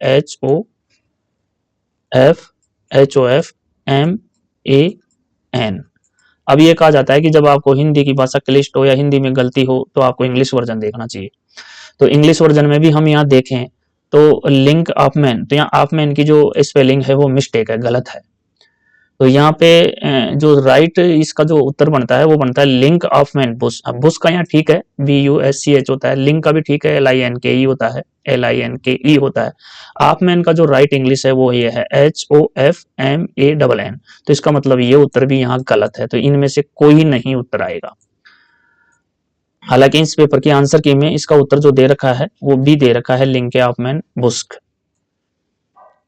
HOFMAN। अब ये कहा जाता है कि जब आपको हिंदी की भाषा क्लिष्ट हो या हिंदी में गलती हो तो आपको इंग्लिश वर्जन देखना चाहिए। तो इंग्लिश वर्जन में भी हम यहाँ देखें तो लिंक ऑफमैन, तो यहाँ ऑफमैन की जो स्पेलिंग है वो मिस्टेक है, गलत है। तो यहाँ पे जो राइट इसका जो उत्तर बनता है वो बनता है लिंक ऑफमैन बुश। अब बुश का यहाँ ठीक है BUSCH होता है, लिंक का भी ठीक है LINKE होता है, LINKE होता है। ऑफमैन का जो राइट इंग्लिश है वो ये है HOFMANN। तो इसका मतलब ये उत्तर भी यहाँ गलत है, तो इनमें से कोई नहीं उत्तर आएगा। हालांकि इस पेपर की आंसर की में इसका उत्तर जो दे रखा है वो भी दे रखा है लिंक ऑफमैन बुस्क,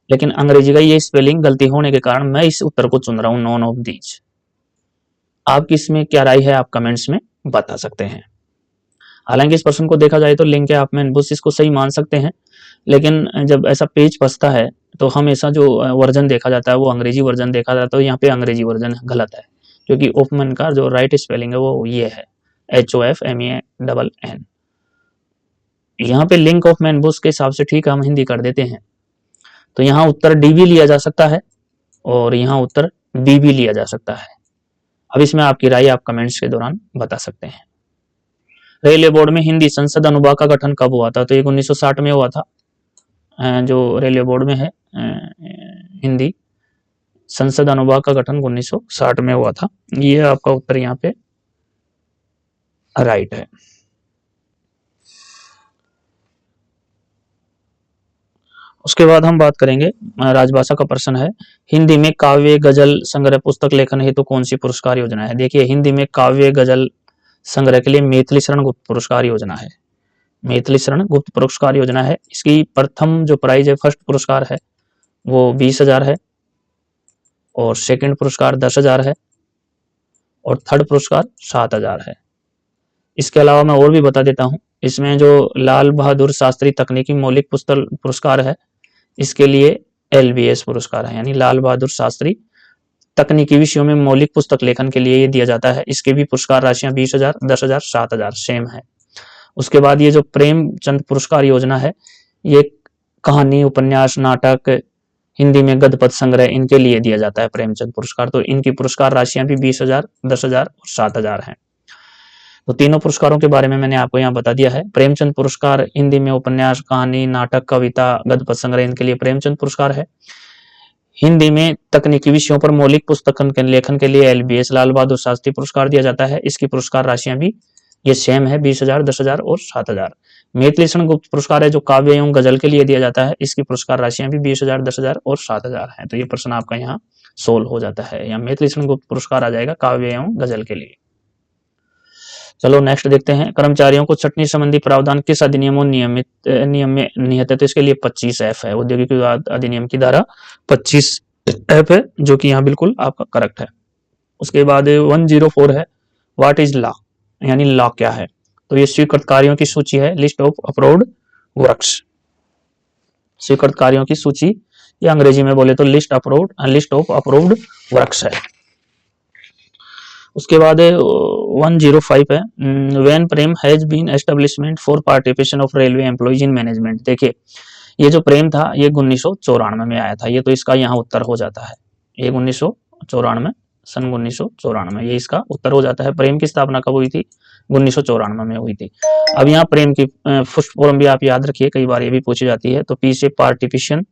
लेकिन अंग्रेजी का ये स्पेलिंग गलती होने के कारण मैं इस उत्तर को चुन रहा हूं, नॉन ऑफ दीज। आपकी इसमें क्या राय है आप कमेंट्स में बता सकते हैं। हालांकि इस प्रश्न को देखा जाए तो लिंक ऑफमैन बुश इसको सही मान सकते हैं, लेकिन जब ऐसा पेज फंसता है तो हमेशा जो वर्जन देखा जाता है वो अंग्रेजी वर्जन देखा जाता है, तो यहाँ पे अंग्रेजी वर्जन गलत है, क्योंकि ऑफमैन का जो राइट स्पेलिंग है वो ये है HOFMANN। यहाँ पे लिंक ऑफमैन बुश के हिसाब से ठीक है हम हिंदी कर देते हैं, तो यहाँ उत्तर डी भी लिया जा सकता है और यहाँ उत्तर बी भी लिया जा सकता है। अब इसमें आपकी राय आप कमेंट्स के दौरान बता सकते हैं। रेलवे बोर्ड में हिंदी संसद अनुभाग का गठन कब हुआ था, तो ये 1960 में हुआ था। जो रेलवे बोर्ड में है हिंदी संसद अनुभाग का गठन 1960 में हुआ था। ये आपका उत्तर यहाँ पे राइट है। उसके बाद हम बात करेंगे राजभाषा का प्रश्न है, हिंदी में काव्य गजल संग्रह पुस्तक लेखन हेतु तो कौन सी पुरस्कार योजना है। देखिए हिंदी में काव्य गजल संग्रह के लिए मैथिली शरण गुप्त पुरस्कार योजना है, मैथिली शरण गुप्त पुरस्कार योजना है। इसकी प्रथम जो प्राइज है, फर्स्ट पुरस्कार है वो 20,000 है, और सेकंड पुरस्कार 10,000 है, और थर्ड पुरस्कार 7,000 है। इसके अलावा मैं और भी बता देता हूँ, इसमें जो लाल बहादुर शास्त्री तकनीकी मौलिक पुस्तक पुरस्कार है इसके लिए LBS पुरस्कार है, यानी लाल बहादुर शास्त्री तकनीकी विषयों में मौलिक पुस्तक लेखन के लिए ये दिया जाता है। इसके भी पुरस्कार राशियां 20,000, 10,000, 7,000 सेम है। उसके बाद ये जो प्रेमचंद पुरस्कार योजना है, ये कहानी, उपन्यास, नाटक हिंदी में गद्यपद संग्रह, इनके लिए दिया जाता है प्रेमचंद पुरस्कार। तो इनकी पुरस्कार राशियां भी 20,000, 10,000 और 7,000 हैं। तो तीनों पुरस्कारों के बारे में मैंने आपको यहाँ बता दिया है। प्रेमचंद पुरस्कार हिंदी में उपन्यास, कहानी, नाटक, कविता, गद्यपद संग्रह, इनके लिए प्रेमचंद पुरस्कार है। हिंदी में तकनीकी विषयों पर मौलिक पुस्तक के लेखन के लिए LBS लाल बहादुर शास्त्री पुरस्कार दिया जाता है। इसकी पुरस्कार राशियां भी ये सेम है, 20,000, 10,000 और 7,000। मैथिलीषण गुप्त पुरस्कार है जो काव्य एवं गजल के लिए दिया जाता है। इसकी पुरस्कार राशियां भी 20,000, 10,000 और 7,000 है। तो ये प्रश्न आपका यहाँ सोल्व हो जाता है। यहाँ मैथिलीषण गुप्त पुरस्कार आ जाएगा काव्य एवं गजल के लिए। चलो नेक्स्ट देखते हैं, कर्मचारियों को छटनी संबंधी प्रावधान किस अधिनियम और नियम में निहित है? तो इसके लिए 25F है, औद्योगिक विवाद अधिनियम की धारा 25F है, जो कि यहाँ बिल्कुल आपका करेक्ट है। उसके बाद 104 है, व्हाट इज लॉ, यानी लॉ क्या है? तो ये स्वीकृत कार्यों की सूची है, लिस्ट ऑफ अप्रूव्ड वर्क्स। स्वीकृत कार्यों की सूची, या अंग्रेजी में बोले तो लिस्ट ऑफ अप्रूव्ड वर्क्स है। उसके बाद 105 है, when PREM has been establishment for participation of railway employees in management. देखिए ये जो प्रेम था ये 1994 में आया था, ये तो इसका यहाँ उत्तर हो जाता है। ये 1994, सन 1994 ये इसका उत्तर हो जाता है। प्रेम की स्थापना कब हुई थी? 1994 में हुई थी। अब यहाँ प्रेम की फुस्ट फॉर्म भी आप याद रखिए, कई बार ये भी पूछी जाती है। तो P से पार्टिसिपेशन,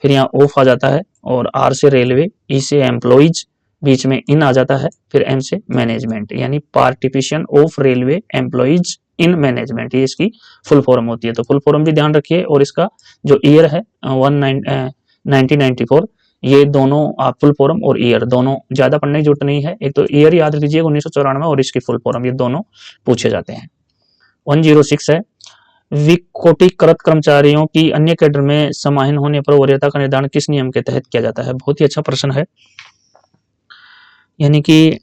फिर यहाँ ऑफ आ जाता है, और R से रेलवे, E से एम्प्लॉइज, बीच में इन आ जाता है, फिर M से मैनेजमेंट, यानी participation of railway employees in management, ये इसकी फुल फॉर्म होती है। तो फुल फॉर्म भी ध्यान रखिए, और इसका जो ईयर है 1994, ये दोनों आप फुल फॉर्म और ईयर दोनों ज्यादा पढ़ने की जरूरत नहीं है। एक तो ईयर याद रखिए 1994 और इसकी फुल फॉर्म, ये दोनों पूछे जाते हैं। 106 है, विकोटीकृत कर्मचारियों की अन्य कैडर में समाहिन होने पर वरीयता का निर्धारण किस नियम के तहत किया जाता है? बहुत ही अच्छा प्रश्न है। यानी कि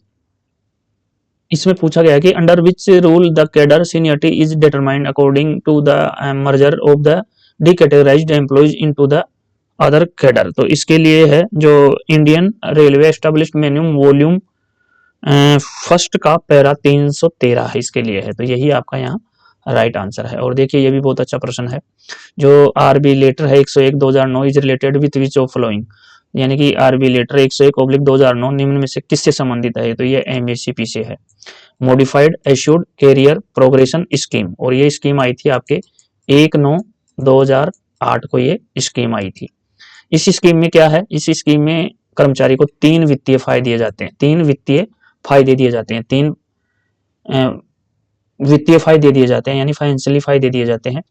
इसमें पूछा गया है कि under which rule the cadre seniority is determined according to the merger of the decategorized employees into the other cadre. तो इसके लिए है जो Indian railway establishment manual volume first का पैरा 313 है, इसके लिए है। तो यही आपका यहाँ राइट आंसर है। और देखिए ये भी बहुत अच्छा प्रश्न है, जो RB लेटर है 101/2009 is related with which of following, यानी कि RB लेटर 101/2009 निम्न में से किससे संबंधित है? तो ये MACP से है, modified assured career progression scheme. और ये स्कीम आई थी आपके 1/9/2008 को ये स्कीम आई थी। इस स्कीम में क्या है? इस स्कीम में कर्मचारी को 3 वित्तीय फायदे दिए जाते हैं, 3 वित्तीय फायदे दिए जाते हैं, 3 वित्तीय फायदे दिए जाते हैं, यानी फाइनेंशियली फायदे दिए जाते हैं।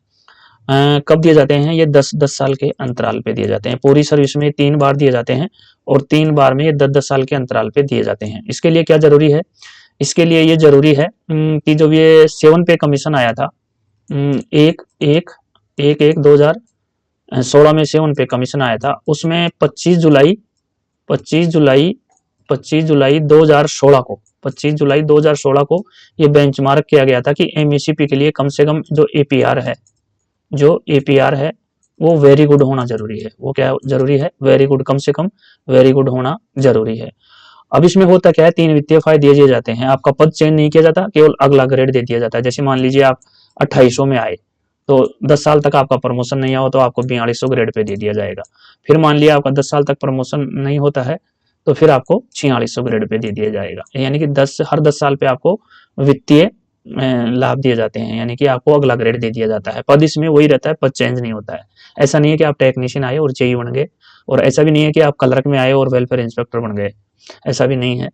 कब दिए जाते हैं? ये 10-10 साल के अंतराल पे दिए जाते हैं। पूरी सर्विस में 3 बार दिए जाते हैं, और 3 बार में ये 10-10 साल के अंतराल पे दिए जाते हैं। इसके लिए क्या जरूरी है? इसके लिए ये जरूरी है कि जब ये 7 पे कमीशन आया था, 1/1/2016 में 7 पे कमीशन आया था, उसमें 25 जुलाई 2016 को ये बेंचमार्क किया गया था कि MACP के लिए कम से कम जो APR है वो वेरी गुड होना जरूरी है। वो क्या जरूरी है? वेरी गुड, कम से कम वेरी गुड होना जरूरी है। अब इसमें होता क्या है, 3 वित्तीय फायदे दिए जाते हैं, आपका पद चेंज नहीं किया जाता, केवल अगला ग्रेड दे दिया जाता है। जैसे मान लीजिए आप 2800 में आए, तो 10 साल तक आपका प्रमोशन नहीं हुआ तो आपको 4200 ग्रेड पे दे दिया जाएगा। फिर मान लिया आपका 10 साल तक प्रमोशन नहीं होता है तो फिर आपको 4600 ग्रेड पे दे दिया जाएगा। यानी कि हर 10 साल पे आपको वित्तीय लाभ दिए जाते हैं, यानी कि आपको अगला ग्रेड दे दिया जाता है। पद इसमें वही रहता है, पद चेंज नहीं होता है। ऐसा नहीं है कि आप टेक्नीशियन आए और जेई बन गए, और ऐसा भी नहीं है कि आप क्लर्क में आए और वेलफेयर इंस्पेक्टर बन गए, ऐसा भी नहीं है।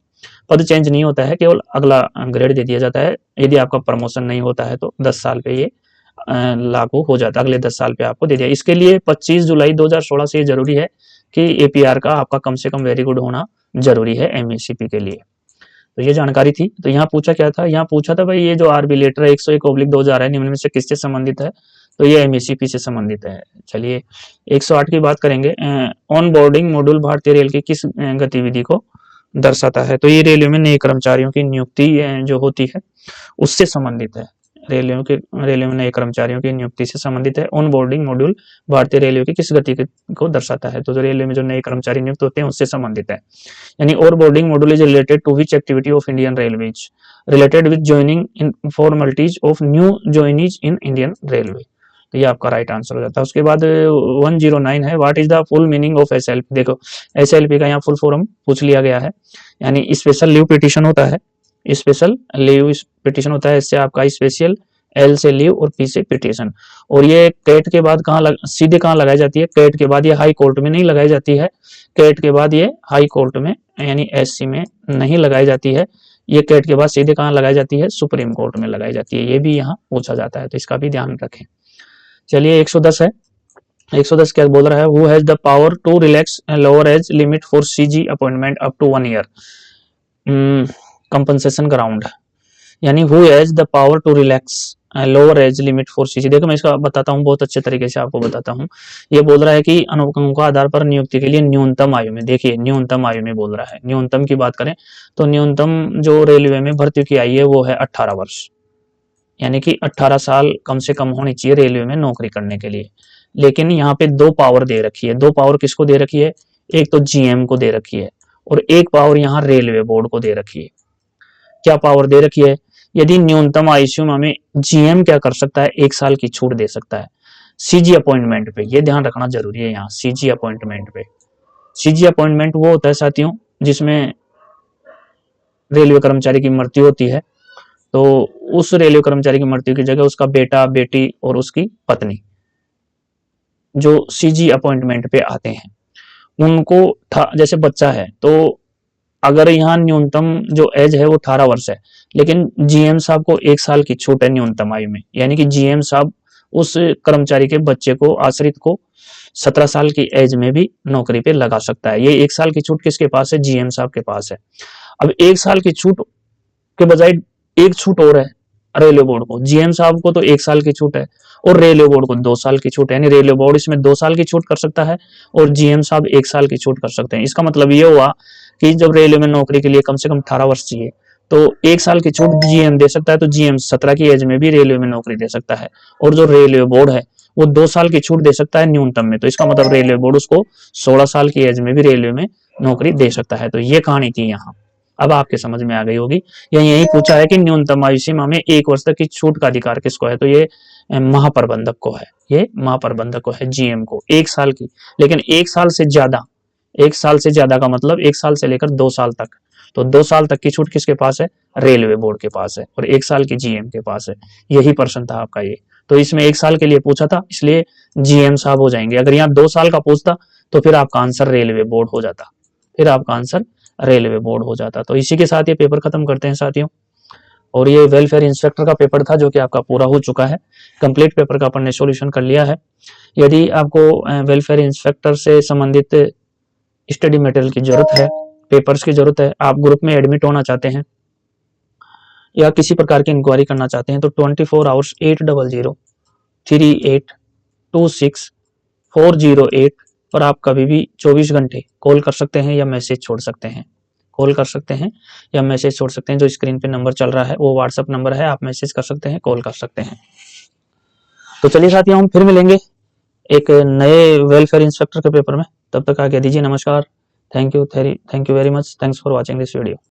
पद चेंज नहीं होता है, केवल अगला ग्रेड दे दिया जाता है। यदि आपका प्रमोशन नहीं होता है तो 10 साल पे ये लागू हो जाता है, अगले 10 साल पे आपको दे दिया। इसके लिए 25 जुलाई 2016 से जरूरी है कि APR का आपका कम से कम वेरी गुड होना जरूरी है MACP के लिए। तो ये जानकारी थी। तो यहाँ पूछा क्या था? यहाँ पूछा था भाई ये जो RB लेटर 101/2000 है निम्न में से किससे संबंधित है? तो ये MACP से संबंधित है। चलिए 108 की बात करेंगे। ऑन बोर्डिंग मॉड्यूल भारतीय रेल की किस गतिविधि को दर्शाता है? तो ये रेलवे में नए कर्मचारियों की नियुक्ति जो होती है उससे संबंधित है। रेलवे में नए कर्मचारियों की नियुक्ति से संबंधित है। ऑन बोर्डिंग मॉड्यूल भारतीय रेलवे की किस गति को दर्शाता है? तो रेलवे में जो नए कर्मचारी नियुक्त होते हैं उससे संबंधित है। यानी onboarding module is related to which activity of Indian Railways, related with joining in formalities of new joinees in Indian Railway. तो ये आपका राइट आंसर हो जाता है। उसके बाद 109 है, what is the full meaning of SLP. देखो एसएलपी का यहाँ फुल फॉर्म पूछ लिया गया है, यानी स्पेशल लीव पिटिशन होता है, स्पेशल लीव पिटिशन होता है। इससे आपका स्पेशल, एल से लीव और पी से पिटिशन। और ये कैट के बाद सीधे कहाँ लगाई जाती है, कैट के बाद ये हाई कोर्ट में नहीं लगाई जाती है, कैट के बाद ये हाई कोर्ट में यानी एससी में नहीं लगाई जाती है, ये कैट के बाद सीधे कहाँ लगाई जाती है, सुप्रीम कोर्ट में लगाई जाती है। ये भी यहाँ पूछा जाता है, तो इसका भी ध्यान रखें। चलिए 110 है, 110 क्या बोल रहा है, who has the power to relax lower age limit for CG appointment up to 1 year compensation ground, यानी who has the power to relax lower age limit for CG. देखो मैं इसका बताता हूँ, बहुत अच्छे तरीके से आपको बताता हूँ। ये बोल रहा है कि अनुपम का आधार पर नियुक्ति के लिए न्यूनतम आयु में, देखिए न्यूनतम आयु में बोल रहा है, न्यूनतम की बात करें तो न्यूनतम जो रेलवे में भर्ती की आयु है वो है 18 वर्ष, यानी कि 18 साल कम से कम होनी चाहिए रेलवे में नौकरी करने के लिए। लेकिन यहाँ पे दो पावर दे रखी है, दो पावर किसको दे रखी है, एक तो जीएम को दे रखी है और एक पावर यहाँ रेलवे बोर्ड को दे रखी है। क्या पावर दे रखी है, यदि न्यूनतम आयु में हमें जीएम क्या कर सकता है, 1 साल की छूट दे सकता है सीजी अपॉइंटमेंट पे। ये ध्यान रखना जरूरी है यहाँ, सीजी अपॉइंटमेंट पे। सीजी अपॉइंटमेंट वो होता है साथियों जिसमें रेलवे कर्मचारी की मृत्यु होती है, तो उस रेलवे कर्मचारी की मृत्यु की जगह उसका बेटा, बेटी और उसकी पत्नी जो सीजी अपॉइंटमेंट पे आते हैं उनको जैसे बच्चा है तो अगर यहाँ न्यूनतम जो एज है वो 18 वर्ष है, लेकिन जीएम साहब को 1 साल की छूट है न्यूनतम आयु में, यानी कि जीएम साहब उस कर्मचारी के बच्चे को, आश्रित को 17 साल की एज में भी नौकरी पे लगा सकता है। ये 1 साल की छूट किसके पास है, जीएम साहब के पास है। अब 1 साल की छूट के बजाय एक छूट और है रेलवे बोर्ड को, जीएम साहब को तो 1 साल की छूट है और रेलवे बोर्ड को 2 साल की छूट है, यानी रेलवे बोर्ड इसमें 2 साल की छूट कर सकता है और जीएम साहब 1 साल की छूट कर सकते हैं। इसका मतलब ये हुआ कि जब रेलवे में नौकरी के लिए कम से कम 18 वर्ष चाहिए तो 1 साल की छूट जीएम दे सकता है, तो जीएम 17 की एज में भी रेलवे में नौकरी दे सकता है और जो रेलवे बोर्ड है वो 2 साल की छूट दे सकता है न्यूनतम में, तो इसका मतलब रेलवे बोर्ड उसको 16 साल की एज में भी रेलवे में नौकरी दे सकता है। तो ये कहानी थी यहाँ, अब आपके समझ में आ गई होगी। यही पूछा है कि न्यूनतम आयु सीमा में 1 वर्ष तक की छूट का अधिकार किसको है, तो ये महाप्रबंधक को है, ये महाप्रबंधक को है, जीएम को 1 साल की। लेकिन 1 साल से ज्यादा, 1 साल से ज्यादा का मतलब 1 साल से लेकर 2 साल तक, तो 2 साल तक की छूट किसके पास है, रेलवे बोर्ड के पास है और 1 साल की जीएम के पास है। यही प्रश्न था आपका ये, तो इसमें 1 साल के लिए पूछा था इसलिए जीएम साहब हो जाएंगे। अगर यहाँ 2 साल का पूछता तो फिर आपका आंसर रेलवे बोर्ड हो जाता, फिर आपका आंसर रेलवे बोर्ड हो जाता। तो इसी के साथ ये पेपर खत्म करते हैं साथियों। और ये वेलफेयर इंस्पेक्टर का पेपर था जो कि आपका पूरा हो चुका है, कंप्लीट पेपर का अपन ने सॉल्यूशन कर लिया है। यदि आपको वेलफेयर इंस्पेक्टर से संबंधित स्टडी मटेरियल की जरूरत है, पेपर्स की जरूरत है, आप ग्रुप में एडमिट होना चाहते हैं या किसी प्रकार की इंक्वायरी करना चाहते हैं तो 24 आवर्स 8003826 पर आप कभी भी 24 घंटे कॉल कर सकते हैं या मैसेज छोड़ सकते हैं, कॉल कर सकते हैं या मैसेज छोड़ सकते हैं। जो स्क्रीन पे नंबर चल रहा है वो व्हाट्सएप नंबर है, आप मैसेज कर सकते हैं, कॉल कर सकते हैं। तो चलिए साथियों हम फिर मिलेंगे एक नए वेलफेयर इंस्पेक्टर के पेपर में, तब तक आज्ञा दीजिए, नमस्कार, thank you very much, thanks for watching this video.